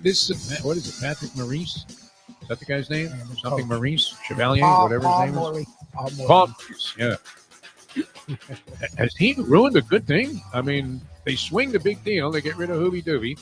what is it? Patrick Maurice? Is that the guy's name? Something Coach. Maurice Chevalier, whatever his name is. Paul Maurice, yeah. Has he ruined a good thing? I mean, they swing the big deal. They get rid of Hoobie Doobie,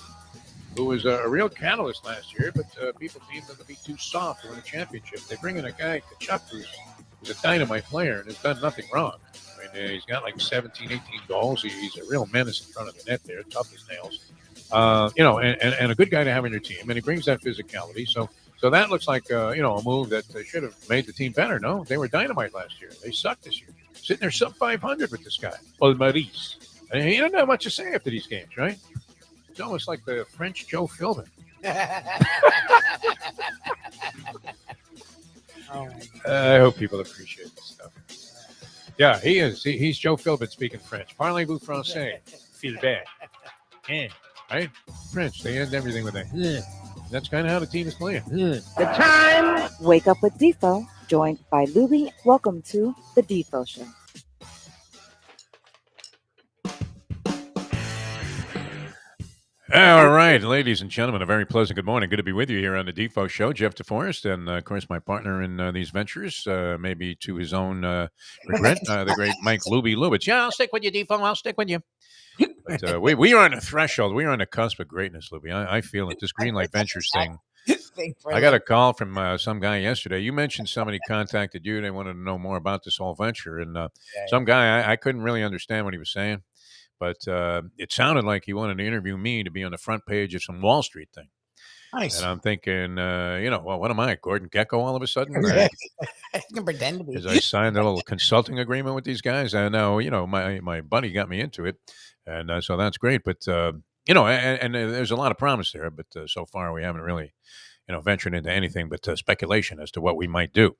who was a real catalyst last year, but people deemed him to be too soft to win a championship. They bring in a guy, Kachuk, who's a dynamite player and has done nothing wrong. I mean, he's got like 17, 18 goals. He's a real menace in front of the net there, tough as nails. And a good guy to have on your team. And he brings that physicality. So that looks like, a move that should have made the team better, no? They were dynamite last year. They sucked this year. Sitting there sub 500 with this guy, Maurice. And he doesn't have much to say after these games, right? It's almost like the French Joe Philbin. I hope people appreciate this stuff. Yeah, he is. He's Joe Philbin speaking French. Parlez-vous français? Philbin. Right? French. They end everything with a. That's kind of how the team is playing. The time. Wake up with Defo, joined by Lubie. Welcome to the Defo Show. All right, ladies and gentlemen, a very pleasant good morning. Good to be with you here on the Defo Show. Jeff DeForest, and of course, my partner in these ventures, maybe to his own regret, the great Mike Lubie Lubitz. Yeah, I'll stick with you, Defo. I'll stick with you. But we are on the threshold. We are on the cusp of greatness, Lubie. I feel it. This Greenlight Ventures thing. I got a call from some guy yesterday. You mentioned somebody contacted you. They wanted to know more about this whole venture. And some guy, I couldn't really understand what he was saying. But it sounded like he wanted to interview me to be on the front page of some Wall Street thing. Nice. And I'm thinking, well, what am I, Gordon Gekko all of a sudden? I can pretend to be. Because I signed a little consulting agreement with these guys. And now, my buddy got me into it. And so that's great. But, and there's a lot of promise there. But so far we haven't really, ventured into anything but speculation as to what we might do.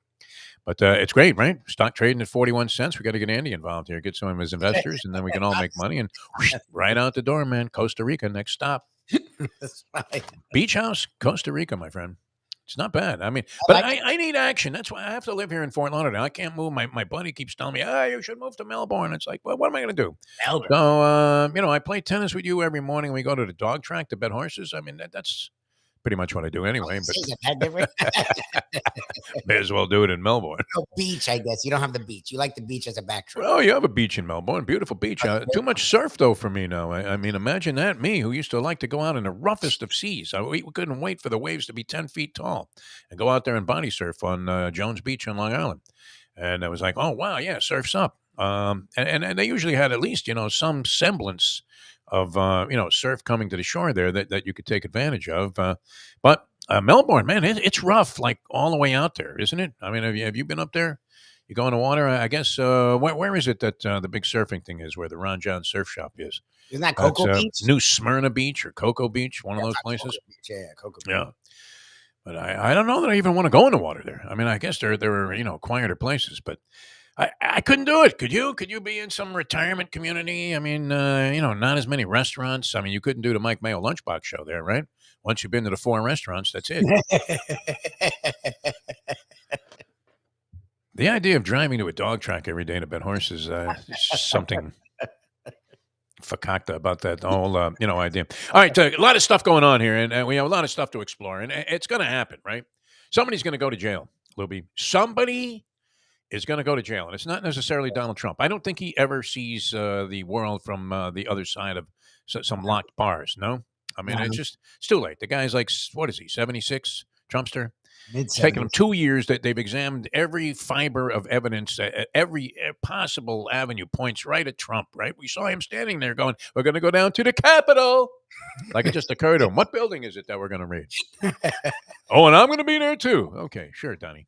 But it's great, right? Stock trading at 41 cents. We got to get Andy involved here, get some of his investors, and then we can all make money. And whoosh, right out the door, man. Costa Rica, next stop. That's right. Beach house, Costa Rica, my friend. It's not bad. I mean, but I need action. That's why I have to live here in Fort Lauderdale. I can't move. My buddy keeps telling me, you should move to Melbourne. It's like, well, what am I going to do? Melbourne. So, I play tennis with you every morning. We go to the dog track to bet horses. I mean, that's pretty much what I do anyway. But may as well do it in Melbourne. No beach, I guess. You don't have the beach. You like the beach as a backdrop. Oh, you have a beach in Melbourne. Beautiful beach. Too much surf, though, for me now. I mean, imagine that. Me, who used to like to go out in the roughest of seas. We couldn't wait for the waves to be 10 feet tall and go out there and body surf on Jones Beach on Long Island. And I was like, oh, wow, yeah, surf's up. And they usually had at least, some semblance of, surf coming to the shore there that you could take advantage of. But Melbourne, man, it's rough, like all the way out there, isn't it? I mean, have you been up there? You go in the water, I guess. Where is it that the big surfing thing is, where the Ron John Surf Shop is? Isn't that Cocoa Beach? New Smyrna Beach or Cocoa Beach, one of those places. Cocoa Beach. Yeah. But I don't know that I even want to go in the water there. I mean, I guess there were, quieter places, but I couldn't do it. Could you? Could you be in some retirement community? I mean, not as many restaurants. I mean, you couldn't do the Mike Mayo Lunchbox show there, right? Once you've been to the 4 restaurants, that's it. The idea of driving to a dog track every day to bet horses is something fakakta about that whole, idea. All right, a lot of stuff going on here, and we have a lot of stuff to explore, and it's going to happen, right? Somebody's going to go to jail, Lubie. Somebody is going to go to jail, and it's not necessarily Donald Trump. I don't think he ever sees the world from the other side of some locked bars, no? I mean, it's too late. The guy's like, what is he, 76, Trumpster? It's taken them 2 years that they've examined every fiber of evidence, every possible avenue points right at Trump, right? We saw him standing there going, we're going to go down to the Capitol. Like it just occurred to him. What building is it that we're going to reach? Oh, and I'm going to be there too. Okay, sure, Donnie.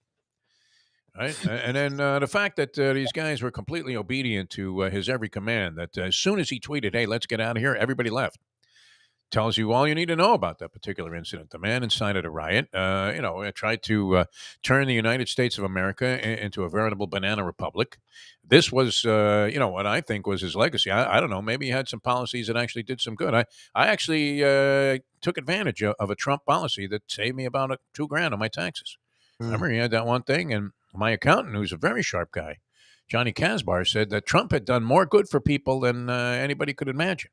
Right, and then the fact that these guys were completely obedient to his every command, that as soon as he tweeted, hey, let's get out of here, everybody left. Tells you all you need to know about that particular incident. The man incited a riot, tried to turn the United States of America into a veritable banana republic. This was, what I think was his legacy. I don't know, maybe he had some policies that actually did some good. I actually took advantage of a Trump policy that saved me about $2,000 on my taxes. Remember, he had that one thing, and my accountant, who's a very sharp guy, Johnny Kasbar, said that Trump had done more good for people than anybody could imagine.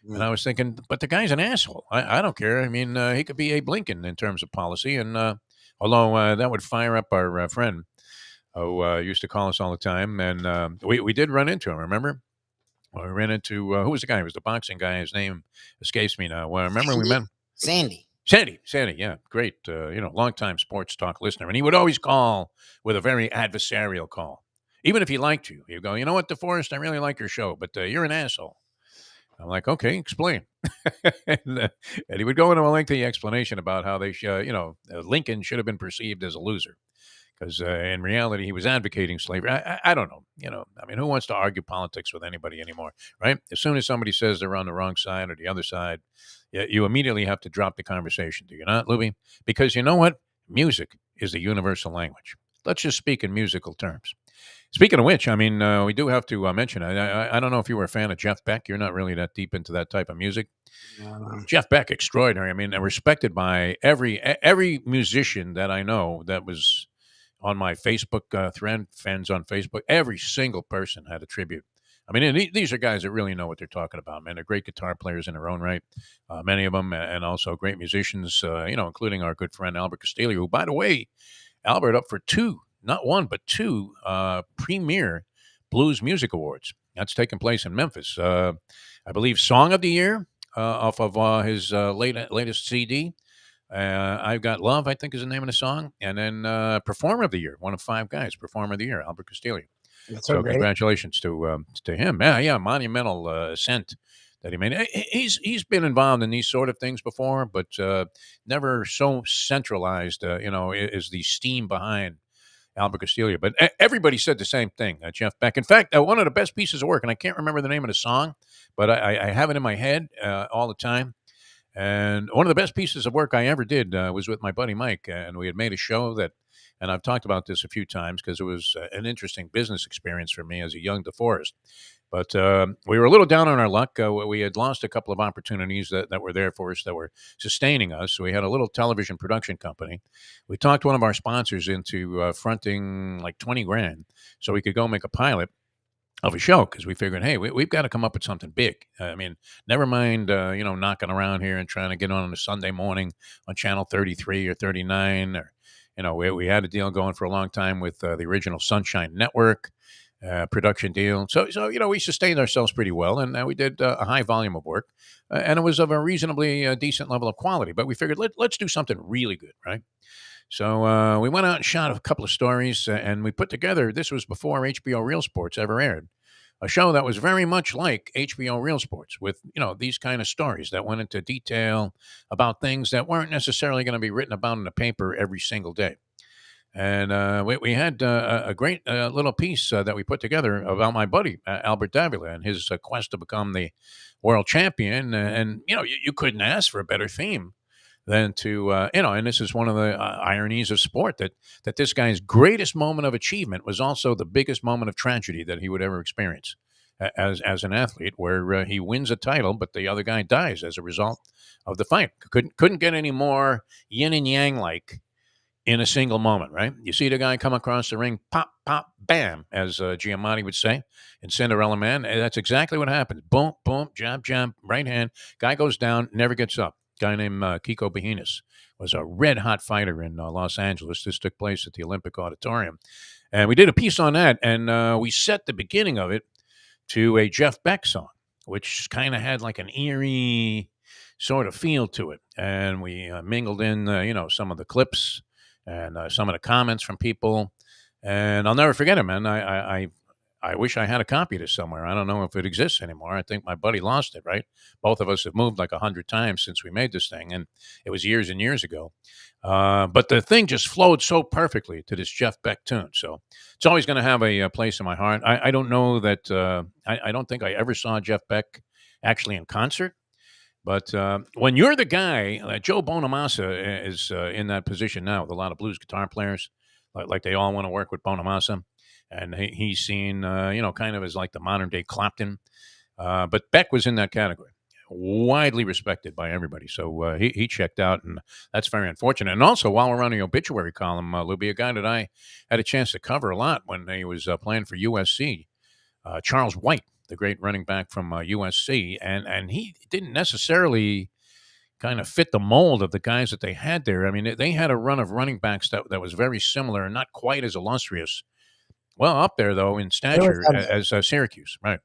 And I was thinking, but the guy's an asshole. I don't care. I mean, he could be Abe Lincoln in terms of policy. And although that would fire up our friend who used to call us all the time. And we did run into him, remember? Well, we ran into, who was the guy? He was the boxing guy. His name escapes me now. Well, remember we met him? Sandy. Sandy, yeah, great, longtime sports talk listener. And he would always call with a very adversarial call. Even if he liked you, he'd go, you know what, DeForest, I really like your show, but you're an asshole. I'm like, okay, explain. and he would go into a lengthy explanation about how they, Lincoln should have been perceived as a loser. Because in reality, he was advocating slavery. I don't know. I mean, who wants to argue politics with anybody anymore, right? As soon as somebody says they're on the wrong side or the other side, you immediately have to drop the conversation. Do you not, Lubie? Because you know what? Music is the universal language. Let's just speak in musical terms. Speaking of which, I mean, we do have to mention, I don't know if you were a fan of Jeff Beck. You're not really that deep into that type of music. Jeff Beck, extraordinary. I mean, respected by every musician that I know that was on my Facebook thread, fans on Facebook. Every single person had a tribute. I mean, and these are guys that really know what they're talking about, man. They're great guitar players in their own right, many of them, and also great musicians, including our good friend Albert Castillo, who, by the way, Albert up for two, not one, but two premier blues music awards. That's taking place in Memphis. I believe Song of the Year off of his latest CD. I've Got Love, I think is the name of the song. And then Performer of the Year, one of five guys, Performer of the Year, Albert Castillo. That's So great. congratulations to him. Yeah, monumental ascent that he made. He's been involved in these sort of things before, but never so centralized, is the steam behind Albert Castillo. But everybody said the same thing, Jeff Beck. In fact, one of the best pieces of work, and I can't remember the name of the song, but I have it in my head all the time. And one of the best pieces of work I ever did was with my buddy Mike, and we had made a show that, and I've talked about this a few times because it was an interesting business experience for me as a young DeForest. But we were a little down on our luck. We had lost a couple of opportunities that were there for us that were sustaining us. So we had a little television production company. We talked one of our sponsors into fronting like 20 grand so we could go make a pilot of a show because we figured, hey, we've got to come up with something big. I mean, never mind, knocking around here and trying to get on a Sunday morning on channel 33 or 39. Or, we had a deal going for a long time with the original Sunshine Network production deal. So we sustained ourselves pretty well, and we did a high volume of work, and it was of a reasonably decent level of quality. But we figured let's do something really good, right? So we went out and shot a couple of stories, and we put together. This was before HBO Real Sports ever aired. A show that was very much like HBO Real Sports with, these kind of stories that went into detail about things that weren't necessarily going to be written about in the paper every single day. And we had a great little piece that we put together about my buddy, Albert Davila, and his quest to become the world champion. And you couldn't ask for a better theme than to, and this is one of the ironies of sport, that this guy's greatest moment of achievement was also the biggest moment of tragedy that he would ever experience as an athlete, where he wins a title, but the other guy dies as a result of the fight. Couldn't get any more yin and yang like in a single moment, right? You see the guy come across the ring, pop, pop, bam, as Giamatti would say in Cinderella Man. And that's exactly what happens. Boom, boom, jab, jab, right hand. Guy goes down, never gets up. Guy named Kiko Bejinas was a red-hot fighter in Los Angeles. This took place at the Olympic Auditorium. And we did a piece on that, and we set the beginning of it to a Jeff Beck song, which kind of had like an eerie sort of feel to it. And we mingled in, some of the clips and some of the comments from people. And I'll never forget it, man. I wish I had a copy of this somewhere. I don't know if it exists anymore. I think my buddy lost it, right? Both of us have moved like 100 times since we made this thing, and it was years and years ago. But the thing just flowed so perfectly to this Jeff Beck tune. So it's always going to have a place in my heart. I don't know that I don't think I ever saw Jeff Beck actually in concert. But when you're the guy, Joe Bonamassa is in that position now with a lot of blues guitar players, like they all want to work with Bonamassa. And he's seen, kind of as like the modern day Clapton. But Beck was in that category, widely respected by everybody. So he checked out, and that's very unfortunate. And also, while we're on the obituary column, Lubie, a guy that I had a chance to cover a lot when he was playing for USC, Charles White, the great running back from USC, and he didn't necessarily kind of fit the mold of the guys that they had there. I mean, they had a run of running backs that was very similar, not quite as illustrious. Well, up there though in stature as Syracuse, right?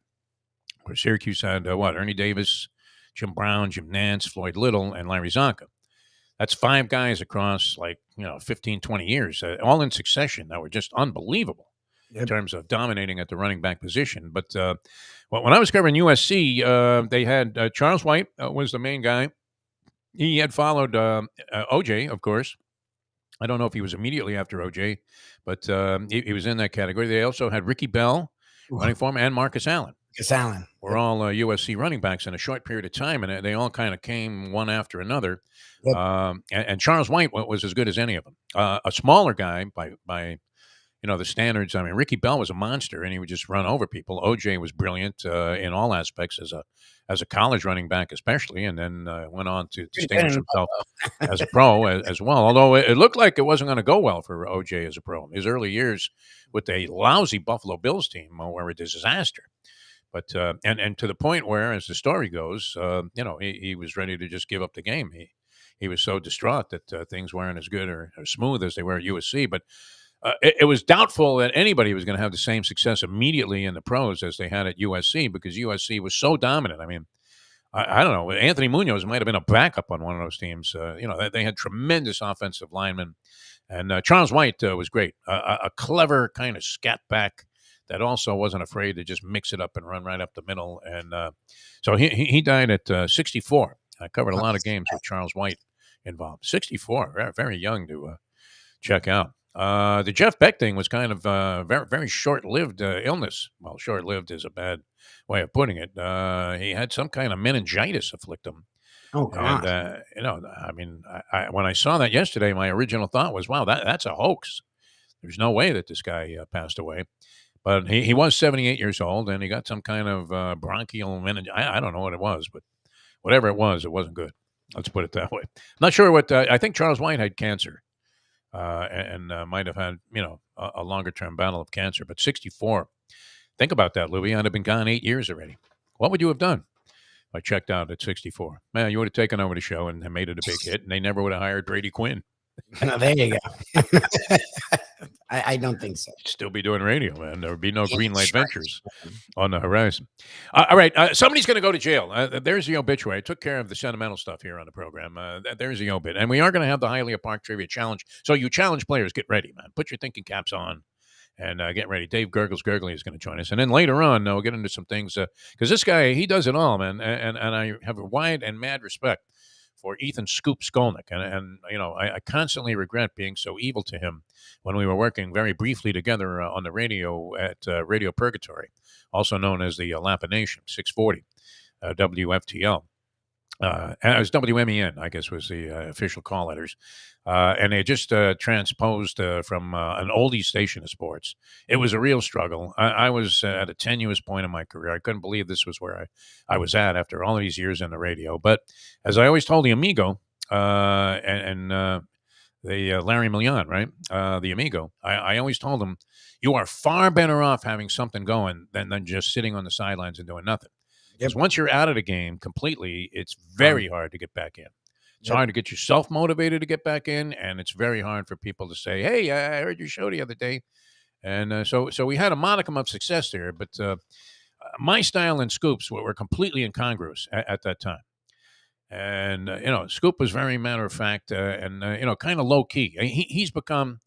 Where Syracuse had Ernie Davis, Jim Brown, Jim Nance, Floyd Little, and Larry Zonka. That's 5 guys across 15, 20 years, all in succession that were just unbelievable in terms of dominating at the running back position. But when I was covering USC, they had Charles White was the main guy. He had followed OJ, of course. I don't know if he was immediately after OJ, but he was in that category. They also had Ricky Bell running for him and Marcus Allen. Marcus Allen. We're all USC running backs in a short period of time, and they all kind of came one after another. Yep. And Charles White was as good as any of them. A smaller guy by the standards. I mean, Ricky Bell was a monster, and he would just run over people. OJ was brilliant in all aspects as a college running back, especially, and then went on to distinguish himself as a pro as well. Although it looked like it wasn't going to go well for OJ as a pro. His early years with a lousy Buffalo Bills team were a disaster. But and to the point where, as the story goes, he was ready to just give up the game. He was so distraught that things weren't as good or smooth as they were at USC. But it was doubtful that anybody was going to have the same success immediately in the pros as they had at USC, because USC was so dominant. I mean, I don't know. Anthony Munoz might have been a backup on one of those teams. They had tremendous offensive linemen. And Charles White was great. A clever kind of scat back that also wasn't afraid to just mix it up and run right up the middle. And so he died at 64. I covered a lot of games with Charles White involved. 64, very, very young to check out. The Jeff Beck thing was kind of very, very short-lived illness. Well, short-lived is a bad way of putting it. He had some kind of meningitis afflict him. Oh, God. And, I mean, when I saw that yesterday, my original thought was, wow, that's a hoax. There's no way that this guy passed away. But he was 78 years old, and he got some kind of bronchial meningitis. I don't know what it was, but whatever it wasn't good. Let's put it that way. Not sure what I think Charles White had cancer. And might have had, a longer-term battle of cancer. But 64, think about that, Louie. I'd have been gone 8 years already. What would you have done if I checked out at 64? Man, you would have taken over the show and made it a big hit, and they never would have hired Brady Quinn. No, there you go. I don't think so. You'd still be doing radio, man. There would be no Green Light Ventures on the horizon. All right, somebody's going to go to jail. There's the obituary. I took care of the sentimental stuff here on the program. There's the obit. And we are going to have the Hialeah Park Trivia Challenge. So you challenge players, get ready, man. Put your thinking caps on and get ready. Dave Gurgly is going to join us. And then later on, we'll get into some things. Because this guy, he does it all, man. And I have a wide and mad respect for Ethan Scoop Skolnick. And I constantly regret being so evil to him when we were working very briefly together on the radio at Radio Purgatory, also known as the Lapa Nation, 640 WFTL. It was WMEN, I guess, was the official call letters. And they just transposed from an oldie station of sports. It was a real struggle. I was at a tenuous point in my career. I couldn't believe this was where I was at after all these years in the radio. But as I always told the Amigo and the Larry Million, right? The Amigo, I always told him, you are far better off having something going than just sitting on the sidelines and doing nothing. Because once you're out of the game completely, it's very hard to get back in. It's hard to get yourself motivated to get back in, and it's very hard for people to say, hey, I heard your show the other day. And so we had a modicum of success there, but my style and Scoop's were completely incongruous at that time. And, Scoop was very matter of fact and kind of low key. He's become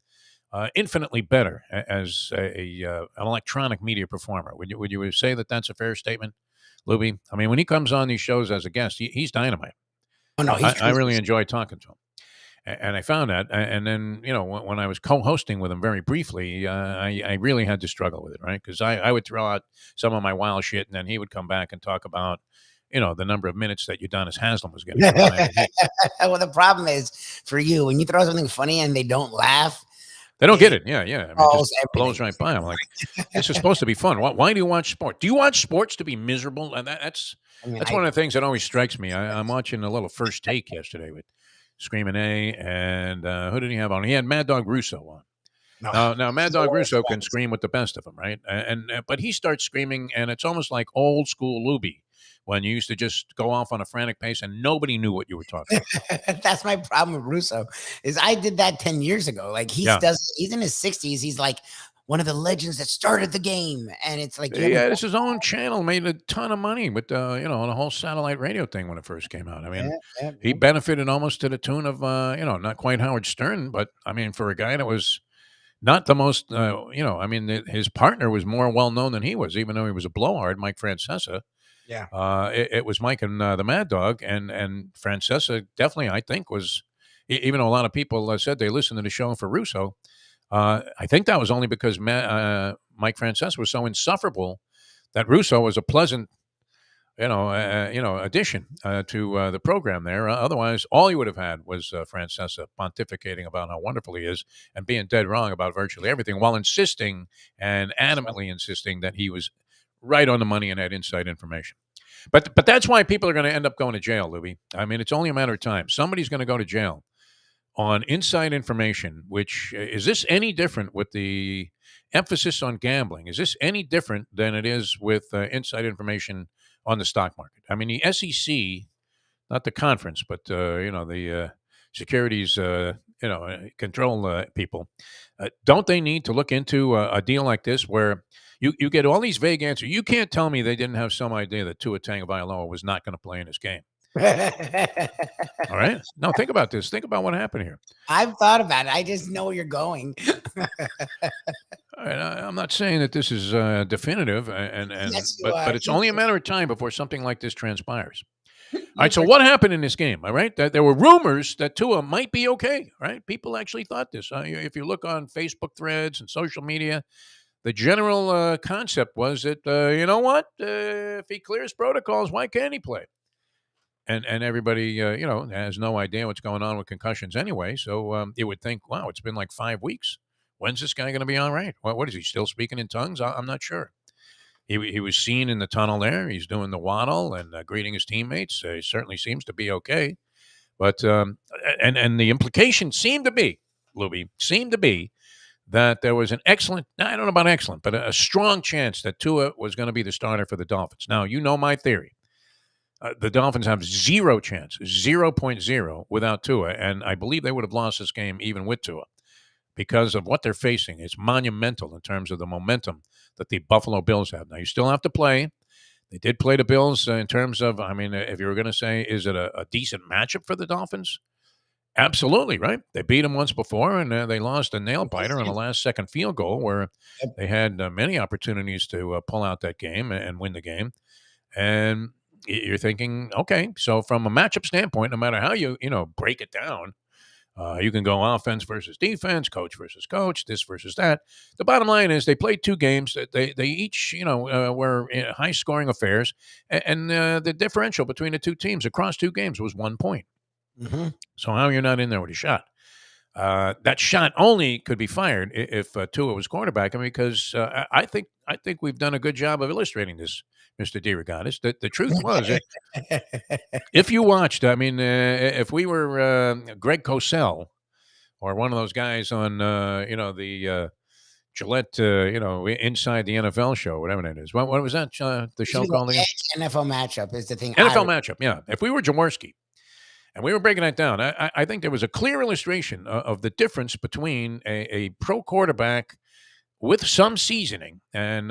infinitely better as an electronic media performer. Would you say that that's a fair statement, Lubie? I mean, when he comes on these shows as a guest, he's dynamite. Oh, no, I really enjoy talking to him. And I found that. And then, when I was co-hosting with him very briefly, I really had to struggle with it, right? Because I would throw out some of my wild shit, and then he would come back and talk about, the number of minutes that Udonis Haslam was getting. Well, the problem is for you, when you throw something funny and they don't laugh, they don't get it. Yeah. I mean, it just blows right by. I'm like, this is supposed to be fun. Why do you watch sport? Do you watch sports to be miserable? And that's one of the things that always strikes me. I'm watching a little First Take yesterday with Screaming A, and who did he have on? He had Mad Dog Russo on. No. Now Mad Dog Russo can scream with the best of them, right? But he starts screaming, and it's almost like old school Lubie when you used to just go off on a frantic pace and nobody knew what you were talking about. That's my problem with Russo. Is I did that 10 years ago. Like Yeah. he's in his 60s. He's like one of the legends that started the game, and it's like Yeah, this his own channel made a ton of money with on the whole satellite radio thing when it first came out. I mean, he benefited almost to the tune of not quite Howard Stern, but I mean, for a guy that was not the most I mean, his partner was more well known than he was, even though he was a blowhard, Mike Francesa. Yeah. It was Mike and the Mad Dog, and Francesa definitely, I think, was even though a lot of people said they listened to the show for Russo. I think that was only because Mike Francesa was so insufferable that Russo was a pleasant, addition to the program there. Otherwise, all you would have had was Francesa pontificating about how wonderful he is and being dead wrong about virtually everything, while insisting and adamantly insisting that he was right on the money and had inside information. But that's why people are going to end up going to jail, Lubie. I mean, it's only a matter of time. Somebody's going to go to jail on inside information, which is this any different with the emphasis on gambling? Is this any different than it is with inside information on the stock market? I mean, the SEC, not the conference, but, the securities, control people, don't they need to look into a deal like this where you get all these vague answers? You can't tell me they didn't have some idea that Tua Tagovailoa was not going to play in this game. All right. Now think about this. Think about what happened here. I've thought about it. I just know where you're going. All right, I'm not saying that this is definitive, Yes, but it's only a matter of time before something like this transpires. All right. So what happened in this game? All right, that there were rumors that Tua might be okay. Right? People actually thought this. If you look on Facebook threads and social media, the general concept was that you know what, if he clears protocols, why can't he play? And everybody, has no idea what's going on with concussions anyway. So you would think, wow, it's been like 5 weeks. When's this guy going to be all right? What is he still speaking in tongues? I'm not sure. He was seen in the tunnel there. He's doing the waddle and greeting his teammates. He certainly seems to be okay. But and the implication seemed to be, Lubie, that there was an excellent, I don't know about excellent, but a strong chance that Tua was going to be the starter for the Dolphins. Now, you know my theory. The Dolphins have zero chance, 0.0 without Tua, and I believe they would have lost this game even with Tua because of what they're facing. It's monumental in terms of the momentum that the Buffalo Bills have. Now, you still have to play. They did play the Bills in terms of, I mean, if you were going to say, is it a decent matchup for the Dolphins? Absolutely, right? They beat them once before, and they lost a nail-biter on a last-second field goal where they had many opportunities to pull out that game and win the game. And you're thinking, okay, so from a matchup standpoint, no matter how you break it down, you can go offense versus defense, coach versus coach, this versus that. The bottom line is they played two games that they each were high-scoring affairs, and the differential between the two teams across two games was 1 point. Mm-hmm. So how you're not in there with a shot? That shot only could be fired if Tua was quarterback, because I think we've done a good job of illustrating this, Mr. DeRogatis. The truth was, if you watched, I mean, if we were Greg Cosell or one of those guys on, the Gillette, Inside the NFL show, whatever that is. What was that? The show called again? NFL matchup is the thing. NFL matchup, yeah. If we were Jaworski, and we were breaking that down, I think there was a clear illustration of the difference between a pro quarterback with some seasoning, and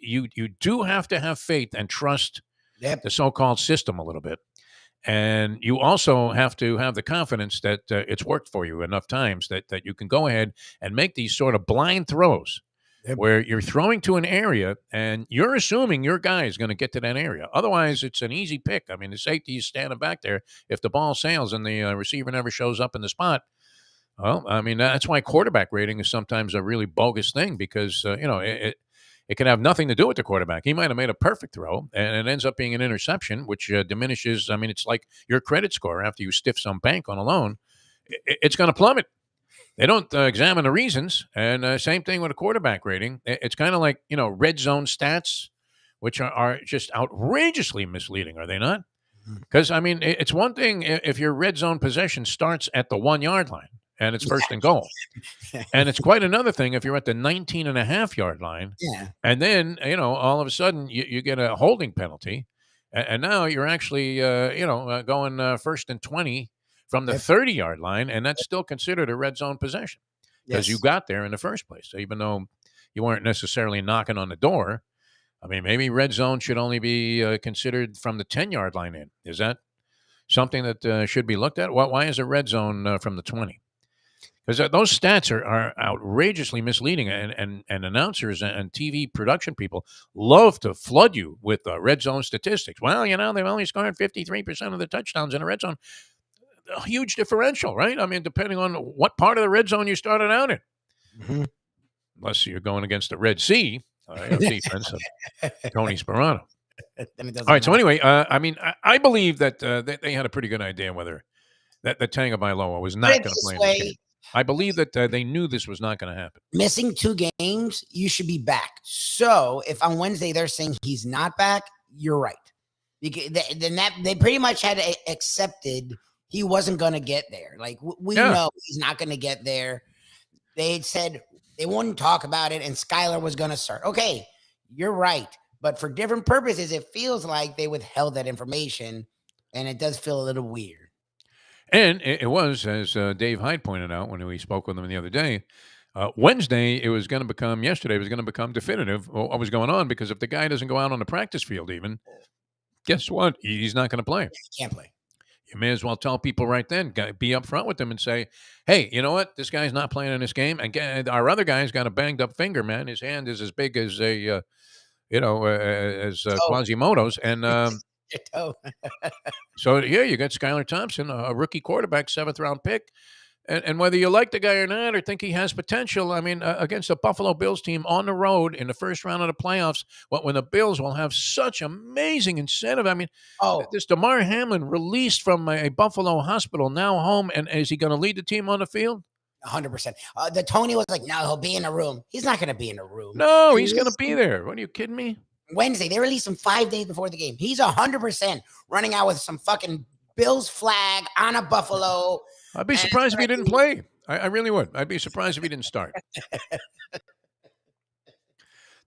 you do have to have faith and trust the so-called system a little bit, and you also have to have the confidence that it's worked for you enough times that you can go ahead and make these sort of blind throws. Where you're throwing to an area and you're assuming your guy is going to get to that area. Otherwise, it's an easy pick. I mean, the safety is standing back there. If the ball sails and the receiver never shows up in the spot, well, I mean, that's why quarterback rating is sometimes a really bogus thing, because, it can have nothing to do with the quarterback. He might have made a perfect throw, and it ends up being an interception, which diminishes. I mean, it's like your credit score after you stiff some bank on a loan. It's going to plummet. They don't examine the reasons, and same thing with a quarterback rating. It's kind of like, red zone stats, which are just outrageously misleading, are they not? Because, I mean, it's one thing if your red zone possession starts at the 1 yard line, and it's first and goal. And it's quite another thing if you're at the 19.5-yard line, Yeah. and then, all of a sudden you get a holding penalty, and now you're actually, going first and 20 from the Yep. 30-yard line, and that's still considered a red zone possession because you Yes. got there in the first place. So even though you weren't necessarily knocking on the door, I mean, maybe red zone should only be considered from the 10-yard line in. Is that something that should be looked at? Why is a red zone from the 20? Because those stats are outrageously misleading, and announcers and TV production people love to flood you with red zone statistics. Well, they've only scored 53% of the touchdowns in a red zone. A huge differential, right? I mean, depending on what part of the red zone you started out in. Mm-hmm. Unless you're going against the Red Sea defense of Tony Sperano. Then it doesn't All right, so matter. anyway, I believe that they had a pretty good idea whether that Tagovailoa was Put not it going to this play in this game. way, I believe that they knew this was not going to happen. missing 2 games, you should be back. So if on Wednesday they're saying he's not back, you're right. Because then they pretty much had accepted he wasn't going to get there. Like we know he's not going to get there. They had said they wouldn't talk about it, and Skylar was going to start. Okay, you're right. But for different purposes, it feels like they withheld that information, and it does feel a little weird. And it was, as Dave Hyde pointed out when we spoke with him the other day, Wednesday, yesterday was going to become definitive what was going on, because if the guy doesn't go out on the practice field even, guess what? He's not going to play. He can't play. You may as well tell people right then, be upfront with them and say, hey, you know what? This guy's not playing in this game. And our other guy's got a banged up finger, man. His hand is as big as Quasimodo's. And so, you got Skylar Thompson, a rookie quarterback, 7th-round pick. And whether you like the guy or not, or think he has potential, I mean, against the Buffalo Bills team on the road in the first round of the playoffs, when the Bills will have such amazing incentive. I mean, this DeMar Hamlin released from a Buffalo hospital, now home, and is he going to lead the team on the field? 100%. The Tony was like, no, he'll be in a room. He's not going to be in a room. No, he's going to be there. What, are you kidding me? Wednesday, they released him 5 days before the game. He's 100% running out with some fucking Bills flag on a Buffalo. I'd be surprised if he didn't play. I really would. I'd be surprised if he didn't start.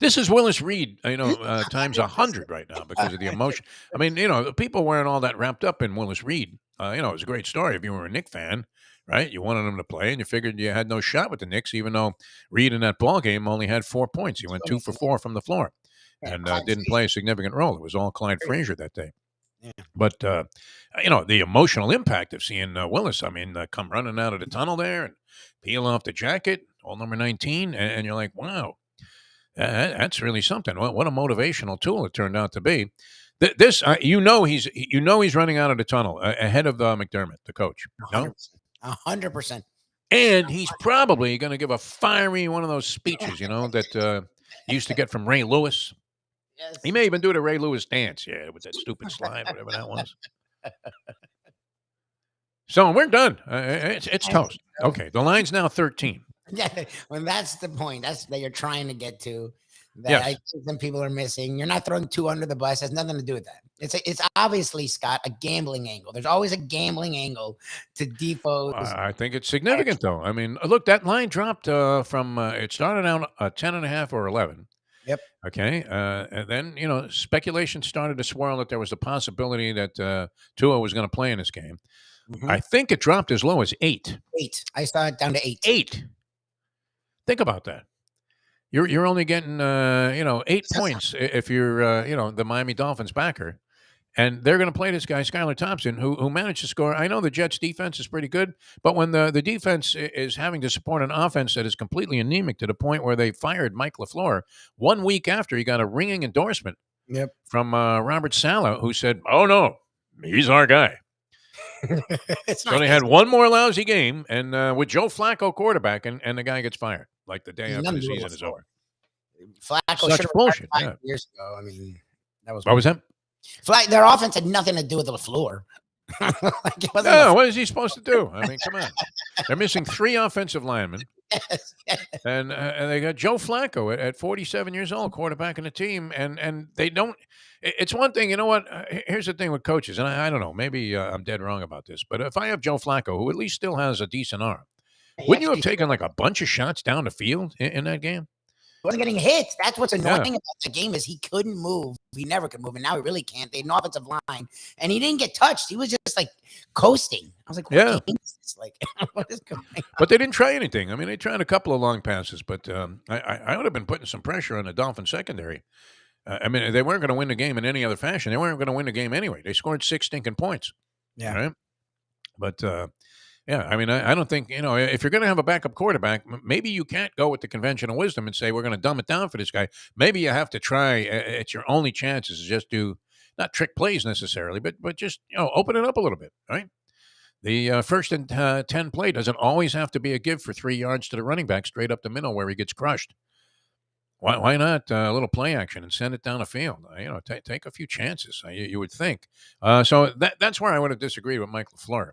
This is Willis Reed, times 100 right now because of the emotion. I mean, people weren't all that wrapped up in Willis Reed. It was a great story if you were a Knicks fan, right? You wanted him to play, and you figured you had no shot with the Knicks, even though Reed in that ball game only had 4 points. He went 2 for 4 from the floor and didn't play a significant role. It was all Clyde Frazier that day. Yeah. But, the emotional impact of seeing Willis, come running out of the tunnel there and peel off the jacket, all number 19, and you're like, wow, that's really something. What a motivational tool it turned out to be. He's running out of the tunnel ahead of McDermott, the coach. 100%. And he's probably going to give a fiery one of those speeches, that you used to get from Ray Lewis. Yes. He may even do the Ray Lewis dance, with that stupid slide, whatever that was. So we're done. It's toast. Okay, the line's now 13. Yeah, well, that's the point. That's that you're trying to get to. That Yes. I think some people are missing. You're not throwing 2 under the bus. It has nothing to do with that. It's obviously, Scott, a gambling angle. There's always a gambling angle to Defo. I think it's significant, though. I mean, look, that line dropped from it started out 10.5 or 11. Yep. Okay. And then, speculation started to swirl that there was a possibility that Tua was going to play in this game. Mhm. I think it dropped as low as 8. 8. I saw it down to 8. 8. Think about that. You're only getting 8 points if you're the Miami Dolphins backer, and they're going to play this guy Skylar Thompson, who managed to score. I know the Jets defense is pretty good, but when the defense is having to support an offense that is completely anemic to the point where they fired Mike LaFleur 1 week after he got a ringing endorsement from Robert Saleh, who said, "Oh no, he's our guy." So they had one more lousy game, and with Joe Flacco quarterback, and the guy gets fired like the day after the season is over. Flacco Such bullshit. 5 years ago. I mean, that was what was that? Their offense had nothing to do with LaFleur. No, what is he supposed to do? I mean, come on. They're missing 3 offensive linemen. Yes. And they got Joe Flacco at 47 years old, quarterback in the team, and they don't. It's one thing, you know what? Here's the thing with coaches, and I don't know, maybe I'm dead wrong about this, but if I have Joe Flacco, who at least still has a decent arm, He Wouldn't you have actually taken like a bunch of shots down the field in that game? wasn't getting hits. That's what's annoying Yeah. about the game is he couldn't move. He never could move, and now he really can't. They had no offensive line, and he didn't get touched. He was just like coasting. I was like, what Yeah. game is this? Like, what is going on? But they didn't try anything. I mean, they tried a couple of long passes, but I would have been putting some pressure on the Dolphins secondary. I mean, they weren't going to win the game in any other fashion. They weren't going to win the game anyway. They scored 6 stinking points. Yeah. Right? But, yeah, I mean, I don't think, if you're going to have a backup quarterback, maybe you can't go with the conventional wisdom and say, we're going to dumb it down for this guy. Maybe you have to try, it's your only chance is to just do, not trick plays necessarily, but just, open it up a little bit, right? The first and 10 play doesn't always have to be a give for 3 yards to the running back straight up the middle where he gets crushed. Why not a little play action and send it down the field? Take a few chances. You would think. So that's where I would have disagreed with Mike LaFleur.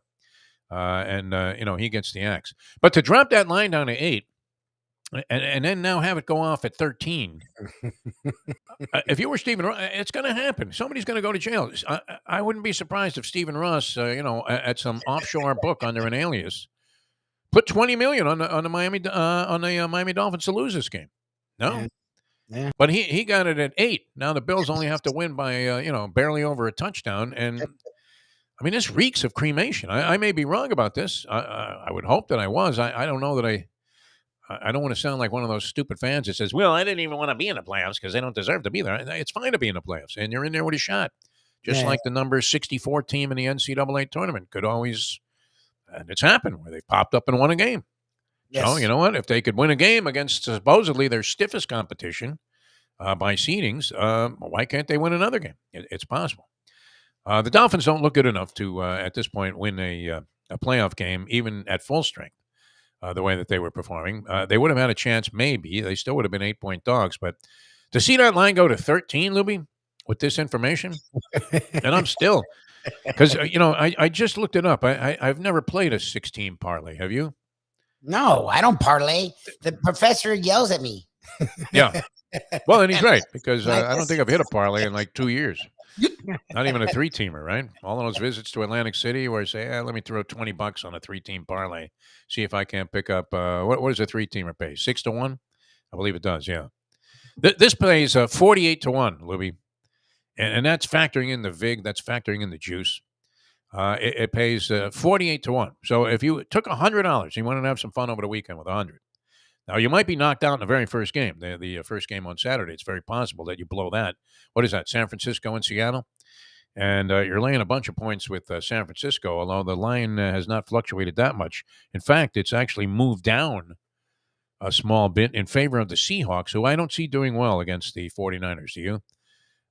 And he gets the axe. But to drop that line down to 8 and then now have it go off at 13. If you were Stephen Ross, it's going to happen. Somebody's going to go to jail. I wouldn't be surprised if Stephen Ross, at some offshore book under an alias, put $20 million on the Miami Dolphins to lose this game. No. Yeah. But he got it at 8. Now the Bills only have to win by barely over a touchdown, and I mean this reeks of cremation. I may be wrong about this. I would hope that I was. I don't know that I don't want to sound like one of those stupid fans that says, "Well, I didn't even want to be in the playoffs because they don't deserve to be there." It's fine to be in the playoffs, and you're in there with a shot. Just like the number 64 team in the NCAA tournament could always, and it's happened where they've popped up and won a game. Yes. So, you know what? If they could win a game against supposedly their stiffest competition by seedings, why can't they win another game? It's possible. The Dolphins don't look good enough to, at this point, win a playoff game, even at full strength, the way that they were performing. They would have had a chance, maybe. They still would have been 8-point dogs. But to see that line go to 13, Lubie, with this information, and I'm still, because, I just looked it up. I've never played a 16 parlay. Have you? No, I don't parlay. The professor yells at me. Yeah. Well, and he's right, because I don't think I've hit a parlay in like 2 years. Not even a 3-teamer, right? All of those visits to Atlantic City where I say, let me throw $20 on a 3-team parlay, see if I can't pick up, what does a 3-teamer pay? 6-1? I believe it does, yeah. This pays 48-1, Lubie. And that's factoring in the VIG, that's factoring in the juice. It pays 48-1. So if you took $100, you wanted to have some fun over the weekend with 100. Now, you might be knocked out in the very first game, the first game on Saturday. It's very possible that you blow that. What is that, San Francisco and Seattle? And you're laying a bunch of points with San Francisco, although the line has not fluctuated that much. In fact, it's actually moved down a small bit in favor of the Seahawks, who I don't see doing well against the 49ers. Do you?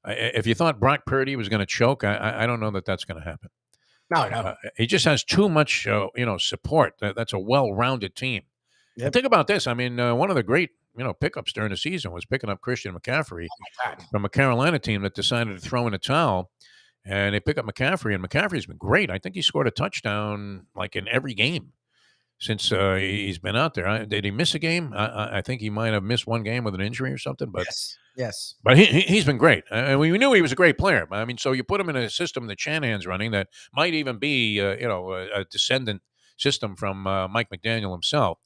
If you thought Brock Purdy was going to choke, I don't know that that's going to happen. No. He just has too much, support. That's a well-rounded team. Yep. And think about this. I mean, one of the great, pickups during the season was picking up Christian McCaffrey from a Carolina team that decided to throw in a towel. And they pick up McCaffrey, and McCaffrey's been great. I think he scored a touchdown like in every game since he's been out there. Did he miss a game? I think he might have missed one game with an injury or something. But yes. But he's been great. And we knew he was a great player. I mean, so you put him in a system that Shanahan's running that might even be, a descendant system from Mike McDaniel himself.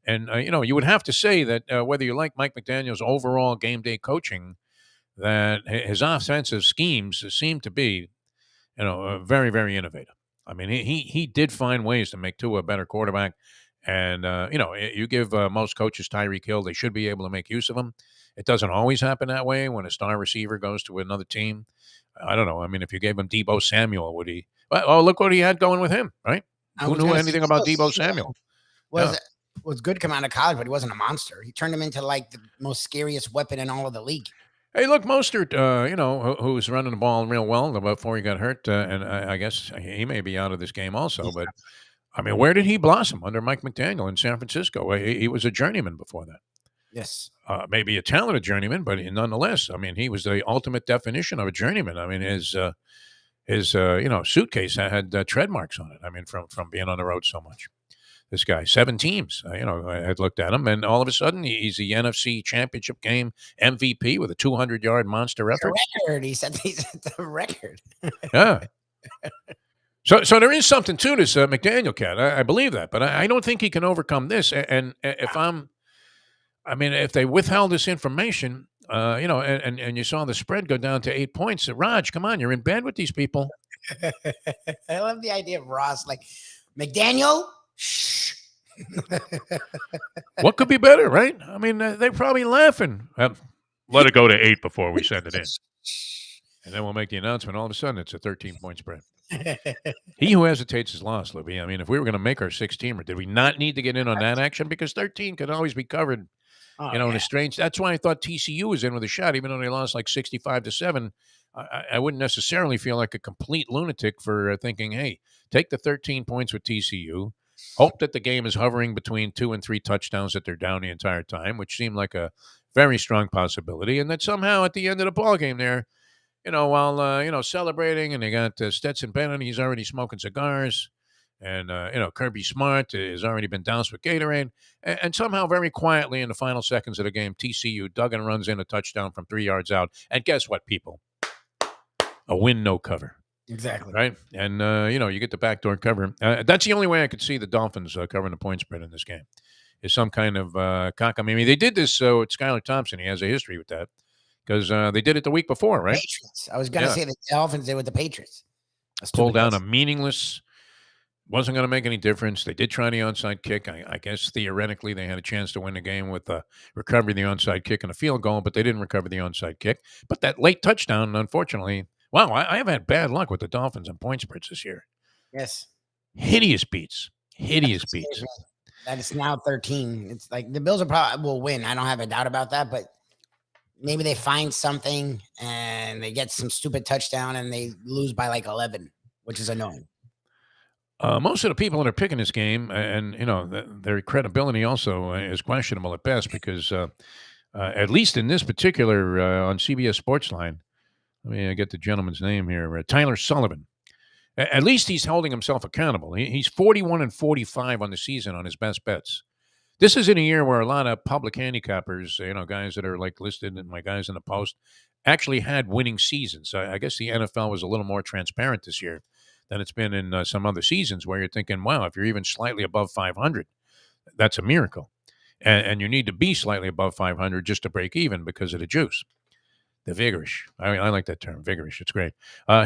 And, you would have to say that whether you like Mike McDaniel's overall game day coaching, that his offensive schemes seem to be, very, very innovative. I mean, he did find ways to make Tua a better quarterback. And, you give most coaches Tyreek Hill, they should be able to make use of him. It doesn't always happen that way when a star receiver goes to another team. I don't know. I mean, if you gave him Deebo Samuel, would he? Oh, look what he had going with him, right? Who knew anything about Deebo Samuel? Was good coming out of college, but he wasn't a monster. He turned him into like the most scariest weapon in all of the league. Hey, look, Mostert, who's running the ball real well before he got hurt, and I guess he may be out of this game also. But, I mean, where did he blossom? Under Mike McDaniel in San Francisco. He was a journeyman before that. Yes. Maybe a talented journeyman, but nonetheless, I mean, he was the ultimate definition of a journeyman. I mean, his suitcase had tread marks on it. I mean, from being on the road so much. This guy, 7 teams, I had looked at him, and all of a sudden, he's the NFC Championship game MVP with a 200-yard monster effort. The record. He said he's at the record. Yeah. So there is something to this McDaniel cat. I believe that, but I don't think he can overcome this. And if they withheld this information, and you saw the spread go down to 8 points, Raj, come on, you're in bed with these people. I love the idea of Ross like McDaniel. Shh. What could be better, right? I mean, they're probably laughing. Let it go to 8 before we send it in. And then we'll make the announcement. All of a sudden, it's a 13-point spread. He who hesitates is lost, Lubie. I mean, if we were going to make our 6-teamer, did we not need to get in on that action? Because 13 could always be covered, in a strange. That's why I thought TCU was in with a shot, even though they lost like 65-7. I wouldn't necessarily feel like a complete lunatic for thinking, hey, take the 13 points with TCU. Hope that the game is hovering between 2 and 3 touchdowns, that they're down the entire time, which seemed like a very strong possibility. And that somehow at the end of the ball game there, while celebrating, and they got Stetson Bennett, he's already smoking cigars, and Kirby Smart has already been doused with Gatorade, and somehow very quietly in the final seconds of the game, TCU Duggan runs in a touchdown from 3 yards out, and guess what, people? A win, no cover. Exactly. Right? And, you get the backdoor cover. That's the only way I could see the Dolphins covering the point spread in this game, is some kind of cockamamie. They did this with Skylar Thompson. He has a history with that, because they did it the week before, right? Patriots. I was going to say the Dolphins did with the Patriots. Pulled down a meaningless, wasn't going to make any difference. They did try the onside kick. I guess theoretically they had a chance to win the game with recovery the onside kick and a field goal, but they didn't recover the onside kick. But that late touchdown, unfortunately, wow, I have had bad luck with the Dolphins and point spreads this year. Yes. Hideous beats. That is now 13. It's like the Bills will win. I don't have a doubt about that, but maybe they find something and they get some stupid touchdown and they lose by like 11, which is annoying. Most of the people that are picking this game, and their credibility also is questionable at best, because at least in this particular on CBS Sportsline, let me get the gentleman's name here, Tyler Sullivan. At least he's holding himself accountable. He's 41-45 on the season on his best bets. This is in a year where a lot of public handicappers, guys that are like listed and my guys in the Post, actually had winning seasons. I guess the NFL was a little more transparent this year than it's been in some other seasons, where you're thinking, wow, if you're even slightly above 500, that's a miracle. And you need to be slightly above 500 just to break even because of the juice. The vigorish. I like that term, vigorish. It's great.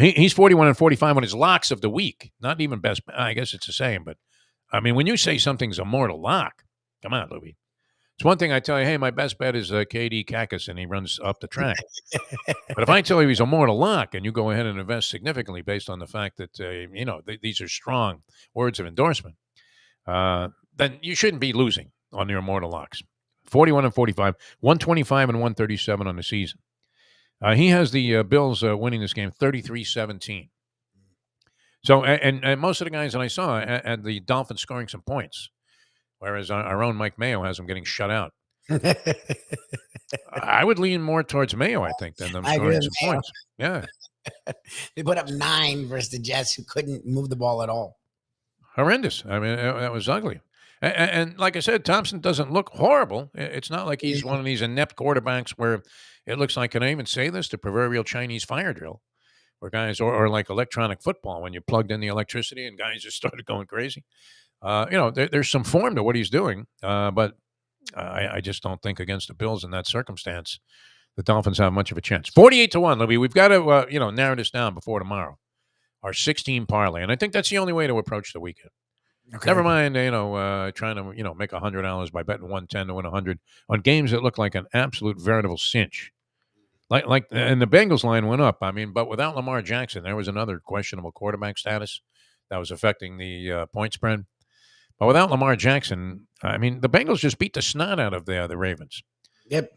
He's 41-45 on his locks of the week. Not even best. I guess it's the same. But, I mean, when you say something's a mortal lock, come on, Lubie. It's one thing I tell you, hey, my best bet is KD Kakis, and he runs up the track. But if I tell you he's a mortal lock, and you go ahead and invest significantly based on the fact that, these are strong words of endorsement, then you shouldn't be losing on your mortal locks. 41-45, 125 and 137 on the season. He has the Bills winning this game 33-17. So, and most of the guys that I saw had the Dolphins scoring some points, whereas our own Mike Mayo has them getting shut out. I would lean more towards Mayo, I think, than them scoring some points. Yeah. They put up 9 versus the Jets, who couldn't move the ball at all. Horrendous. I mean, that was ugly. And like I said, Thompson doesn't look horrible. It's not like he's one of these inept quarterbacks where it looks like, can I even say this, the proverbial Chinese fire drill, where guys, or like electronic football, when you plugged in the electricity and guys just started going crazy. There's some form to what he's doing, but I just don't think against the Bills in that circumstance the Dolphins have much of a chance. 48-1, Libby. We've got to narrow this down before tomorrow. Our 16 parlay, and I think that's the only way to approach the weekend. Okay. Never mind, trying to make $100 by betting 110 to win 100 on games that look like an absolute veritable cinch. And the Bengals line went up. I mean, but without Lamar Jackson, there was another questionable quarterback status that was affecting the point spread. But without Lamar Jackson, I mean, the Bengals just beat the snot out of the Ravens. Yep.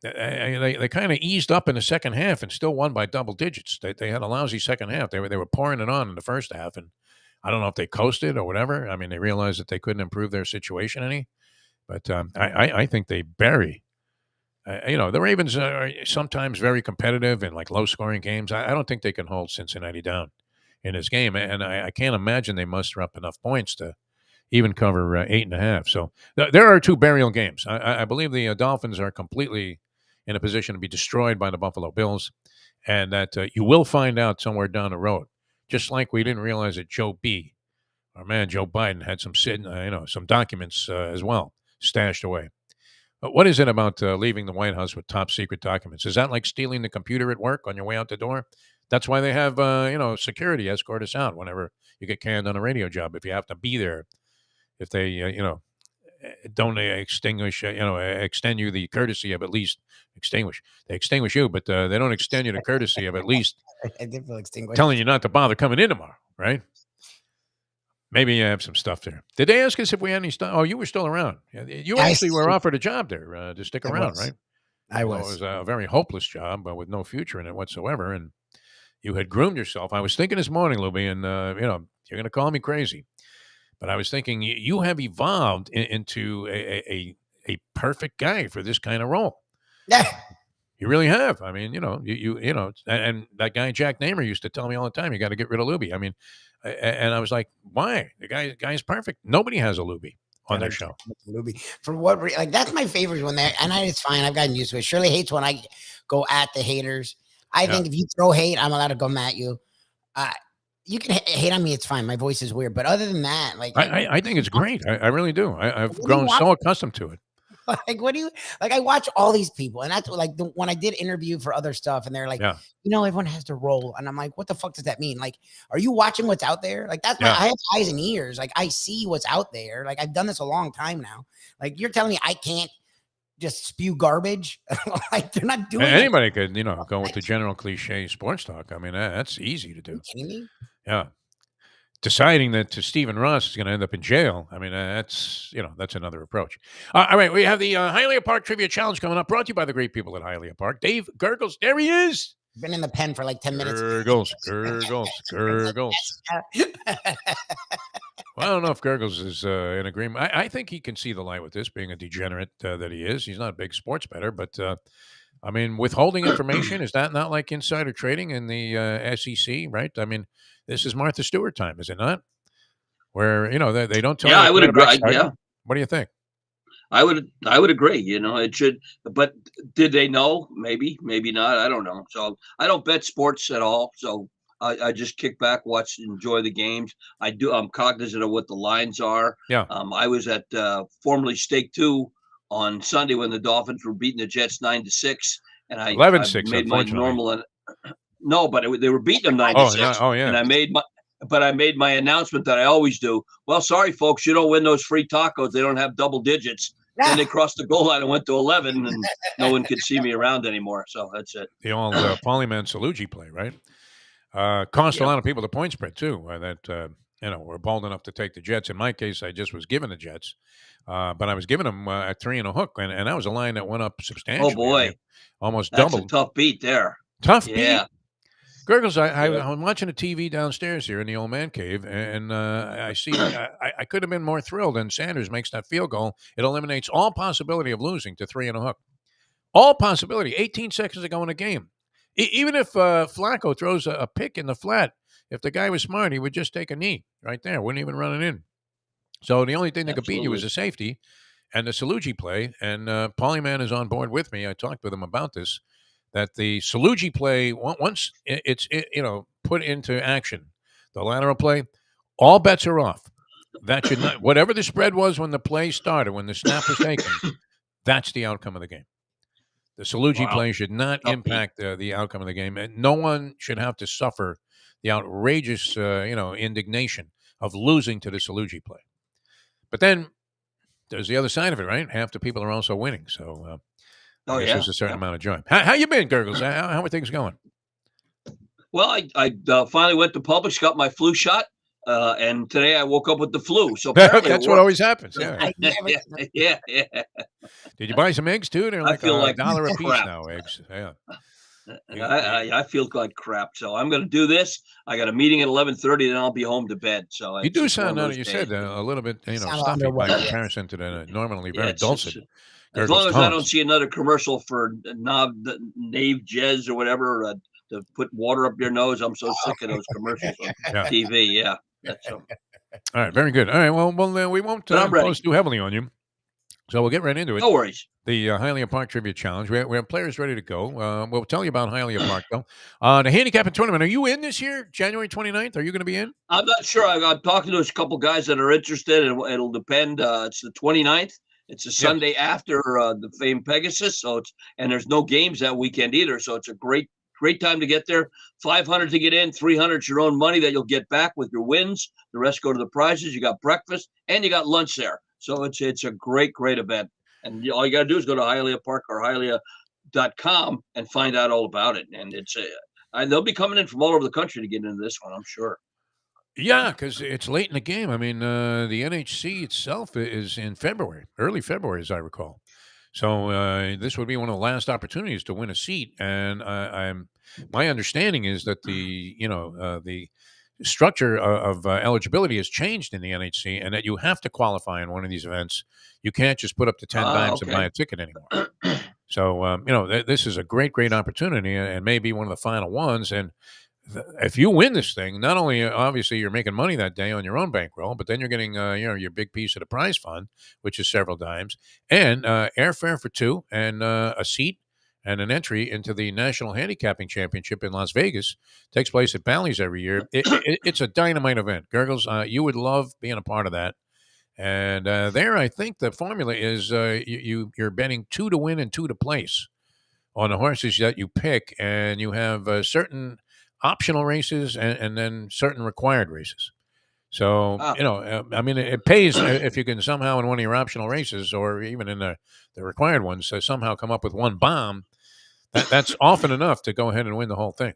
They kind of eased up in the second half and still won by double digits. They had a lousy second half. They were pouring it on in the first half, and I don't know if they coasted or whatever. I mean, they realized that they couldn't improve their situation any. But I think they bury. The Ravens are sometimes very competitive in like low-scoring games. I don't think they can hold Cincinnati down in this game, and I can't imagine they muster up enough points to even cover 8.5. So there are 2 burial games. I believe the Dolphins are completely in a position to be destroyed by the Buffalo Bills, and that you will find out somewhere down the road just like we didn't realize that Joe B., our man Joe Biden, had some documents as well stashed away. But what is it about leaving the White House with top secret documents? Is that like stealing the computer at work on your way out the door? That's why they have, security escort us out whenever you get canned on a radio job. If you have to be there, if they, don't extend you the courtesy of at least extinguish. They extinguish you, but they don't extend you the courtesy of at least I did feel extinguished. telling you not to bother coming in tomorrow, right? Maybe you have some stuff there. Did they ask us if we had any stuff? Oh, you were still around. You actually were offered a job there to stick around, right? I Well, was. it was a very hopeless job with no future in it whatsoever. And you had groomed yourself. I was thinking this morning, Lubie, and, you're going to call me crazy. But I was thinking you have evolved into a perfect guy for this kind of role. Yeah. You really have. I mean, and that guy Jack Namer used to tell me all the time, you got to get rid of Lubie. I mean, and I was like, why? The guy's perfect. Nobody has a Lubie on their show. Lubie. For what that's my favorite when it's fine. I've gotten used to it. Shirley hates when I go at the haters. I think if you throw hate, I'm allowed to come at you. You can hate on me, it's fine. My voice is weird. But other than that, I think it's great. I really do. I've grown so accustomed to it. What do you I watch all these people, and that's when I did interview for other stuff, and they're like, everyone has to roll, and I'm like, what the fuck does that mean? Like, are you watching what's out there? Like, I have eyes and ears. Like, I see what's out there. Like, I've done this a long time now. Like, you're telling me I can't just spew garbage? Like, they're not doing. Anybody could, go with the general cliche sports talk. I mean, that's easy to do. Are you kidding me? Yeah. Deciding that Stephen Ross is going to end up in jail, I mean, that's another approach. All right, we have the Hialeah Park Trivia Challenge coming up, brought to you by the great people at Hialeah Park. Dave Gurgles, there he is. Been in the pen for like 10 minutes. Gurgles. Well, I don't know if Gurgles is in agreement. I think he can see the light with this, being a degenerate that he is. He's not a big sports bettor, but I mean, withholding information, is that not like insider trading in the SEC, right? I mean, this is Martha Stewart time, is it not? Where, they don't tell you. Yeah, I would agree. Yeah. What do you think? I would agree. It should, but did they know? Maybe not. I don't know. So I don't bet sports at all. So I just kick back, watch, enjoy the games. I'm cognizant of what the lines are. Yeah. I was at formerly Stake 2 on Sunday when the Dolphins were beating the Jets 9-6, and I 11-6, made my normal. No, but they were beating them 9-6. Oh yeah. And I made my announcement that I always do. Well, sorry, folks, you don't win those free tacos. They don't have double digits. Then they crossed the goal line and went to 11, and no one could see me around anymore. So that's it. The old Polyman Salugi play, right? Cost a lot of people the point spread too. That were bold enough to take the Jets. In my case, I just was given the Jets, but I was giving them at 3 and a hook, and that was a line that went up substantially. Oh boy, almost that's doubled. A tough beat there. Tough beat. Gurgles, I'm watching a TV downstairs here in the old man cave, and I see I could have been more thrilled. And Sanders makes that field goal. It eliminates all possibility of losing to 3 and a hook. All possibility. 18 seconds to go in a game. Even if Flacco throws a pick in the flat, if the guy was smart, he would just take a knee right there. Wouldn't even run it in. So the only thing that could beat you is a safety and the Salugi play. And Polyman is on board with me. I talked with him about this. That the Salugi play, once it's put into action, the lateral play, all bets are off. That should not, whatever the spread was when the play started, when the snap was taken, that's the outcome of the game. The Salugi play should not impact the outcome of the game, and no one should have to suffer the outrageous, indignation of losing to the Salugi play. But then there's the other side of it, right? Half the people are also winning, so. There's a certain amount of joy. How you been, Gurgles? How are things going? Well, I finally went to Publix, got my flu shot, and today I woke up with the flu. So that's what always happens. Yeah. Yeah. Did you buy some eggs too? They're like $1 a piece now. Eggs. Yeah. I feel like crap. So I'm going to do this. I got a meeting at 11:30, then I'll be home to bed. So you do sound, now that you said, a little bit, stuffy by comparison to the normally very dulcet. As long as I don't see another commercial for Nave Jez or whatever to put water up your nose, I'm so sick of those commercials on TV. Yeah. All right, very good. All right, well, we won't impose too heavily on you. So we'll get right into it. No worries. The Hialeah Park Trivia Challenge. We have players ready to go. We'll tell you about Hialeah Park, though. The handicapping tournament. Are you in this year, January 29th? Are you going to be in? I'm not sure. I'm talking to a couple guys that are interested, and it'll depend. It's the 29th. It's a Sunday after the famed Pegasus, and there's no games that weekend either. So it's a great time to get there. 500 to get in, 300 your own money that you'll get back with your wins. The rest go to the prizes. You got breakfast and you got lunch there. So it's a great event. And all you got to do is go to Hialeah Park or Hialeah.com and find out all about it. And they'll be coming in from all over the country to get into this one, I'm sure. Yeah, because it's late in the game. I mean, the NHC itself is in February, early February, as I recall. So this would be one of the last opportunities to win a seat. And my understanding is that the structure of eligibility has changed in the NHC, and that you have to qualify in one of these events. You can't just put up to 10 dimes and buy a ticket anymore. So this is a great opportunity, and maybe one of the final ones. And if you win this thing, not only obviously you're making money that day on your own bankroll, but then you're getting your big piece of the prize fund, which is several dimes, and airfare for two, and a seat and an entry into the National Handicapping Championship in Las Vegas. Takes place at Bally's every year. It's a dynamite event. Gurgles, you would love being a part of that. And there, I think the formula is you're betting 2 to win and 2 to place on the horses that you pick, and you have certain optional races and then certain required races. So, I mean, it pays if you can somehow in one of your optional races, or even in the required ones, somehow come up with one bomb. That's often enough to go ahead and win the whole thing.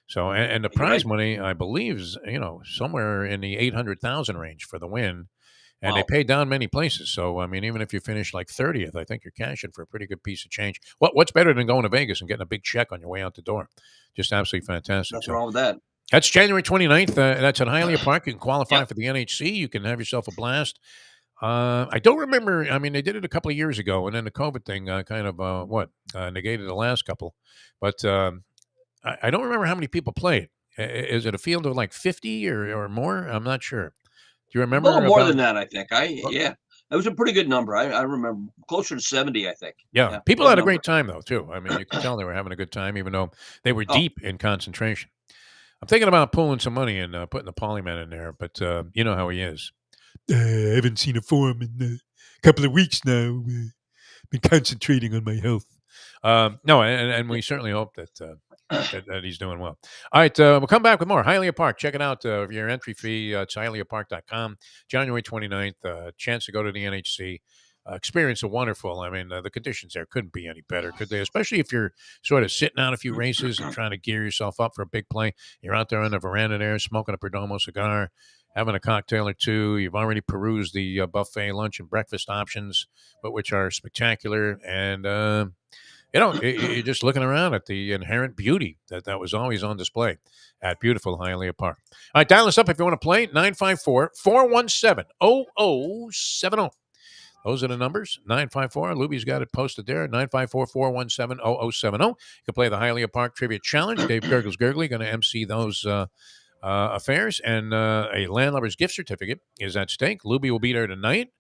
So, and the prize money, I believe, is somewhere in the 800,000 range for the win, and they pay down many places. So, I mean, even if you finish like 30th, I think you're cashing for a pretty good piece of change. What's better than going to Vegas and getting a big check on your way out the door? Just absolutely fantastic. Nothing wrong with that. That's January 29th. That's at Hialeah Park. You can qualify for the NHC. You can have yourself a blast. I don't remember. I mean, they did it a couple of years ago, and then the COVID thing kind of negated the last couple. But I don't remember how many people played. Is it a field of like 50 or more? I'm not sure. Do you remember? A little more than that, I think. It was a pretty good number. I remember closer to 70, I think. Yeah. People had a great time, though, too. I mean, you could tell they were having a good time, even though they were deep in concentration. I'm thinking about pulling some money and putting the Polyman in there, but you know how he is. I haven't seen a form in a couple of weeks now. Been concentrating on my health. No, and we certainly hope that he's doing well. All right, we'll come back with more. Hialeah Park. Check it out. Your entry fee, it's hialeahpark.com. January 29th, chance to go to the NHC. Experience a wonderful. I mean, the conditions there couldn't be any better, could they? Especially if you're sort of sitting out a few races and trying to gear yourself up for a big play. You're out there on the veranda there, smoking a Perdomo cigar, having a cocktail or two. You've already perused the buffet lunch and breakfast options, but which are spectacular. And you're just looking around at the inherent beauty that was always on display at beautiful Hialeah Park. All right, dial us up if you want to play. 954-417-0070. Those are the numbers. 954. Lubie's got it posted there. 954-417-0070. You can play the Hialeah Park Trivia Challenge. Dave Gurgly going to MC those affairs. And a Landlubber's gift certificate is at stake. Lubie will be there tonight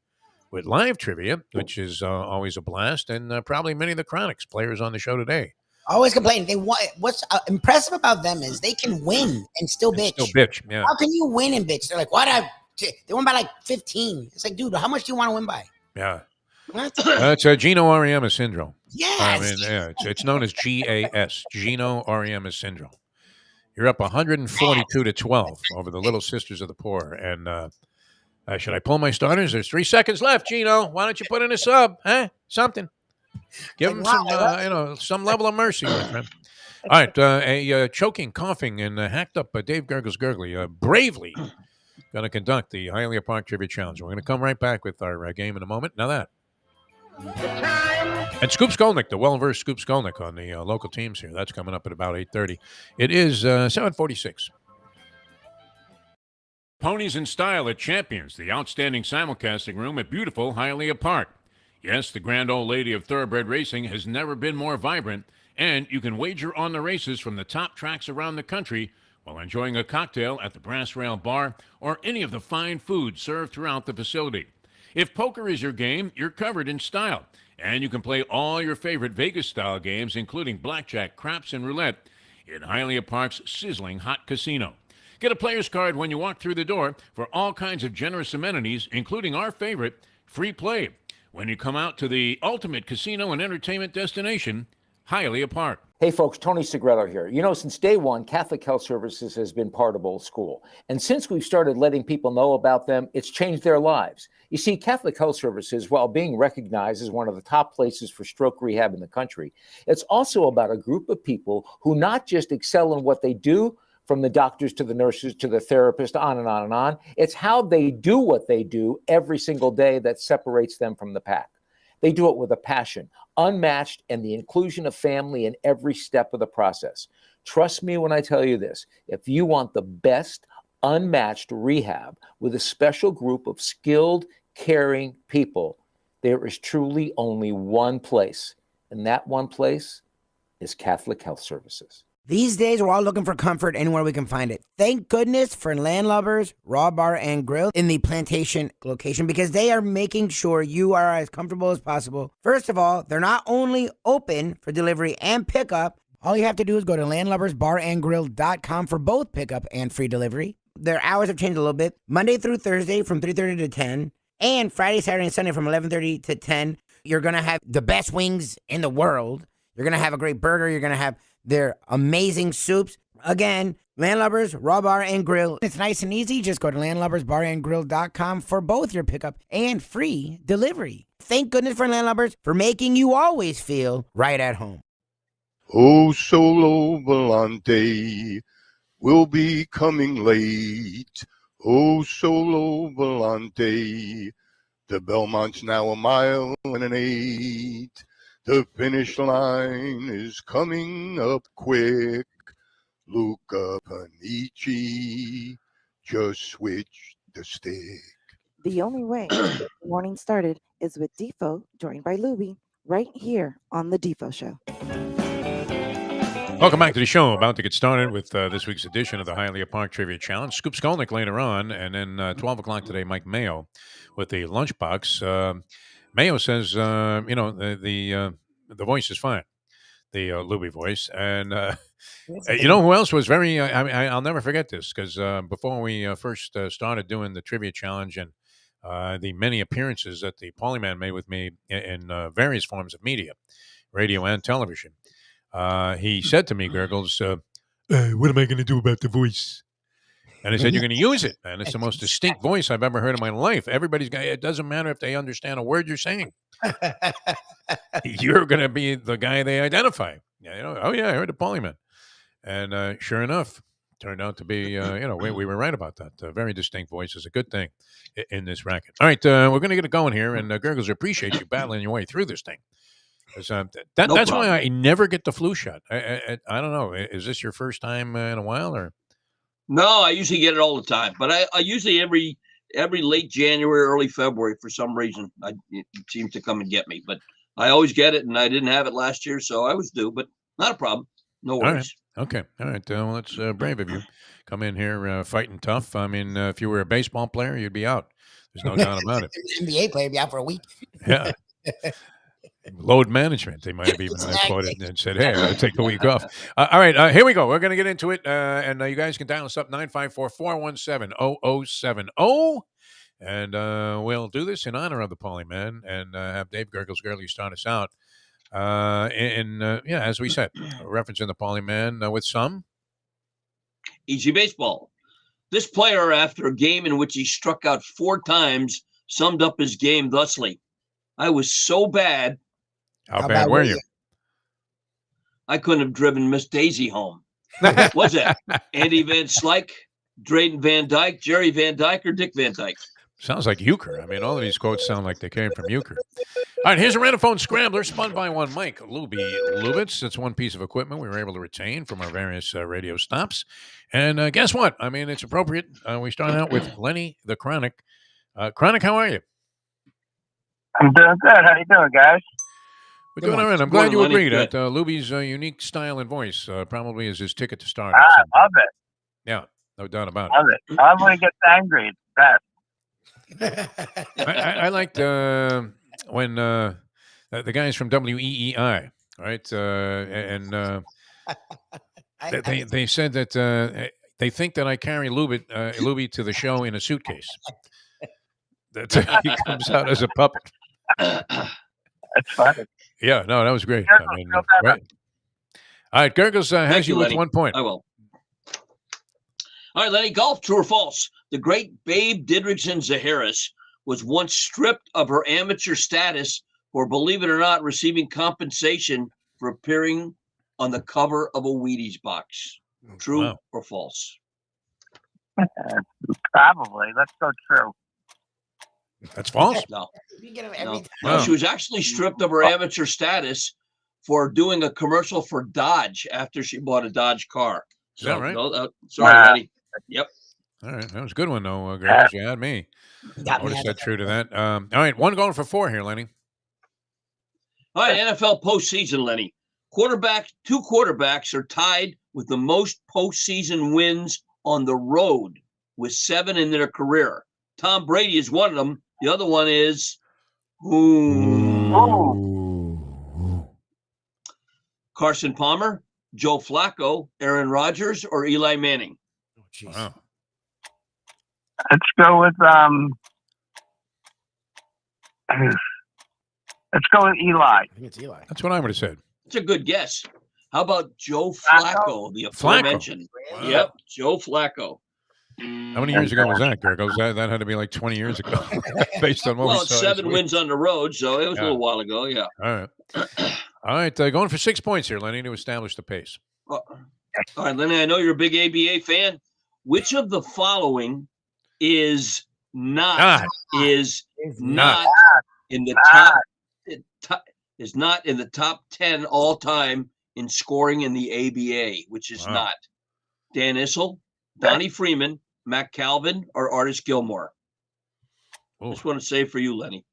with live trivia, which is always a blast. And probably many of the Chronics players on the show today. Always complain. What's impressive about them is they can win and still bitch. Yeah. How can you win and bitch? They're like, they won by like 15. It's like, dude, how much do you want to win by? Yeah. It's Gino Auriemma syndrome. Yes. I mean, it's known as GAS, Gino Auriemma syndrome. You're up 142-12 over the Little Sisters of the Poor. And should I pull my starters? There's 3 seconds left, Gino. Why don't you put in a sub? Huh? Something. Give him some level of mercy, my friend. All right. A choking, coughing, and hacked up Dave Gurgly bravely going to conduct the Hialeah Park Trivia Challenge. We're going to come right back with our game in a moment. Now that. And Scoop Skolnick, the well-versed Scoop Skolnick on the local teams here. That's coming up at about 8:30. It is 7:46. Ponies in Style at Champions, the outstanding simulcasting room at beautiful Hialeah Park. Yes, the grand old lady of thoroughbred racing has never been more vibrant, and you can wager on the races from the top tracks around the country while enjoying a cocktail at the Brass Rail Bar or any of the fine food served throughout the facility. If poker is your game, you're covered in style. And you can play all your favorite Vegas-style games, including blackjack, craps, and roulette, in Hialeah Park's sizzling hot casino. Get a player's card when you walk through the door for all kinds of generous amenities, including our favorite, free play, when you come out to the ultimate casino and entertainment destination, Hialeah Park. Hey folks, Tony Segreto here. You know, since day one, Catholic Health Services has been part of Old School. And since we've started letting people know about them, it's changed their lives. You see, Catholic Health Services, while being recognized as one of the top places for stroke rehab in the country, it's also about a group of people who not just excel in what they do, from the doctors to the nurses to the therapist, on and on and on. It's how they do what they do every single day that separates them from the pack. They do it with a passion, unmatched, and the inclusion of family in every step of the process. Trust me when I tell you this. If you want the best, unmatched rehab with a special group of skilled, caring people, there is truly only one place, and that one place is Catholic Health Services. These days, we're all looking for comfort anywhere we can find it. Thank goodness for Landlubbers Raw Bar and Grill in the Plantation location, because they are making sure you are as comfortable as possible. First of all, they're not only open for delivery and pickup. All you have to do is go to landlubbersbarandgrill.com for both pickup and free delivery. Their hours have changed a little bit. Monday through Thursday from 3:30 to 10, and Friday, Saturday, and Sunday from 11:30 to 10. You're going to have the best wings in the world. You're going to have a great burger. You're going to have their amazing soups. Again, Landlubbers, Raw Bar and Grill. It's nice and easy. Just go to landlubbersbarandgrill.com for both your pickup and free delivery. Thank goodness for Landlubbers for making you always feel right at home. Oh, Solo Volante will be coming late. Oh, Solo Volante, the Belmont's now 1.8 miles. The finish line is coming up quick. Luca Panici, just switch the stick. The only way to get the morning started is with Defo, joined by Lubie, right here on The Defo Show. Welcome back to the show. About to get started with this week's edition of the Hialeah Park Trivia Challenge. Scoop Skolnick later on, and then 12 o'clock today, Mike Mayo with the lunchbox. Mayo says, the voice is fine, the Lubie voice. And you know who else was very, I'll never forget this, because before we first started doing the trivia challenge and the many appearances that the Polyman made with me in various forms of media, radio and television, he said to me, Gurgles, what am I going to do about the voice? And I said, you're going to use it, man. It's the most distinct voice I've ever heard in my life. Everybody's got, it doesn't matter if they understand a word you're saying. You're going to be the guy they identify. Yeah, oh, yeah, I heard the Polyman. And sure enough, turned out to be, we were right about that. Very distinct voice is a good thing in this racket. All right, we're going to get it going here. And Gurgles, appreciate you battling your way through this thing. That's why I never get the flu shot. I don't know. Is this your first time in a while, or? No, I usually get it all the time, but I usually every late January, early February, for some reason, it seems to come and get me. But I always get it, and I didn't have it last year, so I was due. But not a problem. No worries. All right. Okay. All right. Well, that's brave of you. Come in here fighting tough. I mean, if you were a baseball player, you'd be out. There's no doubt about it. NBA player be out for a week. Yeah. Load management. They might have even quoted and said, hey, I'll take the week off. All right. Here we go. We're going to get into it. And you guys can dial us up 954-417-0070. And we'll do this in honor of the Polyman and have Dave Gurgles Gurley start us out. As we said, referencing the Polyman with some Easy baseball. This player, after a game in which he struck out 4 times, summed up his game thusly: I was so bad. How bad were you? I couldn't have driven Miss Daisy home. Was that Andy Van Slyke, Drayden Van Dyke, Jerry Van Dyke, or Dick Van Dyke? Sounds like euchre. I mean, all of these quotes sound like they came from euchre. All right, here's a Renophone Scrambler spun by one Mike Lubitz. That's one piece of equipment we were able to retain from our various radio stops. And guess what? I mean, it's appropriate. We start out with Lenny the Chronic. Chronic, how are you? I'm doing good. How you doing, guys? We're doing all right. I'm glad you agreed that Lubie's unique style and voice probably is his ticket to stardom. I love it. Yeah, no doubt about it. Love it. I love when he gets angry. It's best. I liked when the guys from WEEI, right? They said that they think that I carry Lubie to the show in a suitcase. That he comes out as a puppet. That's funny. Yeah, no, that was great. Gurgles, I mean, feel better. right. All right, Gurgles has Thank you you, with Lenny. 1 point. I will. All right, Lenny, golf, true or false? The great Babe Didrikson Zaharis was once stripped of her amateur status for, believe it or not, receiving compensation for appearing on the cover of a Wheaties box. True Wow. or false? Probably. Let's go true. That's false. No. You get 'em every No. time. No, she was actually stripped of her amateur status for doing a commercial for Dodge after she bought a Dodge car. Is that right? No, sorry, Wow. Lenny. Yep. All right, that was a good one, though, Gurgles. You had me. Got I me would have out said of true to that. All right, one going for 4 here, Lenny. All right, NFL postseason, Lenny. Two quarterbacks are tied with the most postseason wins on the road with 7 in their career. Tom Brady is one of them. The other one is Carson Palmer, Joe Flacco, Aaron Rodgers, or Eli Manning. Oh, jeez. Wow. Let's go with let's go with Eli. I think it's Eli. That's what I would have said. It's a good guess. How about Joe Flacco, the aforementioned? Wow. Yep, Joe Flacco. How many years ago was that, Gurgles? That had to be like 20 years ago, based on what Well, we it's saw. 7 this week. wins on the road, so it was a little while ago. Yeah. All right. All right, going for 6 points here, Lenny, to establish the pace. All right, Lenny, I know you're a big ABA fan. Which of the following is not in the top 10 all time in scoring in the ABA, which is not Dan Issel, Donnie Freeman, Matt Calvin, or Artis Gilmore? Just want to say for you, Lenny.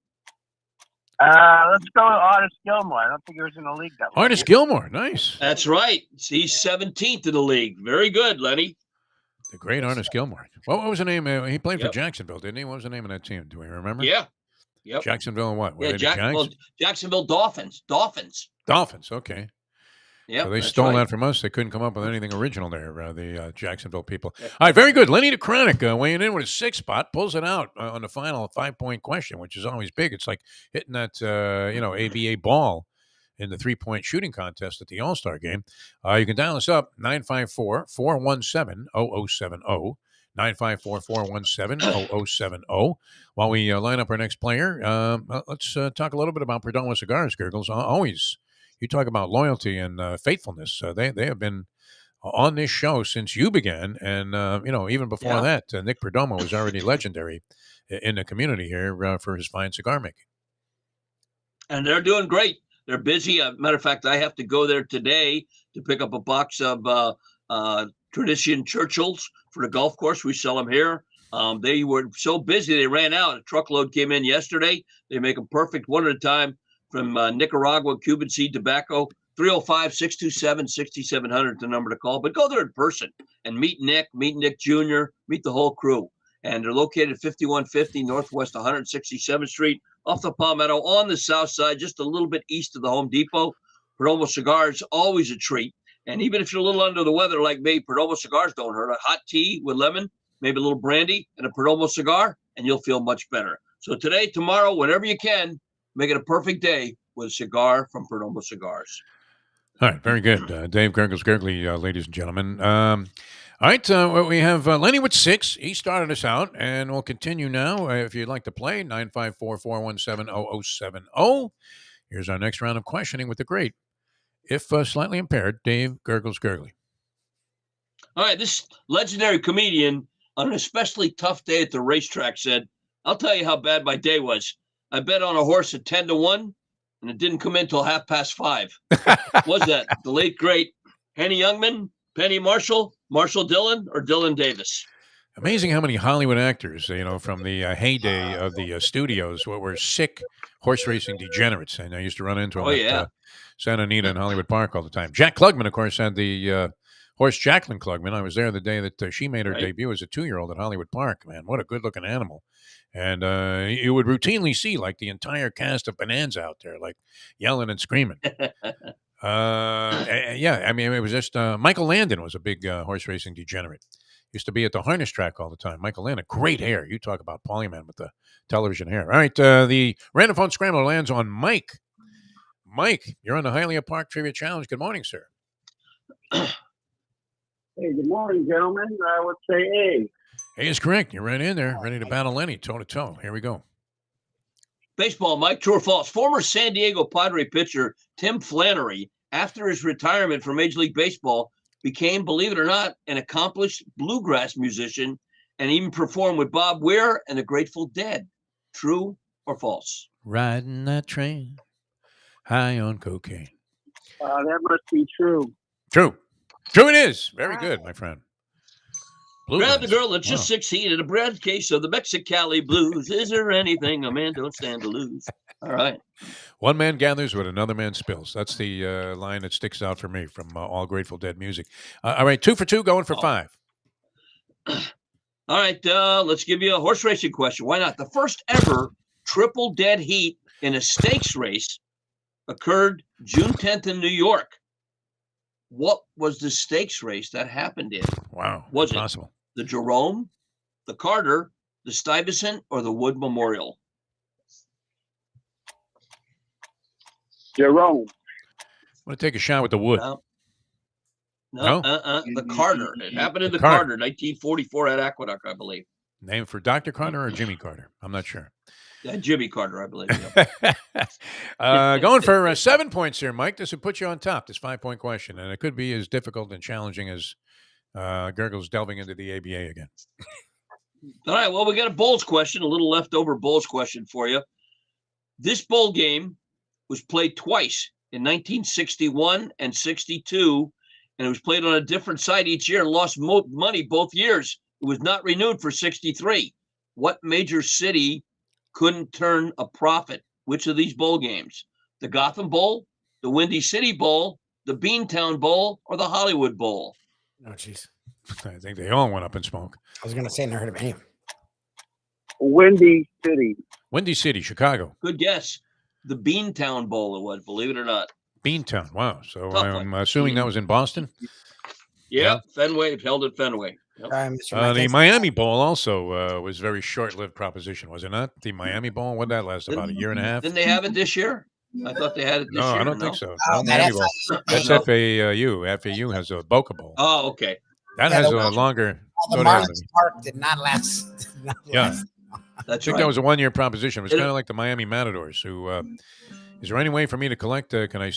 Let's go with Artis Gilmore. I don't think he was in the league that long. Artis Gilmore, nice. That's right. He's 17th in the league. Very good, Lenny. The great Artis Gilmore. What was the name? He played for Jacksonville, didn't he? What was the name of that team? Do we remember? Yeah. Yep. Jacksonville and what? Were Yeah, they the Jags? Jacksonville Dolphins. Dolphins. Okay. Yeah, so they stole that from us. They couldn't come up with anything original there, the Jacksonville people. All right, very good. Lenny DeCronic weighing in with a 6 spot, pulls it out on the final 5-point question, which is always big. It's like hitting that, ABA ball in the 3-point shooting contest at the All-Star game. You can dial us up, 954-417-0070. 954-417-0070. While we line up our next player, let's talk a little bit about Perdomo Cigars, Gurgles. Always, you talk about loyalty and faithfulness. They have been on this show since you began, and even before that, Nick Perdomo was already legendary in the community here for his fine cigar making. And they're doing great. They're busy. Matter of fact, I have to go there today to pick up a box of Tradition Churchills for the golf course. We sell them here. They were so busy they ran out. A truckload came in yesterday. They make them perfect one at a time from Nicaragua, Cuban seed tobacco. 305-627-6700 the number to call. But go there in person and meet Nick Jr., meet the whole crew. And they're located at 5150 Northwest 167th Street off the Palmetto on the south side, just a little bit east of the Home Depot. Perdomo Cigars, always a treat. And even if you're a little under the weather like me, Perdomo Cigars don't hurt. A hot tea with lemon, maybe a little brandy, and a Perdomo cigar, and you'll feel much better. So today, tomorrow, whenever you can, make it a perfect day with a cigar from Perdomo Cigars. All right, very good. Dave Gurgly, ladies and gentlemen. All right, we have Lenny with 6. He started us out, and we'll continue now. If you'd like to play, 954-417-0070. Here's our next round of questioning with the great, if slightly impaired, Dave Gurgly. All right, this legendary comedian on an especially tough day at the racetrack said, I'll tell you how bad my day was. I bet on a horse at 10-1, and it didn't come in until 5:30. Was that the late, great Henny Youngman, Penny Marshall, Marshall Dillon, or Dylan Davis? Amazing how many Hollywood actors, from the heyday of the studios, were sick horse racing degenerates. And I used to run into them at Santa Anita and Hollywood Park all the time. Jack Klugman, of course, had the horse Jacqueline Klugman. I was there the day that she made her debut as a 2-year-old at Hollywood Park. Man, what a good-looking animal. And you would routinely see, like, the entire cast of Bonanza out there, like, yelling and screaming. Yeah, I mean, it was just Michael Landon was a big horse racing degenerate. Used to be at the harness track all the time. Michael Landon, great hair. You talk about Polyman with the television hair. All right, the random phone scrambler lands on Mike. Mike, you're on the Hialeah Park Trivia Challenge. Good morning, sir. Hey, good morning, gentlemen. I would say A. A is correct. You're right in there, ready to battle Lenny toe-to-toe. Here we go. Baseball, Mike, true or false? Former San Diego Padre pitcher Tim Flannery, after his retirement from Major League Baseball, became, believe it or not, an accomplished bluegrass musician and even performed with Bob Weir and the Grateful Dead. True or false? Riding that train, high on cocaine. That must be true. True. True it is. Very good, my friend. Grab the girl that's just 16 in a bread case of the Mexicali blues. Is there anything a man don't stand to lose? All right. One man gathers what another man spills. That's the line that sticks out for me from all Grateful Dead music. All right, 2 for 2, going for 5. All right, let's give you a horse racing question. Why not? The first ever triple dead heat in a stakes race occurred June 10th in New York. What was the stakes race that happened in? Wow. Was impossible. It the Jerome, the Carter, the Stuyvesant, or the Wood Memorial? Jerome. I'm going to take a shot with the Wood. No. The Carter. It happened in the Carter, 1944 at Aqueduct, I believe. Name for Dr. Carter or Jimmy Carter? I'm not sure. Jimmy Carter, I believe. Yeah. Going for 7 points here, Mike. This would put you on top, this 5-point question. And it could be as difficult and challenging as Gurgle's delving into the ABA again. All right, well, we got a Bulls question, a little leftover Bulls question for you. This bowl game was played twice in 1961 and 62, and it was played on a different site each year and lost money both years. It was not renewed for 63. What major city couldn't turn a profit? Which of these bowl games? The Gotham Bowl, the Windy City Bowl, the Beantown Bowl, or the Hollywood Bowl? Oh, jeez. I think they all went up in smoke. I was going to say, never heard of any of them. Windy City. Windy City, Chicago. Good guess. The Beantown Bowl it was, believe it or not. Beantown, wow. So Tough I'm one. assuming that was in Boston? Yeah, Fenway, held at Fenway. Yep. The Miami Bowl also was a very short-lived proposition, was it not? The Miami Bowl, what did that last, about a year and a half? Didn't they have it this year? I thought they had it this year. No, I don't think so. Oh, Not that Miami Bowl. That's FIU. FAU. FAU has a Boca Bowl. Oh, okay. That has a longer. The Marlins Park did not last. Yeah. That's I think right. that was a one-year proposition. It was kind of like the Miami Matadors. Who is there any way for me to collect? Can I,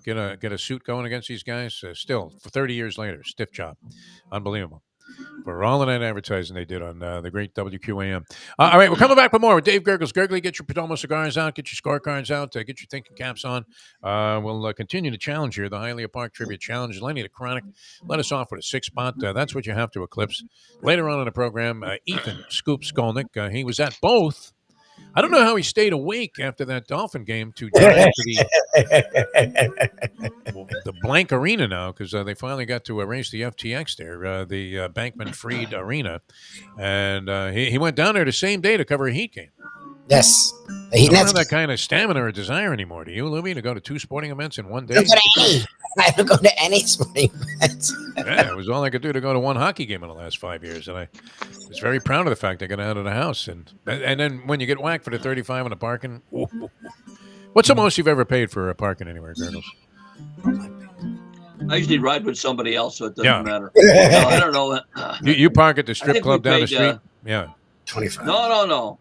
get a suit going against these guys? Still, for 30 years later, stiff job, unbelievable. For all of that advertising they did on the great WQAM. All right, we're coming back with more with Dave Gurgles. Gurgley, get your Perdomo cigars out, get your scorecards out, get your thinking caps on. We'll continue to challenge here, the Hialeah Park Trivia Challenge. Lenny the Chronic, let us off with a 6 spot. That's what you have to eclipse. Later on in the program, Ethan Scoop Skolnick, he was at both. I don't know how he stayed awake after that Dolphin game to drive to the blank arena now, because they finally got to erase the FTX there, the Bankman-Fried Arena. And he went down there the same day to cover a Heat game. Yes. I don't have that kind of stamina or desire anymore. Do you, Lubie, to go to 2 sporting events in one day? I don't go to any sporting events. Yeah, it was all I could do to go to one hockey game in the last 5 years, and I was very proud of the fact I got out of the house. And then when you get whacked for the 35 on the parking, what's the most you've ever paid for a parking anywhere, Gurgles? I usually ride with somebody else, so it doesn't matter. No, I don't know. You park at the strip think club we down the paid, street? Yeah. 25. No.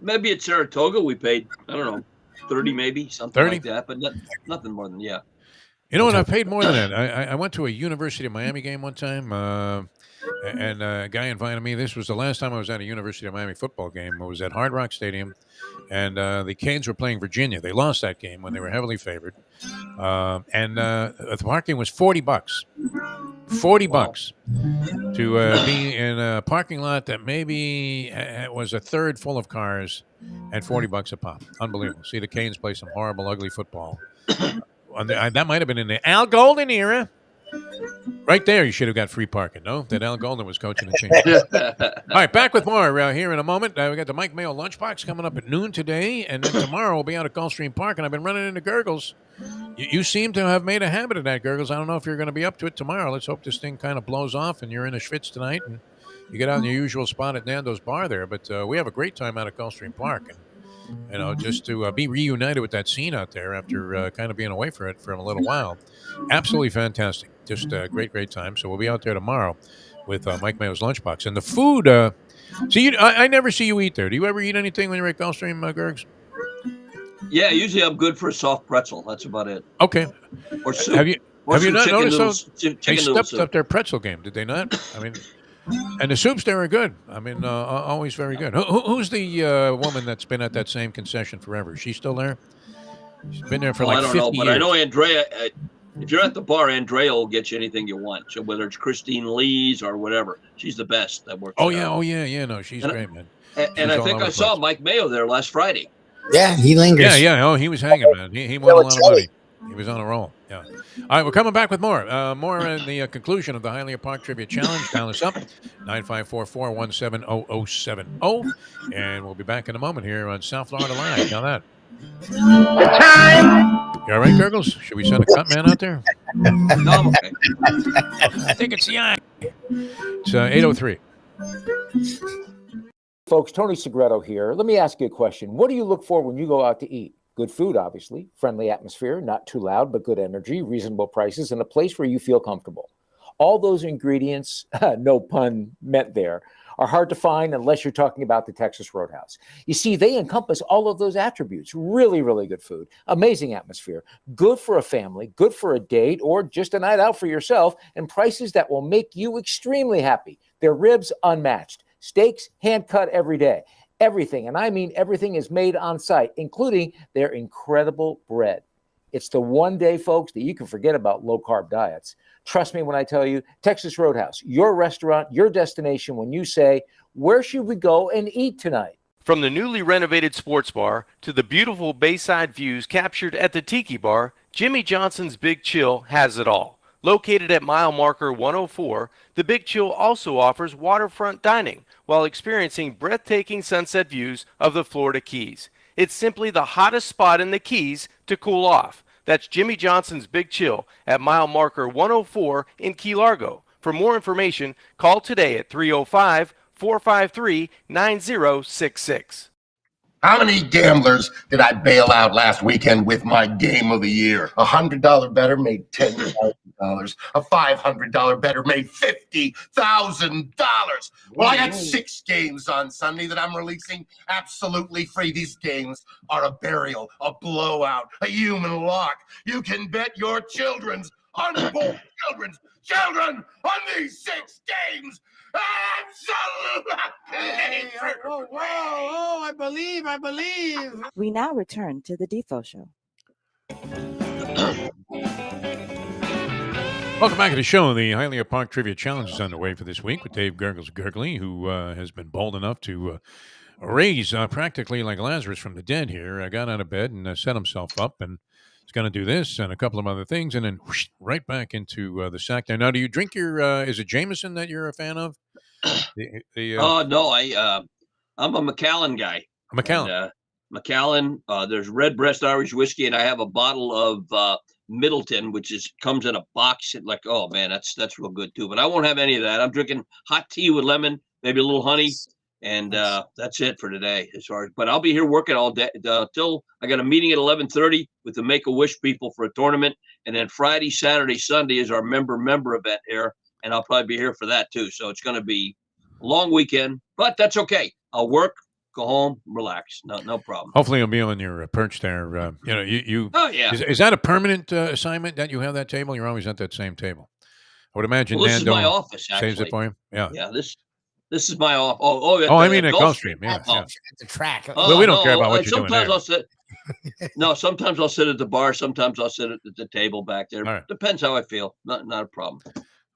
Maybe at Saratoga we paid, I don't know, 30 maybe, something 30? like that, but nothing more than, yeah. You know what? I've paid more than that. I went to a University of Miami game one time, and a guy invited me. This was the last time I was at a University of Miami football game. It was at Hard Rock Stadium, and the Canes were playing Virginia. They lost that game when they were heavily favored, and the parking was $40. $40 to be in a parking lot that maybe was a third full of cars, and $40 a pop. Unbelievable. See the Canes play some horrible, ugly football. That might have been in the Al Golden era. Right there, you should have got free parking. No, that Al Golden was coaching the team. All right, back with more here in a moment. We got the Mike Mayo Lunchbox coming up at noon today, and then tomorrow we'll be out at Gulfstream Park, and I've been running into Gurgles. You seem to have made a habit of that, Gurgles. I don't know if you're going to be up to it tomorrow. Let's hope this thing kind of blows off, and you're in a schwitz tonight, and you get out in your usual spot at Nando's Bar there. But we have a great time out at Gulfstream Park, and just to be reunited with that scene out there after kind of being away for a little while. Absolutely fantastic. Just a great time. So we'll be out there tomorrow with Mike Mayo's Lunchbox. And the food, I never see you eat there. Do you ever eat anything when you're at Gulfstream, Gergs? Yeah, usually I'm good for a soft pretzel. That's about it. Okay. Or soup. Have you not noticed they stepped soup. up their pretzel game, did they not? I mean, and the soups there are good. I mean, always very good. Who's the woman that's been at that same concession forever? Is she still there? She's been there for like 50 years. I don't know, but I know Andrea. If you're at the bar, Andrea will get you anything you want. So whether it's Christine Lee's or whatever, she's the best that works. Oh yeah. No, she's great, man. And I think I saw Mike Mayo there last Friday. Yeah, he lingers. Yeah. Oh, he was hanging, man. He won a lot of money. He was on a roll. Yeah. All right, we're coming back with more. More in the conclusion of the Hialeah Park Trivia Challenge. Dial us up, 954-417-0070. And we'll be back in a moment here on South Florida Live. Now that. The time. You all right, Gurgles? Should we send a cut man out there? No, I'm okay. I think it's the eye. It's 8:03. Folks, Tony Segreto here. Let me ask you a question. What do you look for when you go out to eat? Good food, obviously, friendly atmosphere, not too loud, but good energy, reasonable prices, and a place where you feel comfortable. All those ingredients, no pun meant there, are hard to find unless you're talking about the Texas Roadhouse. You see, they encompass all of those attributes. Really, really good food, amazing atmosphere, good for a family, good for a date, or just a night out for yourself, and prices that will make you extremely happy. Their ribs, unmatched. Steaks, hand-cut every day. Everything, and I mean everything, is made on site, including their incredible bread. It's the one day, folks, that you can forget about low-carb diets. Trust me when I tell you, Texas Roadhouse, your restaurant, your destination when you say, where should we go and eat tonight? From the newly renovated sports bar to the beautiful bayside views captured at the Tiki Bar, Jimmy Johnson's Big Chill has it all. Located at mile marker 104, the Big Chill also offers waterfront dining while experiencing breathtaking sunset views of the Florida Keys. It's simply the hottest spot in the Keys to cool off. That's Jimmy Johnson's Big Chill at mile marker 104 in Key Largo. For more information, call today at 305-453-9066. How many gamblers did I bail out last weekend with my game of the year? $100 better made $10,000. A $500 better made $50,000. Well, I got 6 games on Sunday that I'm releasing absolutely free. These games are a burial, a blowout, a human lock. You can bet your children on these 6 games. I believe. We now return to the Defo Show. Welcome back to the show. The Hialeah Park Trivia Challenge is underway for this week with Dave Gurgles Gurgley, who has been bold enough to raise practically like Lazarus from the dead here. Got out of bed and set himself up, and he's going to do this and a couple of other things, and then whoosh, right back into the sack there. Now, do you drink your, is it Jameson that you're a fan of? No, I'm a Macallan guy. Macallan. And, Macallan, there's Redbreast Irish whiskey, and I have a bottle of Middleton, which comes in a box. Like, oh man, that's real good too. But I won't have any of that. I'm drinking hot tea with lemon, maybe a little honey, and that's it for today. But I'll be here working all day till I got a meeting at 11:30 with the Make-A-Wish people for a tournament, and then Friday, Saturday, Sunday is our member event here, and I'll probably be here for that too. So it's going to be a long weekend, but that's okay. I'll work, go home, relax. No problem. Hopefully you'll be on your perch there. You. Oh yeah. Is that a permanent assignment that you have that table? You're always at that same table. I would imagine. Well, this is my office. Actually, saves it for you. Yeah. Yeah. This is my office. Oh. Oh, I mean at Gulfstream. Yeah. It's a track. Well, we don't care about what you're doing there. Sometimes I'll sit at the bar. Sometimes I'll sit at the table back there. Right. Depends how I feel. Not a problem.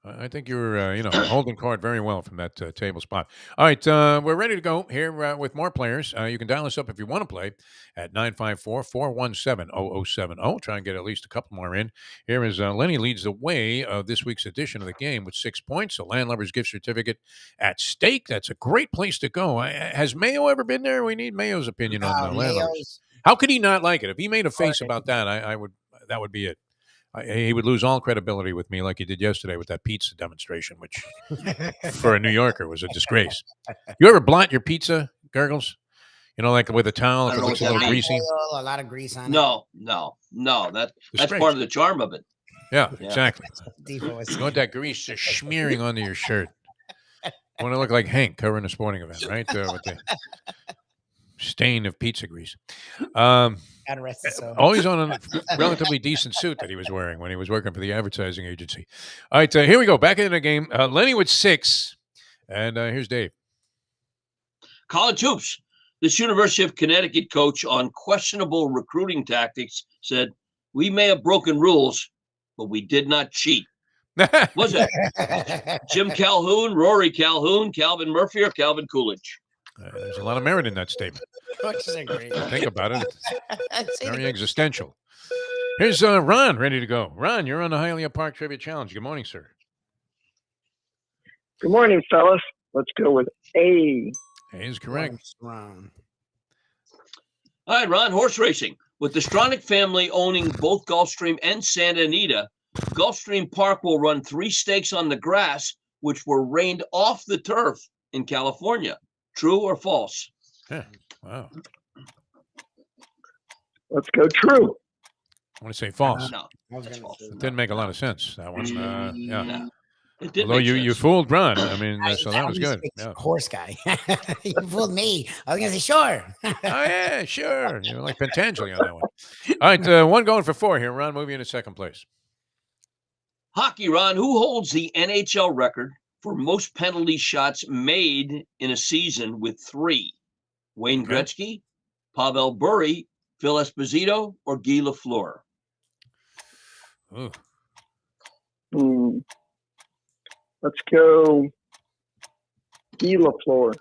I think you're, holding court very well from that table spot. All right, we're ready to go here with more players. You can dial us up if you want to play at 954-417-0070. Try and get at least a couple more in. Here is Lenny leads the way of this week's edition of the game with 6 points. A Landlubber's gift certificate at stake. That's a great place to go. Has Mayo ever been there? We need Mayo's opinion on Landlubbers. How could he not like it? If he made a face about that, I would. That would be it. He would lose all credibility with me like he did yesterday with that pizza demonstration, which for a New Yorker was a disgrace. You ever blot your pizza, Gurgles? Like with a towel if it looks a little greasy? A lot of grease on it. No. That's part of the charm of it. Yeah. Exactly. You want that grease just smearing onto your shirt. You want to look like Hank covering a sporting event, right? With the stain of pizza grease. Always on a relatively decent suit that he was wearing when he was working for the advertising agency. All right, here we go. Back in the game. Lenny with 6. And here's Dave. College hoops. This University of Connecticut coach on questionable recruiting tactics said, "We may have broken rules, but we did not cheat." Was it Jim Calhoun, Rory Calhoun, Calvin Murphy, or Calvin Coolidge? There's a lot of merit in that statement. Think about it. It's very existential. Here's Ron ready to go. Ron, you're on the Hialeah Park Trivia Challenge. Good morning, sir. Good morning, fellas. Let's go with A. A is correct. Ron. All right, Ron, horse racing. With the Stronach family owning both Gulfstream and Santa Anita, Gulfstream Park will run 3 stakes on the grass, which were rained off the turf in California. True or false? Yeah. Wow. Let's go true. I want to say false. No. It didn't make a lot of sense, that one. Yeah. No. It did Although you fooled Ron. I mean, so that was good. Yeah. Horse guy. You fooled me. I was going to say, sure. Oh, yeah, sure. You're like Pentangeli on that one. All right, one going for 4 here. Ron, move you into second place. Hockey, Ron. Who holds the NHL record for most penalty shots made in a season with 3? Wayne Gretzky, Pavel Bure, Phil Esposito, or Guy Lafleur? Let's go Guy Lafleur.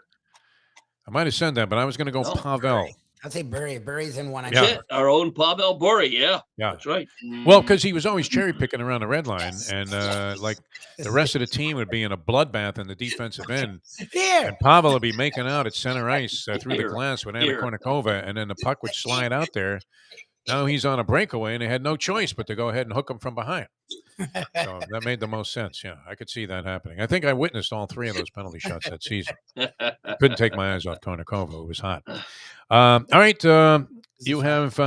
I might have said that, but I was going to go Pavel. I'd say Bure. Bure's in one. That's it. Our own Pavel Bure. Yeah. That's right. Well, because he was always cherry picking around the red line, and like the rest of the team would be in a bloodbath in the defensive end. And Pavel would be making out at center ice through the glass with Anna Kournikova, and then the puck would slide out there. Now he's on a breakaway, and they had no choice but to go ahead and hook him from behind. So that made the most sense. Yeah, I could see that happening. I think I witnessed all 3 of those penalty shots that season. Couldn't take my eyes off Kournikova. It was hot. All right, you have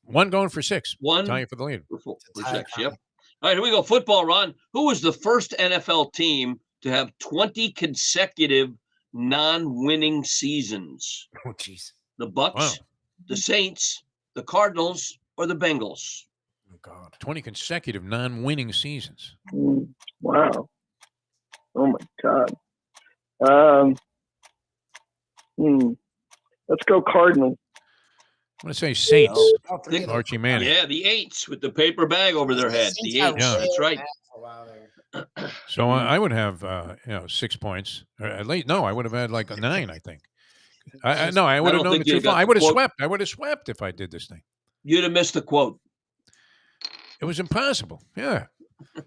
one going for 6. One tie you for the lead. For 6. Yep. All right, here we go. Football, Ron. Who was the first NFL team to have 20 consecutive non-winning seasons? Oh, jeez. The Bucks, the Saints, the Cardinals, or the Bengals? Oh, God. 20 consecutive non-winning seasons. Wow. Oh, my God. Let's go Cardinals. I'm going to say Saints. Archie Manning. Yeah, the Aints with the paper bag over their head. The Aints. Yeah. That's right. So I would have 6 points. Or at least, no, I would have had like a 9, I think. No, I would have known the truth. I would have swept. I would have swept if I did this thing. You'd have missed the quote. It was impossible. Yeah.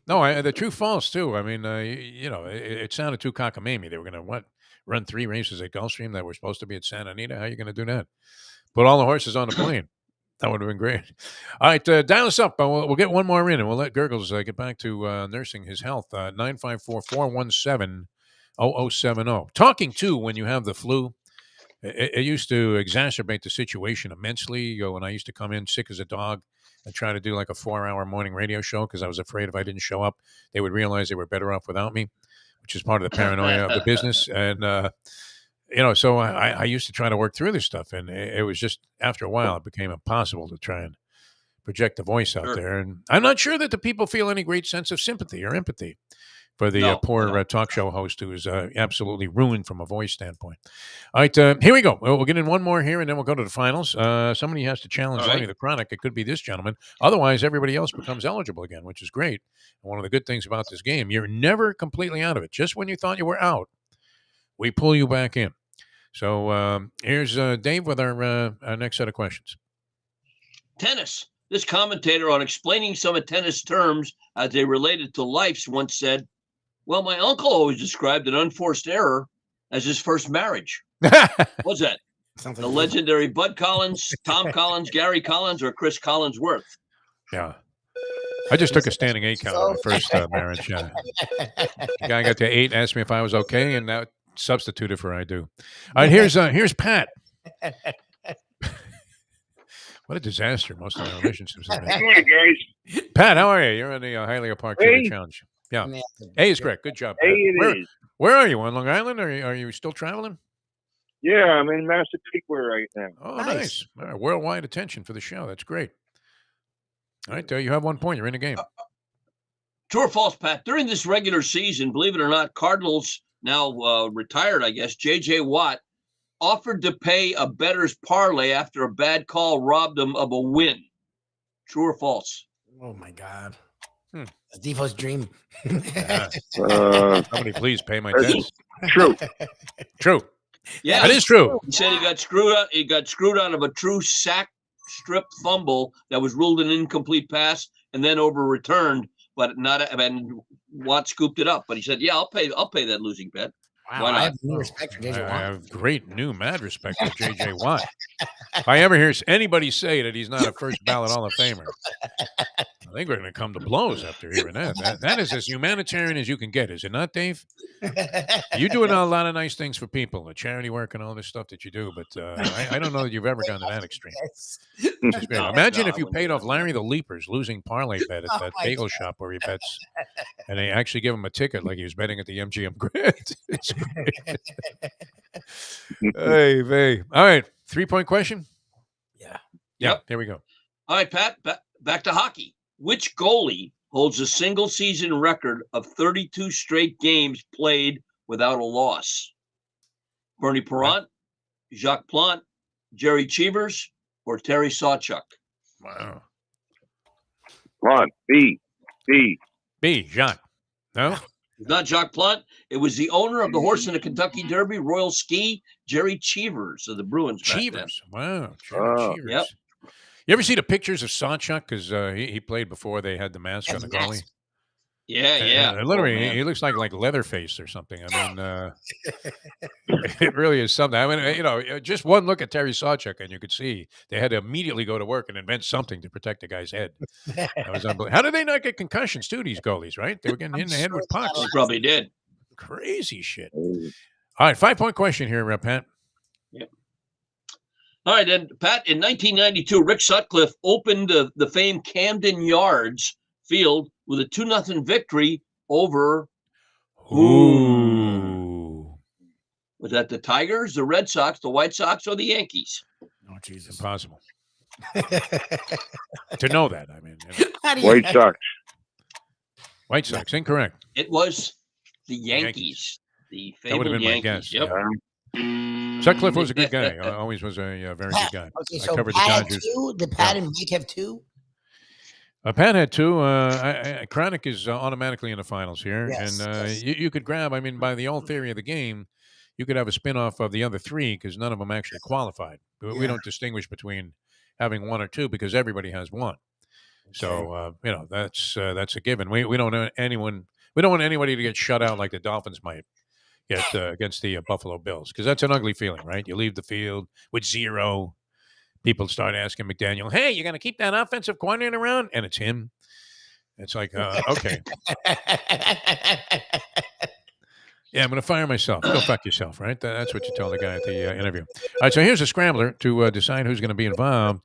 No, the true false too. I mean, it sounded too cockamamie. They were going to run 3 races at Gulfstream that were supposed to be at Santa Anita. How are you going to do that? Put all the horses on the plane. That would have been great. All right, dial us up. We'll get one more in, and we'll let Gurgles get back to nursing his health. 954-417-0070. Talking to when you have the flu, it used to exacerbate the situation immensely. When I used to come in sick as a dog and try to do like a 4-hour morning radio show because I was afraid if I didn't show up, they would realize they were better off without me, which is part of the paranoia of the business. And, so I used to try to work through this stuff. And it was just, after a while, it became impossible to try and project the voice out there. And I'm not sure that the people feel any great sense of sympathy or empathy for the No, poor no. talk show host who is absolutely ruined from a voice standpoint. All right, here we go. We'll get in one more here, and then we'll go to the finals. Somebody has to challenge All right. Lenny the Chronic. It could be this gentleman. Otherwise, everybody else becomes eligible again, which is great. And one of the good things about this game, you're never completely out of it. Just when you thought you were out, we pull you back in. So here's Dave with our next set of questions. Tennis. This commentator on explaining some of tennis terms as they related to life's once said, well, my uncle always described an unforced error as his first marriage. What's that? The legendary Bud Collins, Tom Collins, Gary Collins, or Chris Collinsworth? Yeah. I just took a standing 8 count on the first marriage. The guy got to 8, asked me if I was okay, and now substituted for I do. All right, here's Pat. What a disaster most of our relationships have been. Good morning, guys. Pat, how are you? You're on the Hialeah Park Trivia Challenge. Yeah. A is correct. Good job, Pat. Where are you? On Long Island? Are you still traveling? Yeah, I'm in Massapequa right now. Oh, nice. All right, worldwide attention for the show. That's great. All right, you have 1 point. You're in the game. True or false, Pat? During this regular season, believe it or not, Cardinals, now retired, I guess, J.J. Watt, offered to pay a bettor's parlay after a bad call robbed him of a win. True or false? Oh, my God. That's Defo's dream. Somebody please pay my debts. True. True. Yeah, that is true. He said he got screwed out. He got screwed out of a true sack strip fumble that was ruled an incomplete pass and then over-returned, but not. And Watt scooped it up. But he said, "Yeah, I'll pay that losing bet." Wow, Why not? I have new respect for J.J. Watt. I have great new mad respect for J.J. Watt. If I ever hear anybody say that he's not a first ballot Hall of Famer, I think we're going to come to blows after hearing that. That is as humanitarian as you can get, is it not, Dave? You're doing a lot of nice things for people, the charity work and all this stuff that you do, but I don't know that you've ever gone to that extreme. Imagine if you paid off Larry the Leaper's losing parlay bet at that bagel shop where he bets, and they actually give him a ticket like he was betting at the MGM Grand. It's great. Hey. All right, 3-point question? Yeah. Yep. Here we go. All right, Pat, back to hockey. Which goalie holds a single-season record of 32 straight games played without a loss? Bernie Perrant, Jacques Plante, Jerry Cheevers, or Terry Sawchuk? Wow. Plante. B, Jacques. No? Not Jacques Plante. It was the owner of the horse in the Kentucky Derby, Royal Ski, Jerry Cheevers of the Bruins. Cheevers. Wow. Cheevers. Yep. You ever see the pictures of Sawchuk? Because he played before they had the mask on the goalie. Yeah. Literally, he looks like Leatherface or something. I mean, it really is something. I mean, just one look at Terry Sawchuk, and you could see they had to immediately go to work and invent something to protect the guy's head. That was unbelievable. How did they not get concussions too, these goalies, right? They were getting hit in the head with pucks. They probably did. Crazy shit. All right, 5-point question here, Pat. Yep. All right, then, Pat, in 1992, Rick Sutcliffe opened the famed Camden Yards field with a 2-0 victory over Ooh. Was that the Tigers, the Red Sox, the White Sox, or the Yankees? Oh, Jesus. Impossible. To know that, I mean. White Sox. White Sox, incorrect. It was the Yankees. The That would have fabled been my Yankees. guess. Yep. Yeah. Sutcliffe was a good guy. Always was a very good guy. Okay, I so covered Pat the had Dodgers. 2. Did Pat and Mike have 2? Pat had 2. Chronic is automatically in the finals here. Yes, And yes. you could grab, I mean, by the old theory of the game, you could have a spinoff of the other 3 because none of them actually qualified. We don't distinguish between having 1 or 2 because everybody has 1. So, that's a given. We don't want anyone. We don't want anybody to get shut out like the Dolphins might get against the Buffalo Bills because that's an ugly feeling, right? You leave the field with 0. People start asking McDaniel, "Hey, you're going to keep that offensive coordinator around?" And it's him. It's like, okay. Yeah, I'm going to fire myself. Go fuck yourself, right? That's what you tell the guy at the interview. All right, so here's a scrambler to decide who's going to be involved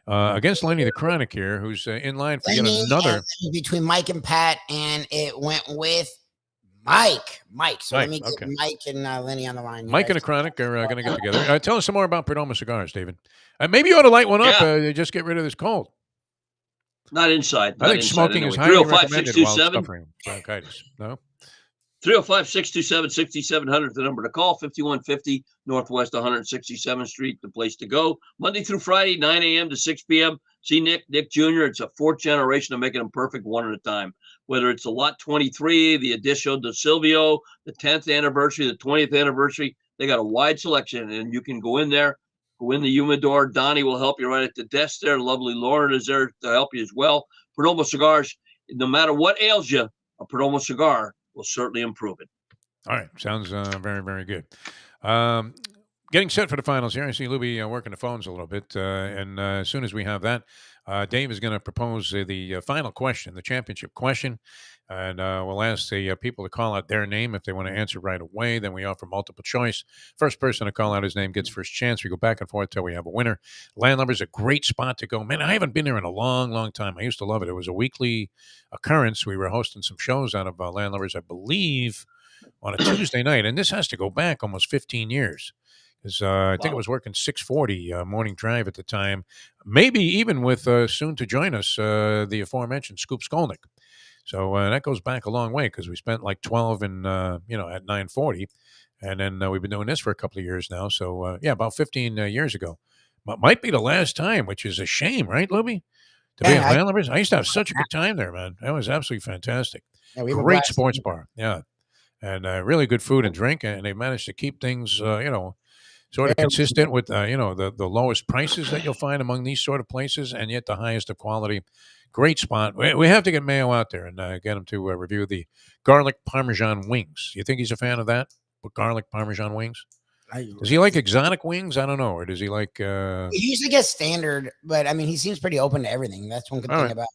against Lenny the Chronic here, who's in line for yet another. Between Mike and Pat, and it went with Mike. So let me get Mike and Lenny on the line. Mike and the Chronic are going to get together. Tell us some more about Perdomo cigars, David. Maybe you ought to light one up. Just get rid of this cold. Not inside. I think smoking is highly recommended while suffering bronchitis. No? 305-627-6700, the number to call. 5150 Northwest 167th Street, the place to go. Monday through Friday, 9 a.m. to 6 p.m. See Nick Jr. It's a fourth generation of making them perfect one at a time. Whether it's the Lot 23, the Edicio de Silvio, the 10th anniversary, the 20th anniversary, they got a wide selection, and you can go in there, go in the humidor. Donnie will help you right at the desk there. Lovely Lauren is there to help you as well. Perdomo Cigars, no matter what ails you, a Perdomo cigar will certainly improve it. All right. Sounds very, very good. Getting set for the finals here. I see Lubie working the phones a little bit. And as soon as we have that, Dave is going to propose the final question, the championship question. And we'll ask the people to call out their name if they want to answer right away. Then we offer multiple choice. First person to call out his name gets first chance. We go back and forth till we have a winner. Landlubber is a great spot to go. Man, I haven't been there in a long, long time. I used to love it. It was a weekly occurrence. We were hosting some shows out of Landlubbers, I believe, on a Tuesday night. And this has to go back almost 15 years. I think it was working 640 morning drive at the time, maybe even with soon to join us, the aforementioned Scoop Skolnick. So that goes back a long way because we spent like 12 and, at 940. And then we've been doing this for a couple of years now. So, about 15 years ago. Might be the last time, which is a shame, right, Lubie? To be at Landlubbers. I used to have such a good time there, man. That was absolutely fantastic. Yeah, great sports bar. Yeah. And really good food and drink. And they managed to keep things, sort of consistent with, the lowest prices that you'll find among these sort of places, and yet the highest of quality. Great spot. We have to get Mayo out there and get him to review the garlic Parmesan wings. You think he's a fan of that? Garlic Parmesan wings? Does he like exotic wings? I don't know. Or does he like... He usually gets standard, but, I mean, he seems pretty open to everything. That's one good thing about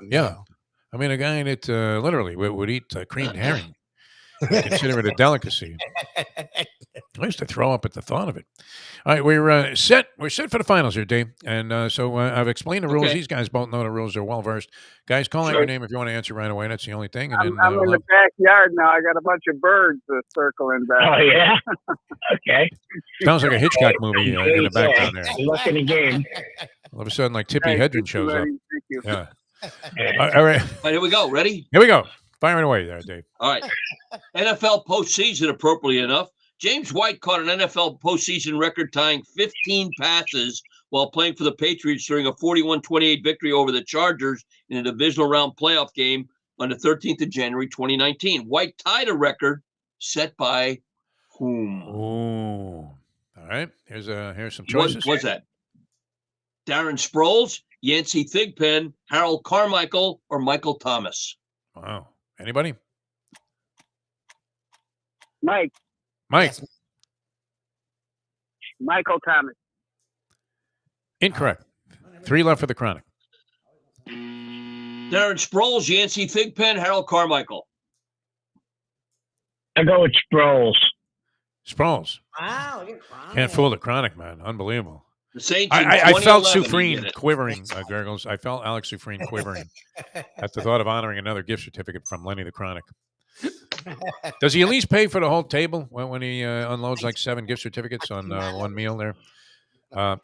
Mayo. I mean, a guy that literally would eat creamed herring. I consider it a delicacy. I used to throw up at the thought of it. All right, we're set. We're set for the finals here, Dave. And so I've explained the rules. Okay. These guys both know the rules. They're well versed. Guys, call out your name if you want to answer right away. That's the only thing. And then I'm in the backyard now. I got a bunch of birds circling back. Oh, yeah? Okay. sounds like a Hitchcock movie in the background there. Look in the game. All of a sudden, like Tippy Hedren shows up. Thank you. Yeah. All right. All right, here we go. Ready? Here we go. Firing away there, Dave. All right. NFL postseason, appropriately enough. James White caught an NFL postseason record-tying 15 passes while playing for the Patriots during a 41-28 victory over the Chargers in a divisional round playoff game on the 13th of January, 2019. White tied a record set by whom? Ooh. All right. Here's some choices. What's that? Darren Sproles, Yancey Thigpen, Harold Carmichael, or Michael Thomas? Wow. Anybody? Mike. Mike. Michael Thomas. Incorrect. 3 left for the Chronic. Darren Sproles, Yancey Thigpen, Harold Carmichael. I go with Sproles. Sproles. Wow. Look at Chronic. Can't fool the Chronic, man. Unbelievable. The Saints. I felt Sufreen quivering, Gurgles. I felt Alex Sufreen quivering at the thought of honoring another gift certificate from Lenny the Chronic. Does he at least pay for the whole table when he unloads like 7 gift certificates on one meal there?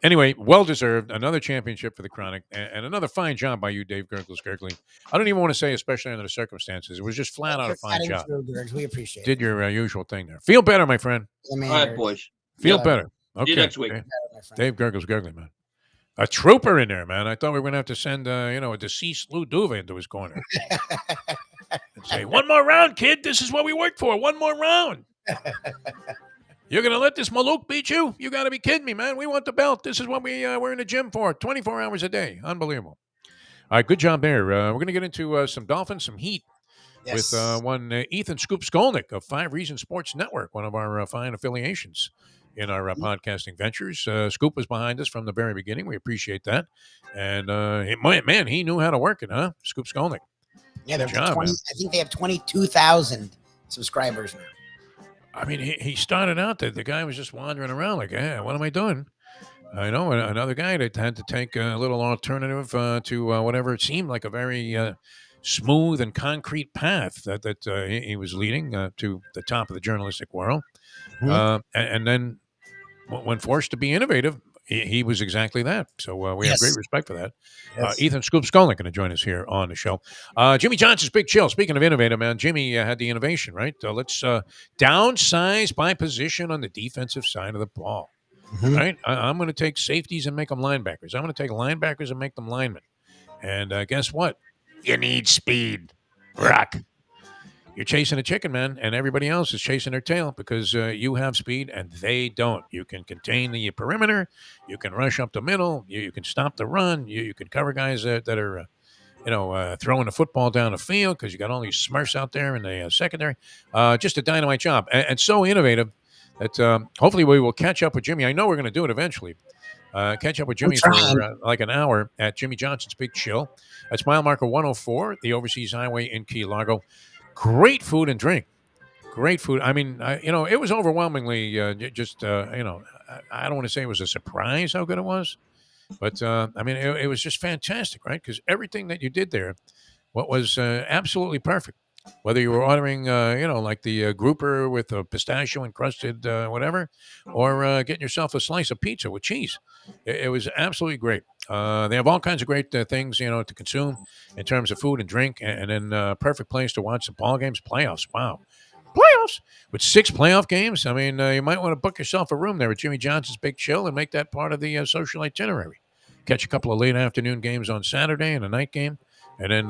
Anyway, well-deserved. Another championship for the Chronic and another fine job by you, Dave Gurgles Gurgley. I don't even want to say, especially under the circumstances. It was just flat out a fine job. We appreciate it. Did your usual thing there. Feel better, my friend. All right, boys. Feel better. Okay. See you next week. Dave Gurgles Gurgley, man. A trooper in there, man. I thought we were going to have to send, a deceased Lou Duva into his corner. And say, 1 more round, kid. This is what we worked for. 1 more round. You're going to let this Malouk beat you? You got to be kidding me, man. We want the belt. This is what we're in the gym for. 24 hours a day. Unbelievable. All right, good job there. We're going to get into some Dolphins, some Heat. Yes. With one Ethan Scoop Skolnick of 5 Reasons Sports Network, one of our fine affiliations in our podcasting ventures. Scoop was behind us from the very beginning. We appreciate that. And, man, he knew how to work it, huh? Scoop Skolnick. Yeah, Good job, man. I think they have 22,000 subscribers now. I mean, he started out that the guy was just wandering around like, what am I doing? I know another guy that had to take a little alternative to whatever it seemed like a very smooth and concrete path that he was leading to the top of the journalistic world. Mm-hmm. And then when forced to be innovative, he was exactly that. So we have great Yes. respect for that. Yes. Ethan Scoop Skolnick going to join us here on the show. Jimmy Johnson's Big Chill. Speaking of innovative, man, Jimmy had the innovation, right? Let's downsize by position on the defensive side of the ball. Mhm. Right? I'm going to take safeties and make them linebackers. I'm going to take linebackers and make them linemen. And guess what? You need speed. Rock. You're chasing a chicken, man, and everybody else is chasing their tail because you have speed and they don't. You can contain the perimeter. You can rush up the middle. You can stop the run. You can cover guys that are, throwing the football down the field because you got all these smurfs out there in the secondary. Just a dynamite job and so innovative that hopefully we will catch up with Jimmy. I know we're going to do it eventually. Catch up with Jimmy for like an hour at Jimmy Johnson's Big Chill. That's mile marker 104, the Overseas Highway in Key Largo. Great food and drink. Great food. I mean, it was overwhelmingly I don't want to say it was a surprise how good it was, but it was just fantastic, right? Because everything that you did there, what was absolutely perfect. Whether you were ordering, like the grouper with a pistachio encrusted whatever, or getting yourself a slice of pizza with cheese. It was absolutely great. They have all kinds of great things, to consume in terms of food and drink, and then perfect place to watch the ball games, playoffs. Wow. Playoffs with 6 playoff games. I mean, you might want to book yourself a room there at Jimmy Johnson's Big Chill and make that part of the social itinerary. Catch a couple of late afternoon games on Saturday and a night game. And then,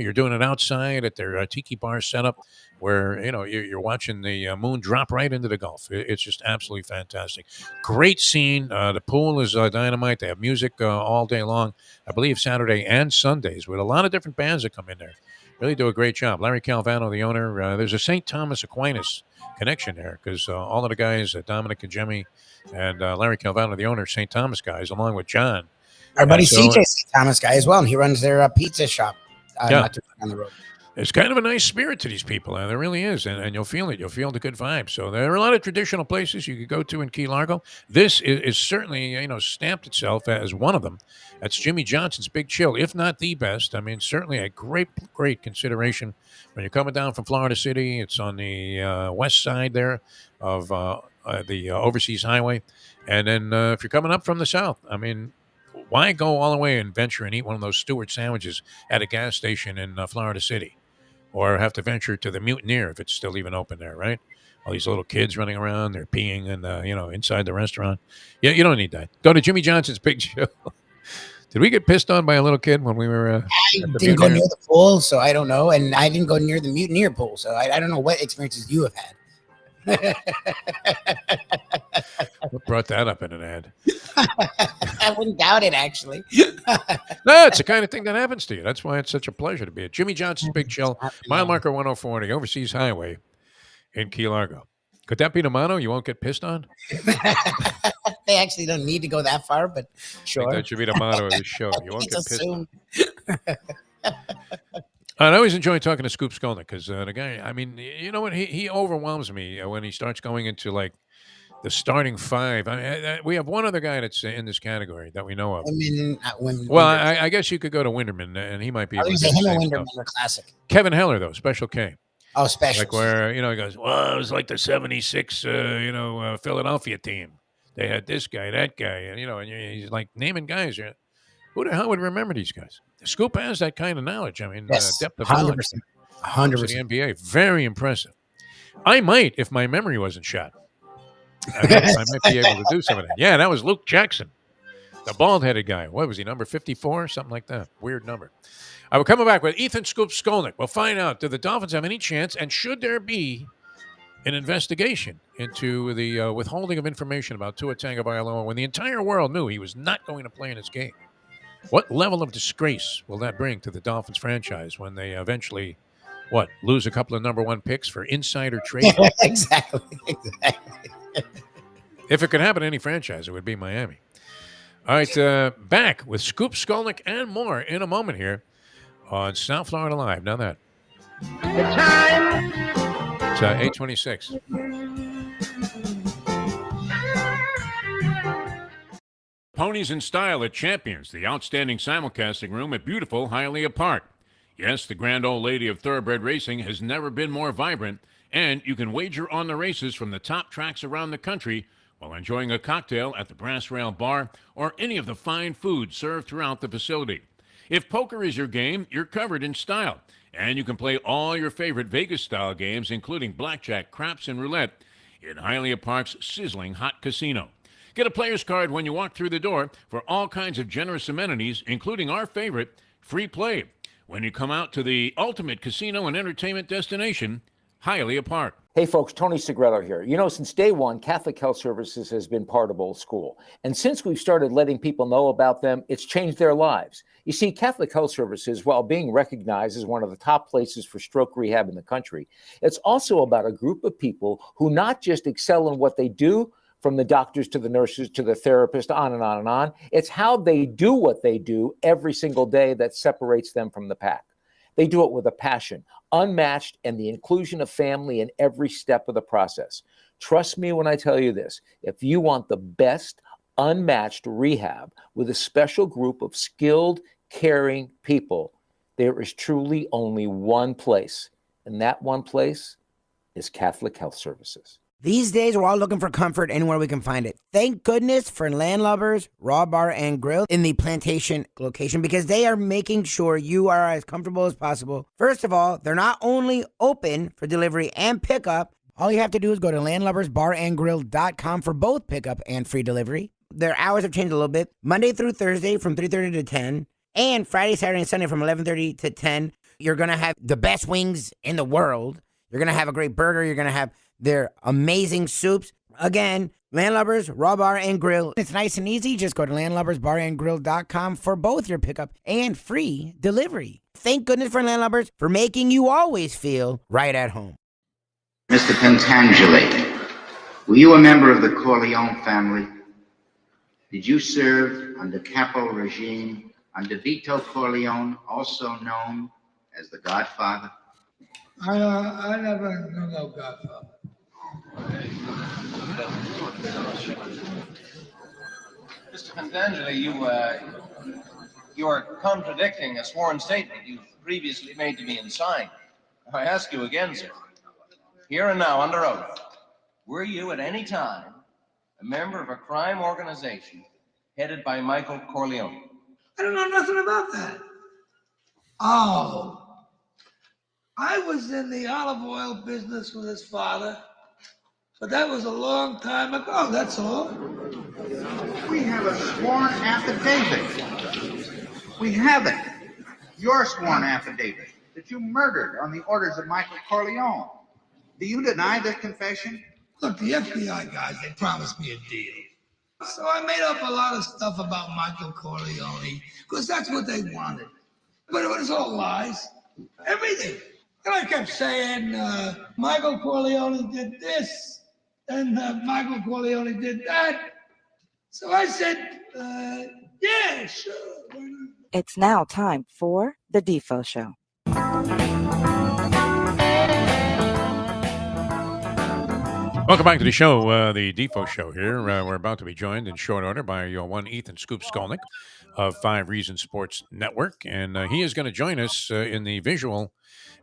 you're doing it outside at their tiki bar setup where, you're watching the moon drop right into the Gulf. It's just absolutely fantastic. Great scene. The pool is dynamite. They have music all day long, I believe Saturday and Sundays with a lot of different bands that come in there. Really do a great job. Larry Calvano, the owner. There's a St. Thomas Aquinas connection there because all of the guys, Dominic and Jimmy and Larry Calvano, the owner, St. Thomas guys, along with John. Our buddy CJ Thomas guy as well, and he runs their pizza shop not too far down the road. There's kind of a nice spirit to these people. There really is, and you'll feel it. You'll feel the good vibe. So there are a lot of traditional places you could go to in Key Largo. This is certainly, stamped itself as one of them. That's Jimmy Johnson's Big Chill, if not the best. I mean, certainly a great consideration when you're coming down from Florida City. It's on the west side there of the Overseas Highway. And then if you're coming up from the south, I mean, why go all the way and venture and eat one of those Stewart sandwiches at a gas station in Florida City? Or have to venture to the Mutineer if it's still even open there, right? All these little kids running around, they're peeing and inside the restaurant. Yeah, you don't need that. Go to Jimmy Johnson's Big Chill. Did we get pissed on by a little kid when we were? I didn't go near the pool, so I don't know, and I didn't go near the Mutineer pool, so I don't know what experiences you have had. What brought that up in an ad? I wouldn't doubt it, actually. No, it's the kind of thing that happens to you. That's why it's such a pleasure to be at Jimmy Johnson's Big Chill, mile marker 104 on the Overseas Highway in Key Largo. Could that be the motto? You won't get pissed on? They actually don't need to go that far, but sure. I think that should be the motto of this show. You won't get pissed on. Assume. I always enjoy talking to Scoop Skolnick because the guy, I mean, you know what? He overwhelms me when he starts going into like the starting 5. We have one other guy that's in this category that we know of. Well, I guess you could go to Winderman, and he might be able to do the same Winderman stuff. are classic. Kevin Heller, though, Special K. Oh, special. Like where, he goes, well, it was like the 76, Philadelphia team. They had this guy, that guy, and, and he's like naming guys. Who the hell would remember these guys? Scoop has that kind of knowledge. I mean, yes, depth of 100%. knowledge. 100%. The NBA, very impressive. I might, if my memory wasn't shot. I might be able to do some of that. Yeah, that was Luke Jackson, the bald-headed guy. What was he, number 54? Something like that. Weird number. We're coming back with Ethan Scoop Skolnick. We'll find out, do the Dolphins have any chance, and should there be an investigation into the withholding of information about Tua Tagovailoa when the entire world knew he was not going to play in this game? What level of disgrace will that bring to the Dolphins franchise when they eventually, lose a couple of number 1 picks for insider trading? Exactly. If it could happen to any franchise, it would be Miami. All right, back with Scoop Skolnick and more in a moment here on South Florida Live. Now that. It's 8:26. Ponies in Style at Champions, the outstanding simulcasting room at beautiful Hialeah Park. Yes, the grand old lady of thoroughbred racing has never been more vibrant, and you can wager on the races from the top tracks around the country while enjoying a cocktail at the Brass Rail Bar or any of the fine food served throughout the facility. If poker is your game, you're covered in style, and you can play all your favorite Vegas-style games, including blackjack, craps, and roulette, in Hialeah Park's sizzling hot casino. Get a player's card when you walk through the door for all kinds of generous amenities, including our favorite, free play, when you come out to the ultimate casino and entertainment destination, Hialeah Park. Hey folks, Tony Segreto here. You know, since day one, Catholic Health Services has been part of Old School. And since we've started letting people know about them, it's changed their lives. You see, Catholic Health Services, while being recognized as one of the top places for stroke rehab in the country, it's also about a group of people who not just excel in what they do, from the doctors to the nurses to the therapist, on and on and on. It's how they do what they do every single day that separates them from the pack. They do it with a passion, unmatched, and the inclusion of family in every step of the process. Trust me when I tell you this. If you want the best, unmatched rehab with a special group of skilled, caring people, there is truly only one place, and that one place is Catholic Health Services. These days, we're all looking for comfort anywhere we can find it. Thank goodness for Landlubber's Raw Bar and Grill in the Plantation location, because they are making sure you are as comfortable as possible. First of all, they're not only open for delivery and pickup. All you have to do is go to landlubbersbarandgrill.com for both pickup and free delivery. Their hours have changed a little bit. Monday through Thursday from 3:30 to 10, and Friday, Saturday, and Sunday from 11:30 to 10. You're going to have the best wings in the world. You're going to have a great burger. You're going to have their amazing soups. Again, Landlubbers, Raw Bar and Grill. It's nice and easy. Just go to landlubbersbarandgrill.com for both your pickup and free delivery. Thank goodness for Landlubbers for making you always feel right at home. Mr. Pentangeli, were you a member of the Corleone family? Did you serve under capo regime under Vito Corleone, also known as the Godfather? I never knew no Godfather. Mr. Pentangeli, you are contradicting a sworn statement you previously made to me and signed. I ask you again, sir, here and now under oath, were you at any time a member of a crime organization headed by Michael Corleone? I don't know nothing about that. Oh, I was in the olive oil business with his father, but that was a long time ago, that's all. We have a sworn affidavit. We have it. Your sworn affidavit that you murdered on the orders of Michael Corleone. Do you deny this confession? Look, the FBI guys, they promised me a deal. So I made up a lot of stuff about Michael Corleone, because that's what they wanted. But it was all lies. Everything. And I kept saying, Michael Corleone did this, and Michael Corleone did that. So I said, yeah, sure. It's now time for the Defo Show. Welcome back to the show, the Defo Show here. We're about to be joined in short order by your one Ethan Scoop Skolnick of 5 Reasons Sports Network, and he is going to join us in the visual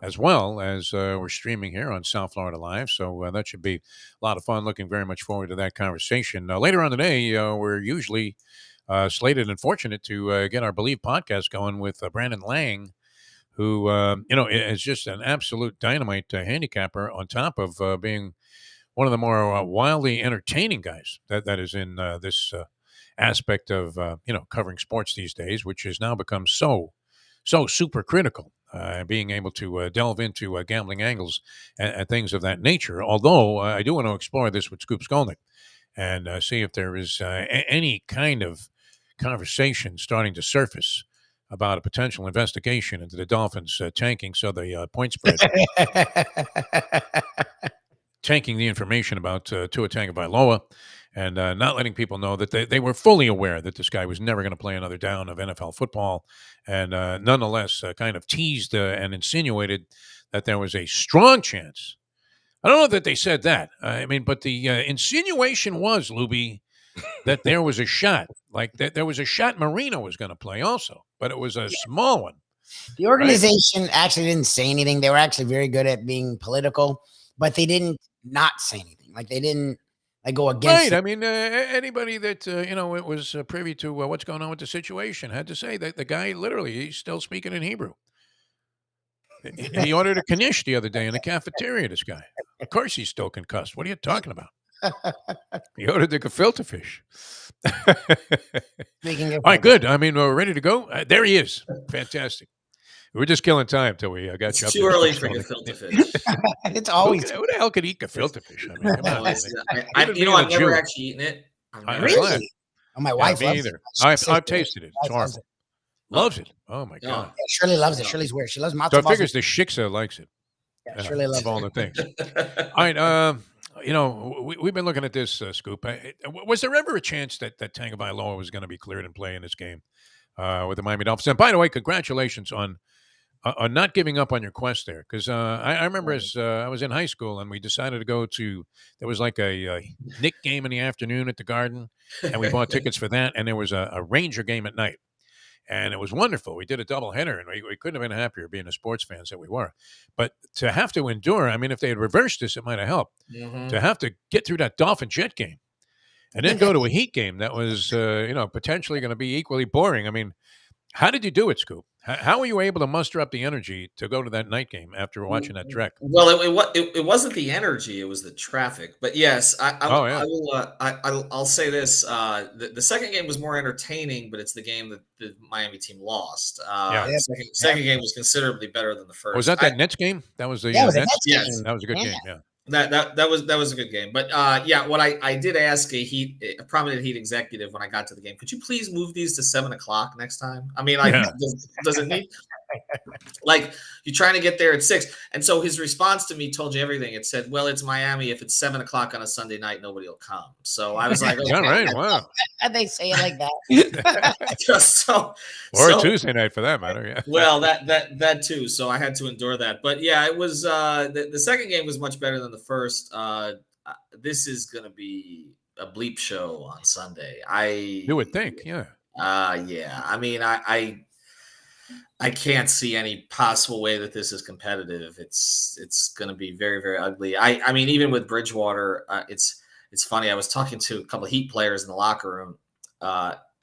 as well as we're streaming here on South Florida Live, so that should be a lot of fun. Looking very much forward to that conversation. Later on today, we're usually slated and fortunate to get our Believe podcast going with Brandon Lang, who, is just an absolute dynamite handicapper on top of being one of the more wildly entertaining guys that is in this aspect of, covering sports these days, which has now become so super critical, being able to delve into gambling angles and things of that nature. Although I do want to explore this with Scoop Skolnick and see if there is any kind of conversation starting to surface about a potential investigation into the Dolphins tanking so the point spread. Tanking the information about Tua Tagovailoa and not letting people know that they were fully aware that this guy was never going to play another down of NFL football, and nonetheless kind of teased and insinuated that there was a strong chance. I don't know that they said that. But the insinuation was, Lubie, that there was a shot. Like that there was a shot Marino was going to play also, but it was a small one. The organization actually didn't say anything. They were actually very good at being political, but they didn't not say anything. Like they didn't I go against Right. it. I mean, anybody that it was privy to what's going on with the situation had to say that the guy literally he's still speaking in Hebrew. He ordered a knish the other day in the cafeteria. This guy, of course, he's still concussed. What are you talking about? He ordered the gefilte fish. Speaking of All right, good. I mean, we're ready to go. There he is. Fantastic. We're just killing time till we got you It's up too there, early Scoop for Skolnick. gefilte fish. It's always Who the hell could eat gefilte fish? I mean, come on. Even You know, being a I've never Jew. actually eaten it. I've I'm never glad. Really? Oh, my Yeah, wife me loves either. it. I've tasted it. It's Wife loves horrible. Loves it. Oh my god. Yeah, Shirley loves it. Shirley's weird. She loves matzo So I balls. figures the shiksa likes it. Yeah, Shirley loves of all it. the things. All right. We've been looking at this, Scoop. Was there ever a chance that Tagovailoa was going to be cleared and play in this game with the Miami Dolphins? And by the way, congratulations on not giving up on your quest there. Because I remember as I was in high school and we decided to go to, there was like a Knick game in the afternoon at the Garden, and we bought tickets for that. And there was a Ranger game at night. And it was wonderful. We did a doubleheader, and we couldn't have been happier being the sports fans that we were. But to have to endure, I mean, if they had reversed this, it might have helped. Mhm. To have to get through that Dolphin Jet game and then go to a Heat game that was, potentially going to be equally boring. I mean, how did you do it, Scoop? How were you able to muster up the energy to go to that night game after watching that trek? Well, it wasn't the energy; it was the traffic. But yes, Oh, yeah. I'll say this: the second game was more entertaining, but it's the game that the Miami team lost. Yeah. Second game was considerably better than the first. Was that Nets game? That was the Yeah, it was a Nets? Nets Yes. game. That was a good Yeah. game, yeah. That was a good game. But what I did ask a prominent Heat executive when I got to the game, could you please move these to 7:00 next time? I mean, like, Yeah. does it need like you're trying to get there at 6? And so his response to me told you everything. It said, well, it's Miami. If it's 7:00 on a Sunday night, nobody will come. So I was like, okay. All right, wow. And they say it like that. Or a Tuesday night for that matter, yeah. Well, that too. So I had to endure that. But yeah, it was the second game was much better than the first. This is going to be a bleep show on Sunday. You would think, yeah. Yeah. I mean, I can't see any possible way that this is competitive. It's going to be very, very ugly. I mean, even with Bridgewater, it's funny. I was talking to a couple of Heat players in the locker room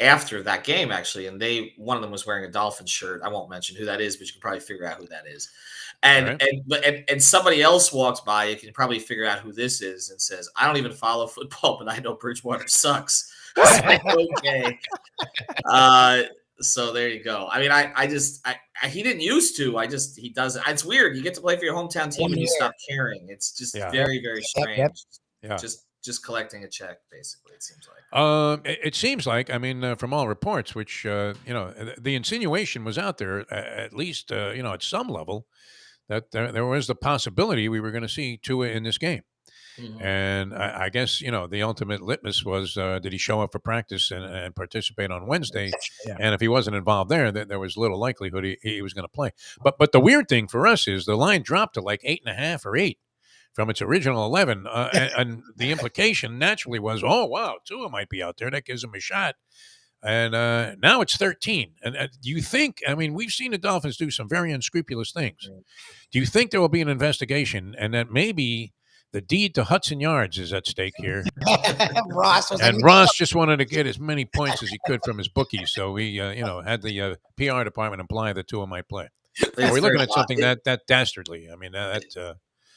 after that game, actually, and one of them was wearing a Dolphins shirt. I won't mention who that is, but you can probably figure out who that is. And somebody else walks by, you can probably figure out who this is, and says, I don't even follow football, but I know Bridgewater sucks. It's like, okay. So there you go. I mean, he didn't used to. He doesn't. It's weird. You get to play for your hometown team and you stop caring. It's just very, very strange. Yeah. Just collecting a check, basically. It seems like. It seems like, I mean, from all reports, which the insinuation was out there, at least at some level, that there was the possibility we were going to see Tua in this game. Mhm. And I guess, the ultimate litmus was, did he show up for practice and participate on Wednesday? Yeah. And if he wasn't involved there was little likelihood he was going to play. But the weird thing for us is the line dropped to like 8.5 or 8 from its original 11. And the implication naturally was, oh, wow, Tua might be out there. That gives him a shot. And now it's 13. And do you think, I mean, we've seen the Dolphins do some very unscrupulous things. Do you think there will be an investigation and that maybe the deed to Hudson Yards is at stake here? Ross was And like, Ross just wanted to get as many points as he could from his bookie, so he, had the PR department imply that Tua might play. Are we looking at something that dastardly? I mean,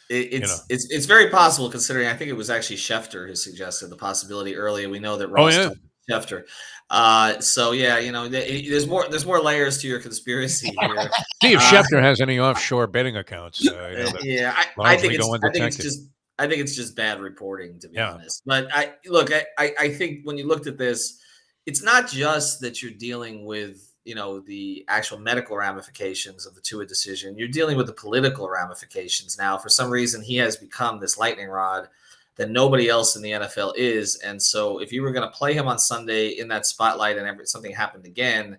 it's very possible, considering I think it was actually Schefter who suggested the possibility earlier. We know that Ross told Schefter. So yeah, there's more layers to your conspiracy here. See if Schefter has any offshore betting accounts. I think it's just bad reporting, to be honest. But I think when you looked at this, it's not just that you're dealing with the actual medical ramifications of the Tua decision. You're dealing with the political ramifications now. For some reason, he has become this lightning rod that nobody else in the NFL is. And so if you were going to play him on Sunday in that spotlight and something happened again,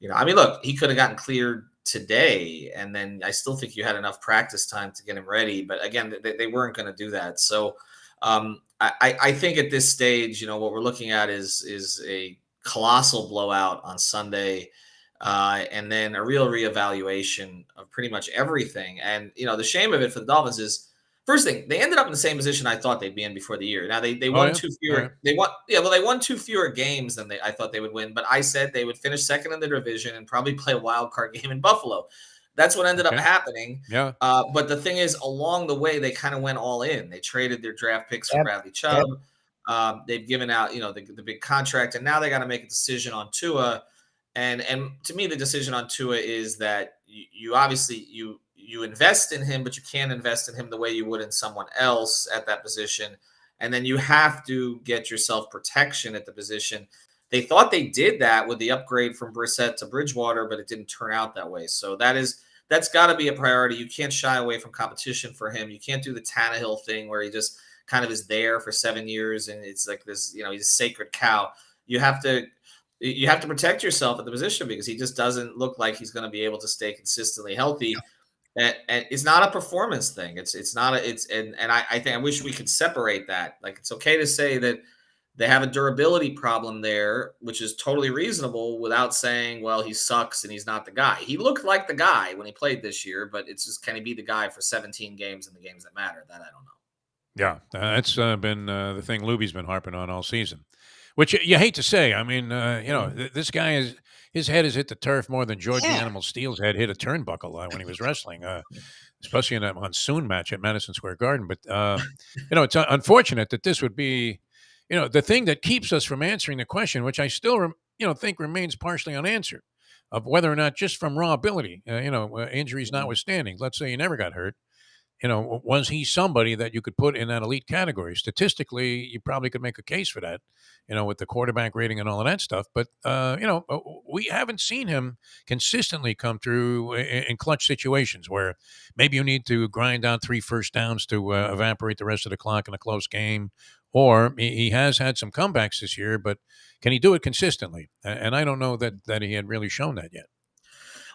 look, he could have gotten cleared today, and then I still think you had enough practice time to get him ready. But again, they weren't going to do that. So I think at this stage, what we're looking at is a colossal blowout on Sunday, and then a real reevaluation of pretty much everything. And the shame of it for the Dolphins is, first thing, they ended up in the same position I thought they'd be in before the year. Now they Oh, won yeah? two All fewer. right. They won two fewer games than I thought they would win. But I said they would finish second in the division and probably play a wild card game in Buffalo. That's what ended up Okay. happening. Yeah. But the thing is, along the way, they kind of went all in. They traded their draft picks for Bradley Chubb. They've given out, the big contract, and now they got to make a decision on Tua. And to me, the decision on Tua is that you obviously you invest in him, but you can't invest in him the way you would in someone else at that position. And then you have to get yourself protection at the position. They thought they did that with the upgrade from Brissett to Bridgewater, but it didn't turn out that way. So that's got to be a priority. You can't shy away from competition for him. You can't do the Tannehill thing where he just kind of is there for 7 years and it's like this, he's a sacred cow. You have to protect yourself at the position because he just doesn't look like he's going to be able to stay consistently healthy. And it's not a performance thing. I think I wish we could separate that. Like, it's okay to say that they have a durability problem there, which is totally reasonable without saying, well, he sucks and he's not the guy. He looked like the guy when he played this year, but it's just, can he be the guy for 17 games in the games that matter? That I don't know. Yeah, that's been the thing Lubie's been harping on all season, which you hate to say. I mean, this guy his head has hit the turf more than George the Animal Steele's head hit a turnbuckle when he was wrestling, especially in that monsoon match at Madison Square Garden. But it's unfortunate that this would be, the thing that keeps us from answering the question, which I still, think remains partially unanswered, of whether or not, just from raw ability, injuries notwithstanding, let's say he never got hurt. Was he somebody that you could put in that elite category? Statistically, you probably could make a case for that, with the quarterback rating and all of that stuff. But, we haven't seen him consistently come through in clutch situations where maybe you need to grind out 3 first downs to evaporate the rest of the clock in a close game. Or he has had some comebacks this year, but can he do it consistently? And I don't know that he had really shown that yet.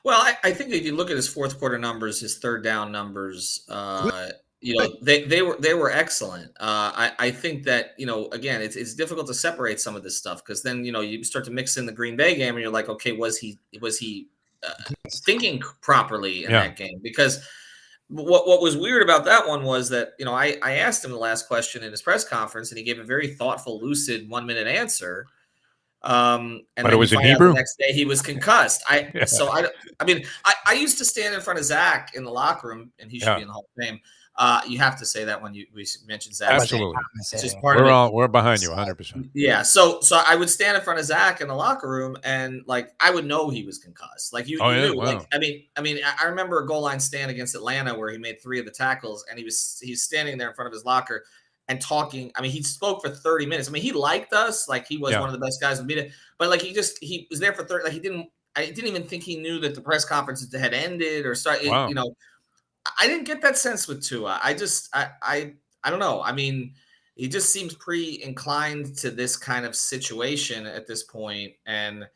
Well, I think if you look at his fourth quarter numbers, his third down numbers, they were excellent. I think that, again, it's difficult to separate some of this stuff because then, you start to mix in the Green Bay game and you're like, okay, was he thinking properly in that game? Because what was weird about that one was that, I asked him the last question in his press conference and he gave a very thoughtful, lucid 1-minute answer. And but it was in Hebrew. The next day he was concussed. I used to stand in front of Zach in the locker room, and he should be in the Hall of Fame. You have to say that when we mentioned Zach. Absolutely, it's just part of it. We're behind you 100%. Yeah, so I would stand in front of Zach in the locker room, and I would know he was concussed. Like you knew. Wow. I remember a goal line stand against Atlanta where he made 3 of the tackles, and he's standing there in front of his locker and talking. He spoke for 30 minutes. He liked us. Like, he was one of the best guys in the media. But he was there for 30. Like, I didn't even think he knew that the press conference had ended or started. Wow. I didn't get that sense with Tua. I don't know. He just seems pretty inclined to this kind of situation at this point. And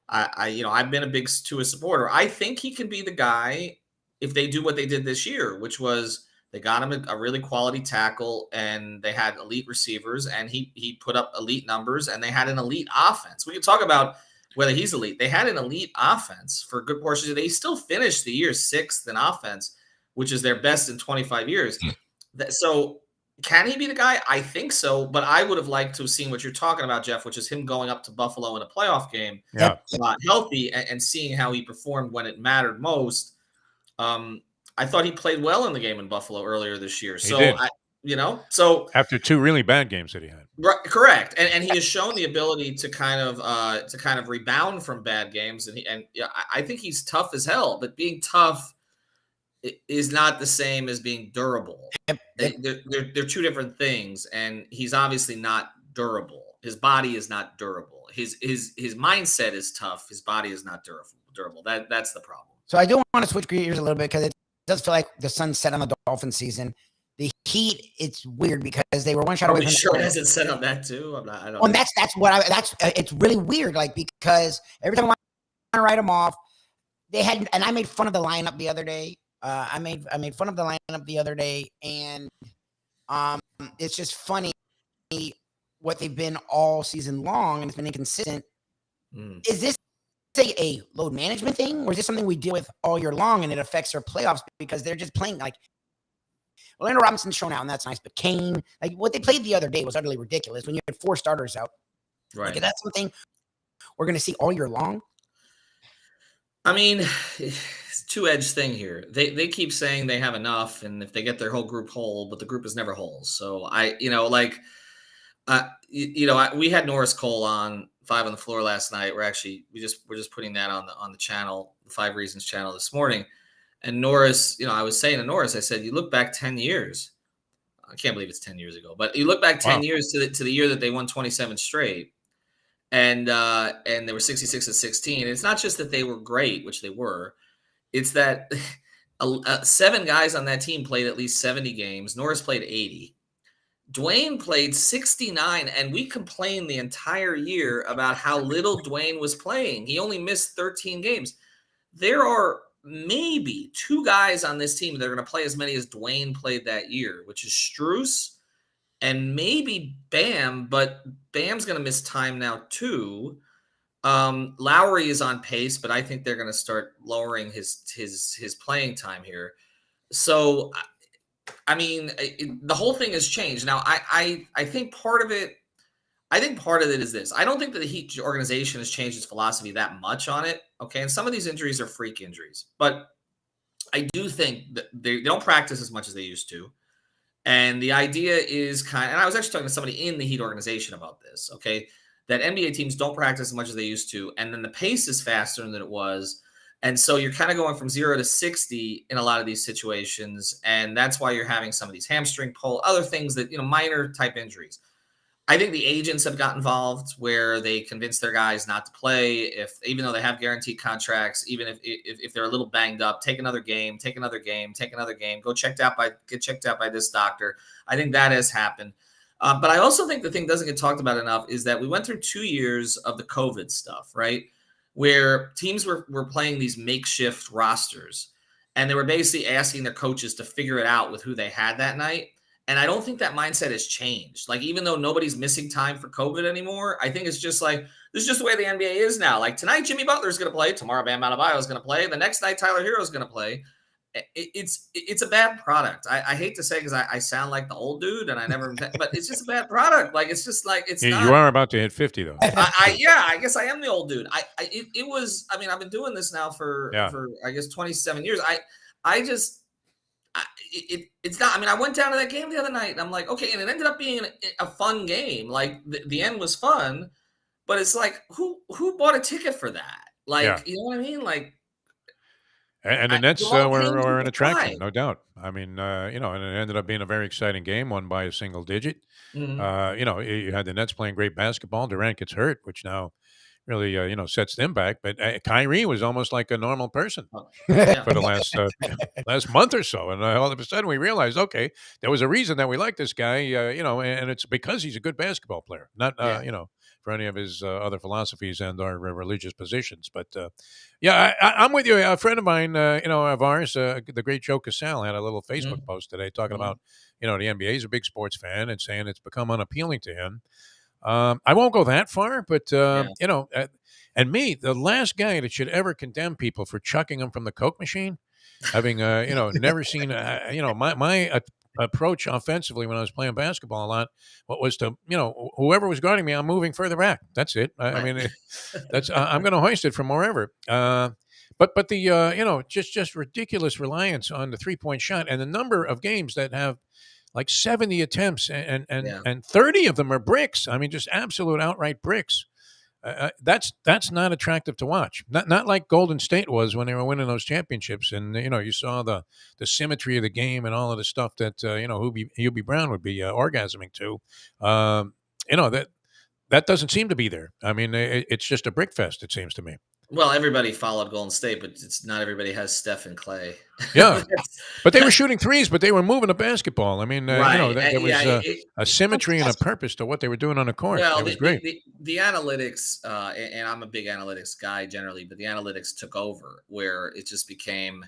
I've been a big Tua supporter. I think he can be the guy if they do what they did this year, which was, they got him a really quality tackle, and they had elite receivers, and he put up elite numbers, and they had an elite offense. We can talk about whether he's elite. They had an elite offense for good portions. They still finished the year 6th in offense, which is their best in 25 years. So can he be the guy? I think so, but I would have liked to have seen what you're talking about, Jeff, which is him going up to Buffalo in a playoff game, healthy, and seeing how he performed when it mattered most. I thought he played well in the game in Buffalo earlier this year. So, so after 2 really bad games that he had. Right, correct. And he has shown the ability to kind of rebound from bad games. And I think he's tough as hell, but being tough is not the same as being durable. They're 2 different things. And he's obviously not durable. His body is not durable. His mindset is tough. His body is not durable. That's the problem. So I do want to switch gears a little bit because it does feel like the sun set on the Dolphins season. The Heat, it's weird because they were one shot away. Are we sure has it set on that too? I don't know. And it's really weird. Like, because every time I want to write them off, and I made fun of the lineup the other day. I made fun of the lineup the other day, and it's just funny what they've been all season long, and it's been inconsistent. Is this a load management thing, or is this something we deal with all year long and it affects our playoffs because they're just playing like Orlando Robinson's shown out, and that's nice. But Kane, like what they played the other day was utterly ridiculous when you had 4 starters out. Right. Like, is that something we're going to see all year long? I mean, it's a two-edged thing here. They keep saying they have enough, and if they get their whole group whole, but the group is never whole. So we had Norris Cole on 5 on the Floor last night. We're just putting that on the channel, the 5 Reasons channel this morning. And Norris, I was saying to Norris, I said, you look back 10 years. I can't believe it's 10 years ago, but you look back 10 years to the year that they won 27 straight. And they were 66-16. It's not just that they were great, which they were. It's that 7 guys on that team played at least 70 games. Norris played 80. Dwayne played 69, and we complained the entire year about how little Dwayne was playing. He only missed 13 games. There are maybe 2 guys on this team that are going to play as many as Dwayne played that year, which is Strus and maybe Bam, but Bam's going to miss time now too. Lowry is on pace, but I think they're going to start lowering his playing time here. So, I mean, the whole thing has changed. Now, I think part of it is this. I don't think that the Heat organization has changed its philosophy that much on it. Okay, and some of these injuries are freak injuries, but I do think that they don't practice as much as they used to. And the idea is and I was actually talking to somebody in the Heat organization about this, okay, that NBA teams don't practice as much as they used to. And then the pace is faster than it was. And so you're kind of going from 0 to 60 in a lot of these situations. And that's why you're having some of these hamstring pull, other things that, minor type injuries. I think the agents have got involved where they convince their guys not to play even though they have guaranteed contracts, even if they're a little banged up, take another game, get checked out by this doctor. I think that has happened. But I also think the thing doesn't get talked about enough is that we went through 2 years of the COVID stuff, right? Where teams were playing these makeshift rosters and they were basically asking their coaches to figure it out with who they had that night. And I don't think that mindset has changed. Like, even though nobody's missing time for COVID anymore, I think it's just like, this is just the way the NBA is now. Like, tonight, Jimmy Butler's going to play. Tomorrow, Bam Adebayo is going to play. The next night, Tyler Hero is going to play. It's a bad product. I hate to say because I sound like the old dude and I never, but it's just a bad product. Like, it's just like, it's not. You are about to hit 50 though. I guess I am the old dude. I've been doing this now for I guess 27 years. It's not. I mean, I went down to that game the other night and I'm like, okay, and it ended up being a fun game. Like the end was fun, but it's like, who bought a ticket for that? Like, you know what I mean? Like, and the Nets were an attraction, no doubt. I mean, and it ended up being a very exciting game, won by a single digit. Mhm. You had the Nets playing great basketball. Durant gets hurt, which now really, sets them back. But Kyrie was almost like a normal person for the last month or so. And all of a sudden we realized, okay, there was a reason that we like this guy, and it's because he's a good basketball player, not, for any of his other philosophies and our religious positions. But, I'm with you. A friend of mine, of ours, the great Joe Casale, had a little Facebook post today talking about, the NBA is a big sports fan and saying it's become unappealing to him. I won't go that far, but, and me, the last guy that should ever condemn people for chucking them from the Coke machine, having, never seen, my approach offensively when I was playing basketball a lot, what was to, whoever was guarding me, I'm moving further back. That's it. I mean, that's, I'm going to hoist it from wherever. But the, just ridiculous reliance on the 3-point shot and the number of games that have like 70 attempts and 30 of them are bricks. I mean, just absolute outright bricks. That's not attractive to watch. Not like Golden State was when they were winning those championships. And, you saw the symmetry of the game and all of the stuff that, Hubie Brown would be orgasming to. That doesn't seem to be there. I mean, it's just a brick fest, it seems to me. Well, everybody followed Golden State, but it's not everybody has Steph and Clay. Yeah, but they were shooting threes, but they were moving the basketball. I mean, there was a symmetry and a purpose to what they were doing on the court. Well, it was great. The analytics, and I'm a big analytics guy generally, but the analytics took over where it just became,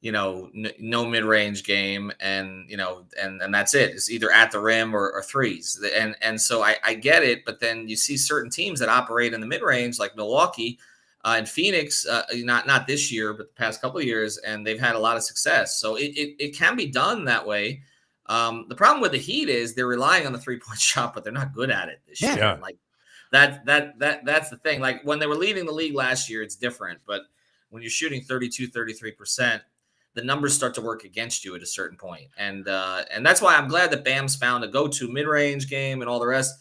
no mid-range game, and and that's it. It's either at the rim or threes, and so I get it, but then you see certain teams that operate in the mid-range, like Milwaukee. in Phoenix, not this year, but the past couple of years, and they've had a lot of success. So it can be done that way. The problem with the Heat is they're relying on the 3-point shot, but they're not good at it this year. Yeah. Like that's the thing. Like when they were leading the league last year, it's different. But when you're shooting 32, 33%, the numbers start to work against you at a certain point. And that's why I'm glad that Bam's found a go-to mid-range game and all the rest.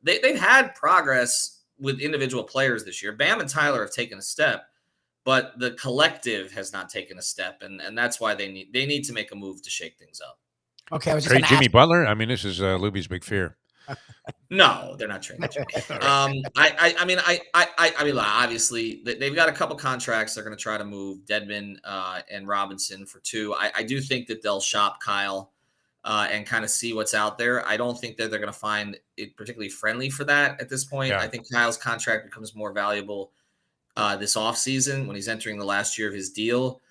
They've had progress with individual players this year. Bam and Tyler have taken a step, but the collective has not taken a step. And that's why they need to make a move to shake things up. Okay, I was just Trade gonna Jimmy ask- Butler. I mean, this is Lubie's big fear. No, they're not trading. I mean, obviously they've got a couple contracts. They're going to try to move Dedmon and Robinson for 2. I do think that they'll shop Kyle and kind of see what's out there. I don't think that they're going to find it particularly friendly for that at this point. Yeah. I think Kyle's contract becomes more valuable this offseason when he's entering the last year of his deal.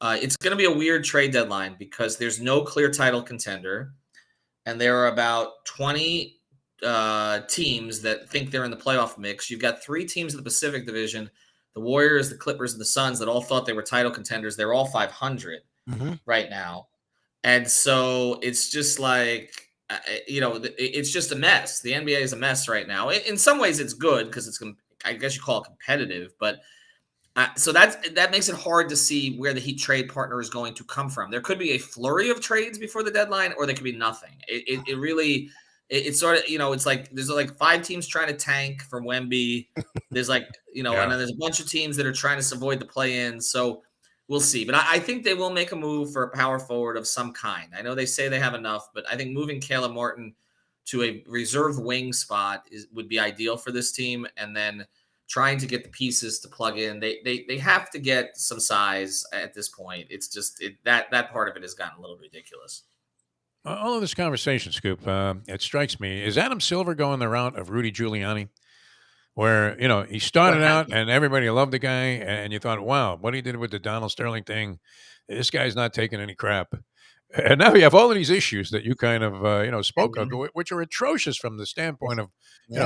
It's going to be a weird trade deadline because there's no clear title contender, and there are about 20 teams that think they're in the playoff mix. You've got 3 teams in the Pacific Division, the Warriors, the Clippers, and the Suns, that all thought they were title contenders. They're all 500 right now. And so it's just like, it's just a mess. The NBA is a mess right now. In some ways it's good because it's, I guess you call it competitive, but so that makes it hard to see where the Heat trade partner is going to come from. There could be a flurry of trades before the deadline, or there could be nothing. It really, it's sort of, it's like there's like 5 teams trying to tank for Wemby. There's like, and then there's a bunch of teams that are trying to avoid the play-in. So we'll see. But I think they will make a move for a power forward of some kind. I know they say they have enough, but I think moving Caleb Martin to a reserve wing spot would be ideal for this team. And then trying to get the pieces to plug in. They have to get some size at this point. It's just that part of it has gotten a little ridiculous. All of this conversation, Scoop, it strikes me, is Adam Silver going the route of Rudy Giuliani? Where, he started out and everybody loved the guy, and you thought, wow, what he did with the Donald Sterling thing, this guy's not taking any crap. And now you have all of these issues that you kind of, spoke of, which are atrocious from the standpoint of,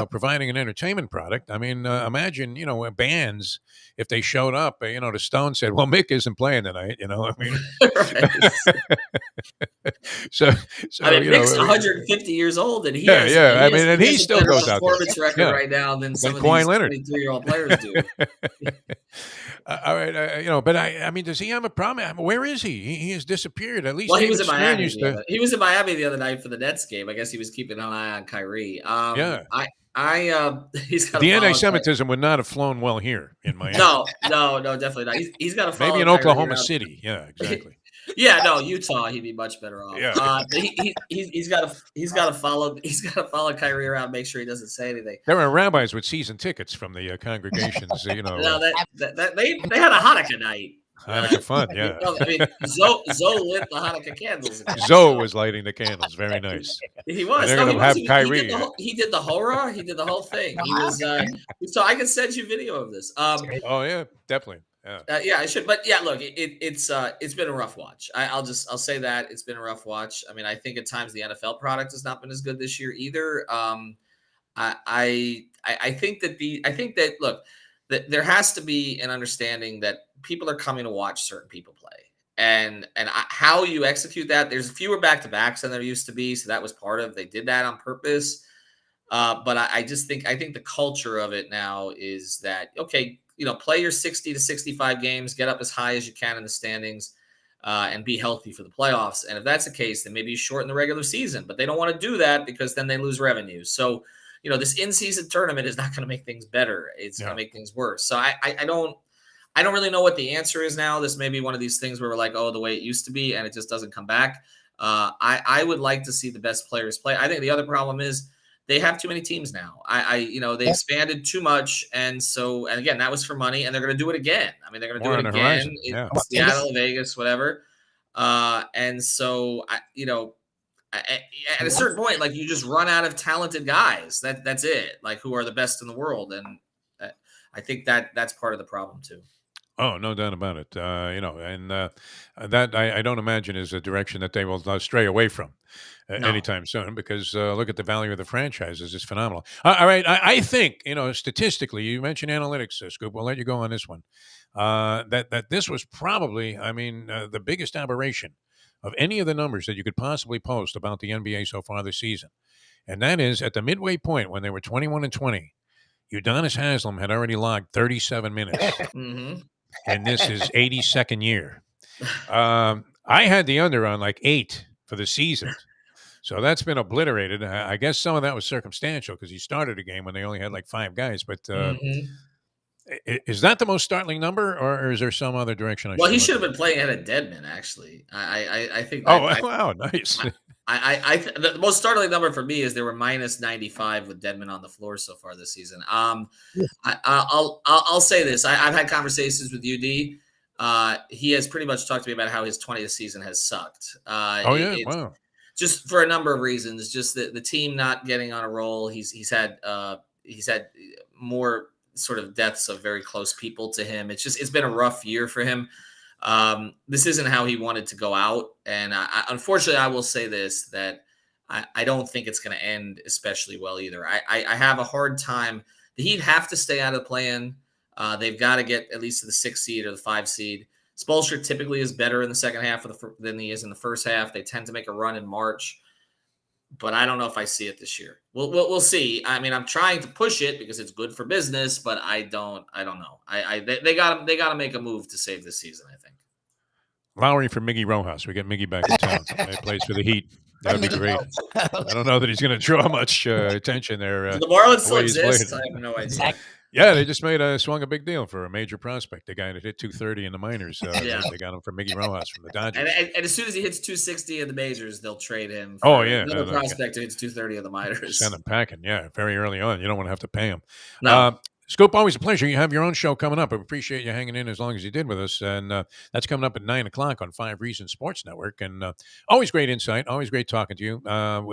providing an entertainment product. I mean, imagine, bands, if they showed up, the Stones said, well, Mick isn't playing tonight, I mean. so I mean, Mick's 150 years old, and he he still goes out there. Performance record right now than some of Kawhi these Leonard. 23-year-old players do. All right, but I mean, does he have a problem? Where is he? He has disappeared. At least Well, he was in Miami. He was in Miami the other night for the Nets game. I guess he was keeping an eye on Kyrie. He's got the anti-Semitism would not have flown well here in Miami. No, definitely not. He's got to follow maybe in Kyrie Oklahoma around. City. Yeah, exactly. Yeah, no, Utah, he'd be much better off. Yeah. He's got to follow Kyrie around, make sure he doesn't say anything. There are rabbis with season tickets from the congregations. No, they had a Hanukkah night. Hanukkah fun, yeah. I mean, Zoe lit the Hanukkah candles. Zoe was lighting the candles. Very nice. He was. And they're going to have Kyrie. He did the horror. He did the whole thing. He was. So I can send you video of this. Oh yeah, definitely. Yeah, I should. But yeah, look, it's been a rough watch. I'll say that it's been a rough watch. I mean, I think at times the NFL product has not been as good this year either. I think that look, that there has to be an understanding that people are coming to watch certain people play, and how you execute that. There's fewer back-to-backs than there used to be, so that was part of. They did that on purpose. But I think the culture of it now is that okay. Play your 60 to 65 games, get up as high as you can in the standings, and be healthy for the playoffs. And if that's the case, then maybe you shorten the regular season. But they don't want to do that because then they lose revenue. So, this in-season tournament is not going to make things better. It's going to make things worse. So I don't really know what the answer is now. This may be one of these things where we're like, oh, the way it used to be, and it just doesn't come back. I would like to see the best players play. I think the other problem is they have too many teams now. They expanded too much. And again, that was for money, and they're going to do it again. I mean, they're going to do it again in Seattle, Vegas, whatever. And so, at a certain point, like you just run out of talented guys. That's it. Like who are the best in the world. And I think that's part of the problem too. Oh, no doubt about it. And that I don't imagine is a direction that they will stray away from No. anytime soon because look at the value of the franchises. It's phenomenal. All right. I think, statistically, you mentioned analytics, Scoop. We'll let you go on this one. That this was probably, the biggest aberration of any of the numbers that you could possibly post about the NBA so far this season. And that is at the midway point when they were 21-20, Udonis Haslem had already logged 37 minutes. Mm-hmm. And this is 82nd year. I had the under on like 8 for the season. So that's been obliterated. I guess some of that was circumstantial because he started a game when they only had like 5 guys. But is that the most startling number, or is there some other direction? Well, he should have been playing ahead of Deadman, actually. I think. Wow, nice. The most startling number for me is they were minus 95 with Deadman on the floor so far this season. I'll say this: I've had conversations with UD. He has pretty much talked to me about how his 20th season has sucked. Wow. Just for a number of reasons, just the team not getting on a roll. He's had more sort of deaths of very close people to him. It's been a rough year for him. This isn't how he wanted to go out. And unfortunately, I will say this, that I don't think it's going to end especially well either. I have a hard time. The Heat have to stay out of the play-in. They've got to get at least to the 6th seed or the 5 seed. Spoelstra typically is better in the second half than he is in the first half. They tend to make a run in March. But I don't know if I see it this year. We'll see. I'm trying to push it because it's good for business, but I don't know. They got to make a move to save this season, I think. Lowry for Miggy Rojas. We get Miggy back in town. He plays for the Heat. That'd be great. I don't know that he's going to draw much attention there. Do the Marlins still exist? I have no idea. Yeah, they just swung a big deal for a major prospect. The guy that hit 230 in the minors. They got him for Miggy Rojas from the Dodgers. And as soon as he hits 260 in the majors, they'll trade him. For another prospect who hits 230 in the minors. Send him packing. Yeah, very early on. You don't want to have to pay him. No. Scoop, always a pleasure. You have your own show coming up. I appreciate you hanging in as long as you did with us. And that's coming up at 9 o'clock on 5 Reasons Sports Network. And always great insight. Always great talking to you.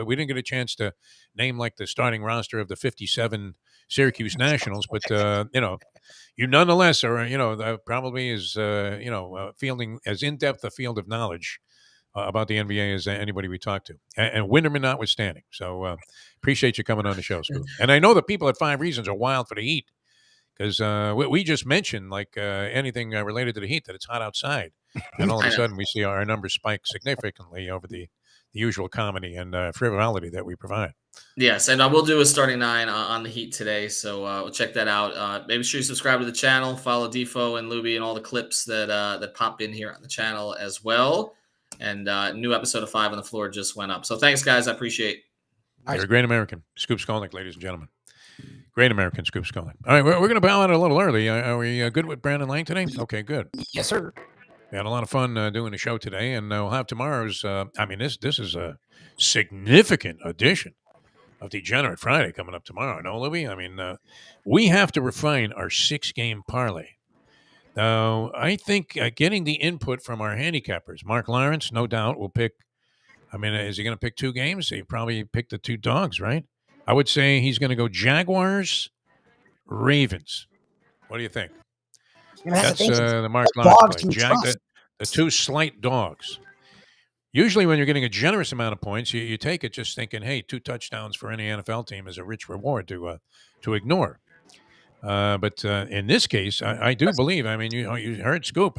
We didn't get a chance to name like the starting roster of the 57 Syracuse Nationals, but you nonetheless are probably is fielding as in depth a field of knowledge about the NBA as anybody we talk to, and Winterman notwithstanding. So appreciate you coming on the show, Scoop. And I know the people at 5 Reasons are wild for the Heat because we just mentioned like anything related to the Heat that it's hot outside, and all of a sudden we see our numbers spike significantly over the usual comedy and frivolity that we provide. Yes, and I will do a starting 9 on the Heat today, so we'll check that out. Make sure you subscribe to the channel, follow Defo and Lubie and all the clips that pop in here on the channel as well. And new episode of 5 on the Floor just went up. So thanks, guys. I appreciate it. You're a great American. Scoop Skolnick, ladies and gentlemen. Great American, Scoop Skolnick. All right, we're going to bow out a little early. Are we good with Brandon Lang today? Okay, good. Yes, sir. We had a lot of fun doing the show today, and we'll have tomorrow's. This is a significant edition of Degenerate Friday coming up tomorrow. No, Lubie? We have to refine our 6-game parlay. Now, I think getting the input from our handicappers, Mark Lawrence, no doubt, will pick. Is he going to pick 2 games? He probably picked the 2 dogs, right? I would say he's going to go Jaguars, Ravens. What do you think? That's the Mark Lawrence play. The 2 slight dogs. Usually when you're getting a generous amount of points, you take it just thinking, hey, 2 touchdowns for any NFL team is a rich reward to ignore. But in this case, I do believe, you heard Scoop.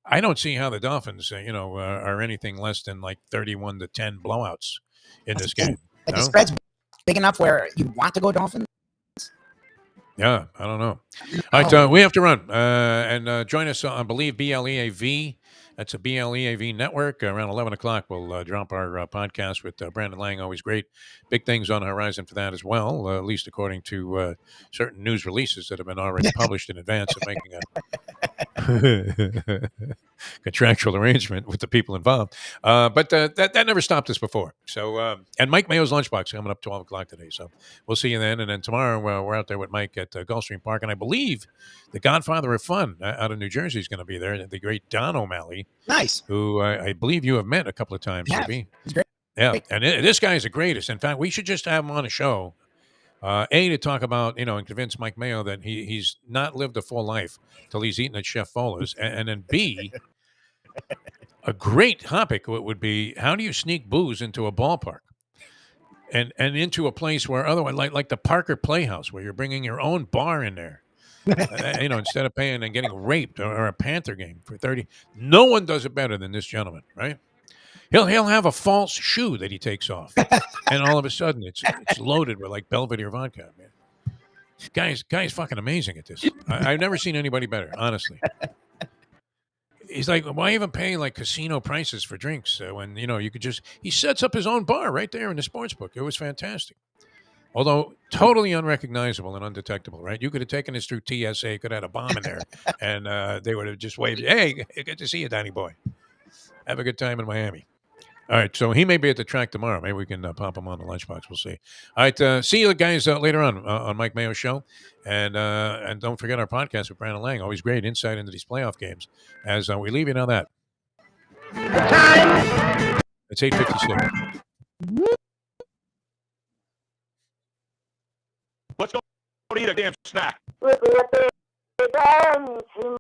I don't see how the Dolphins, are anything less than like 31-10 blowouts in this game. Like the spread's big enough where you want to go Dolphins? Yeah, I don't know. All right, we have to run. And join us on Believe, BLEAV. That's a BLEAV network. Around 11 o'clock, we'll drop our podcast with Brandon Lang. Always great. Big things on the horizon for that as well, at least according to certain news releases that have been already published in advance of making a contractual arrangement with the people involved. But that never stopped us before. So, and Mike Mayo's Lunchbox coming up 12 o'clock today. So we'll see you then. And then tomorrow, we're out there with Mike at Gulfstream Park. And I believe the godfather of fun out of New Jersey is going to be there, the great Don O'Malley. Nice. Who I believe you have met a couple of times. Yeah, He's great. Yeah, and this guy is the greatest. In fact, we should just have him on a show A, to talk about, and convince Mike Mayo that he's not lived a full life till he's eaten at Chef Fola's. And then B, a great topic would be, how do you sneak booze into a ballpark? And into a place where otherwise, like the Parker Playhouse, where you're bringing your own bar in there, instead of paying and getting raped or a Panther game for 30. No one does it better than this gentleman, right? He'll have a false shoe that he takes off, and all of a sudden it's loaded with like Belvedere vodka, man. Guy's fucking amazing at this. I've never seen anybody better, honestly. He's like, why even pay like casino prices for drinks when you could just? He sets up his own bar right there in the sports book. It was fantastic, although totally unrecognizable and undetectable. Right? You could have taken this through TSA, could have had a bomb in there, and they would have just waved, "Hey, good to see you, Danny boy. Have a good time in Miami." All right, so he may be at the track tomorrow. Maybe we can pop him on the lunchbox. We'll see. All right, see you guys later on Mike Mayo's show, and don't forget our podcast with Brandon Lang. Always great insight into these playoff games. As we leave you on that, it's 8:56. Let's go eat a damn snack.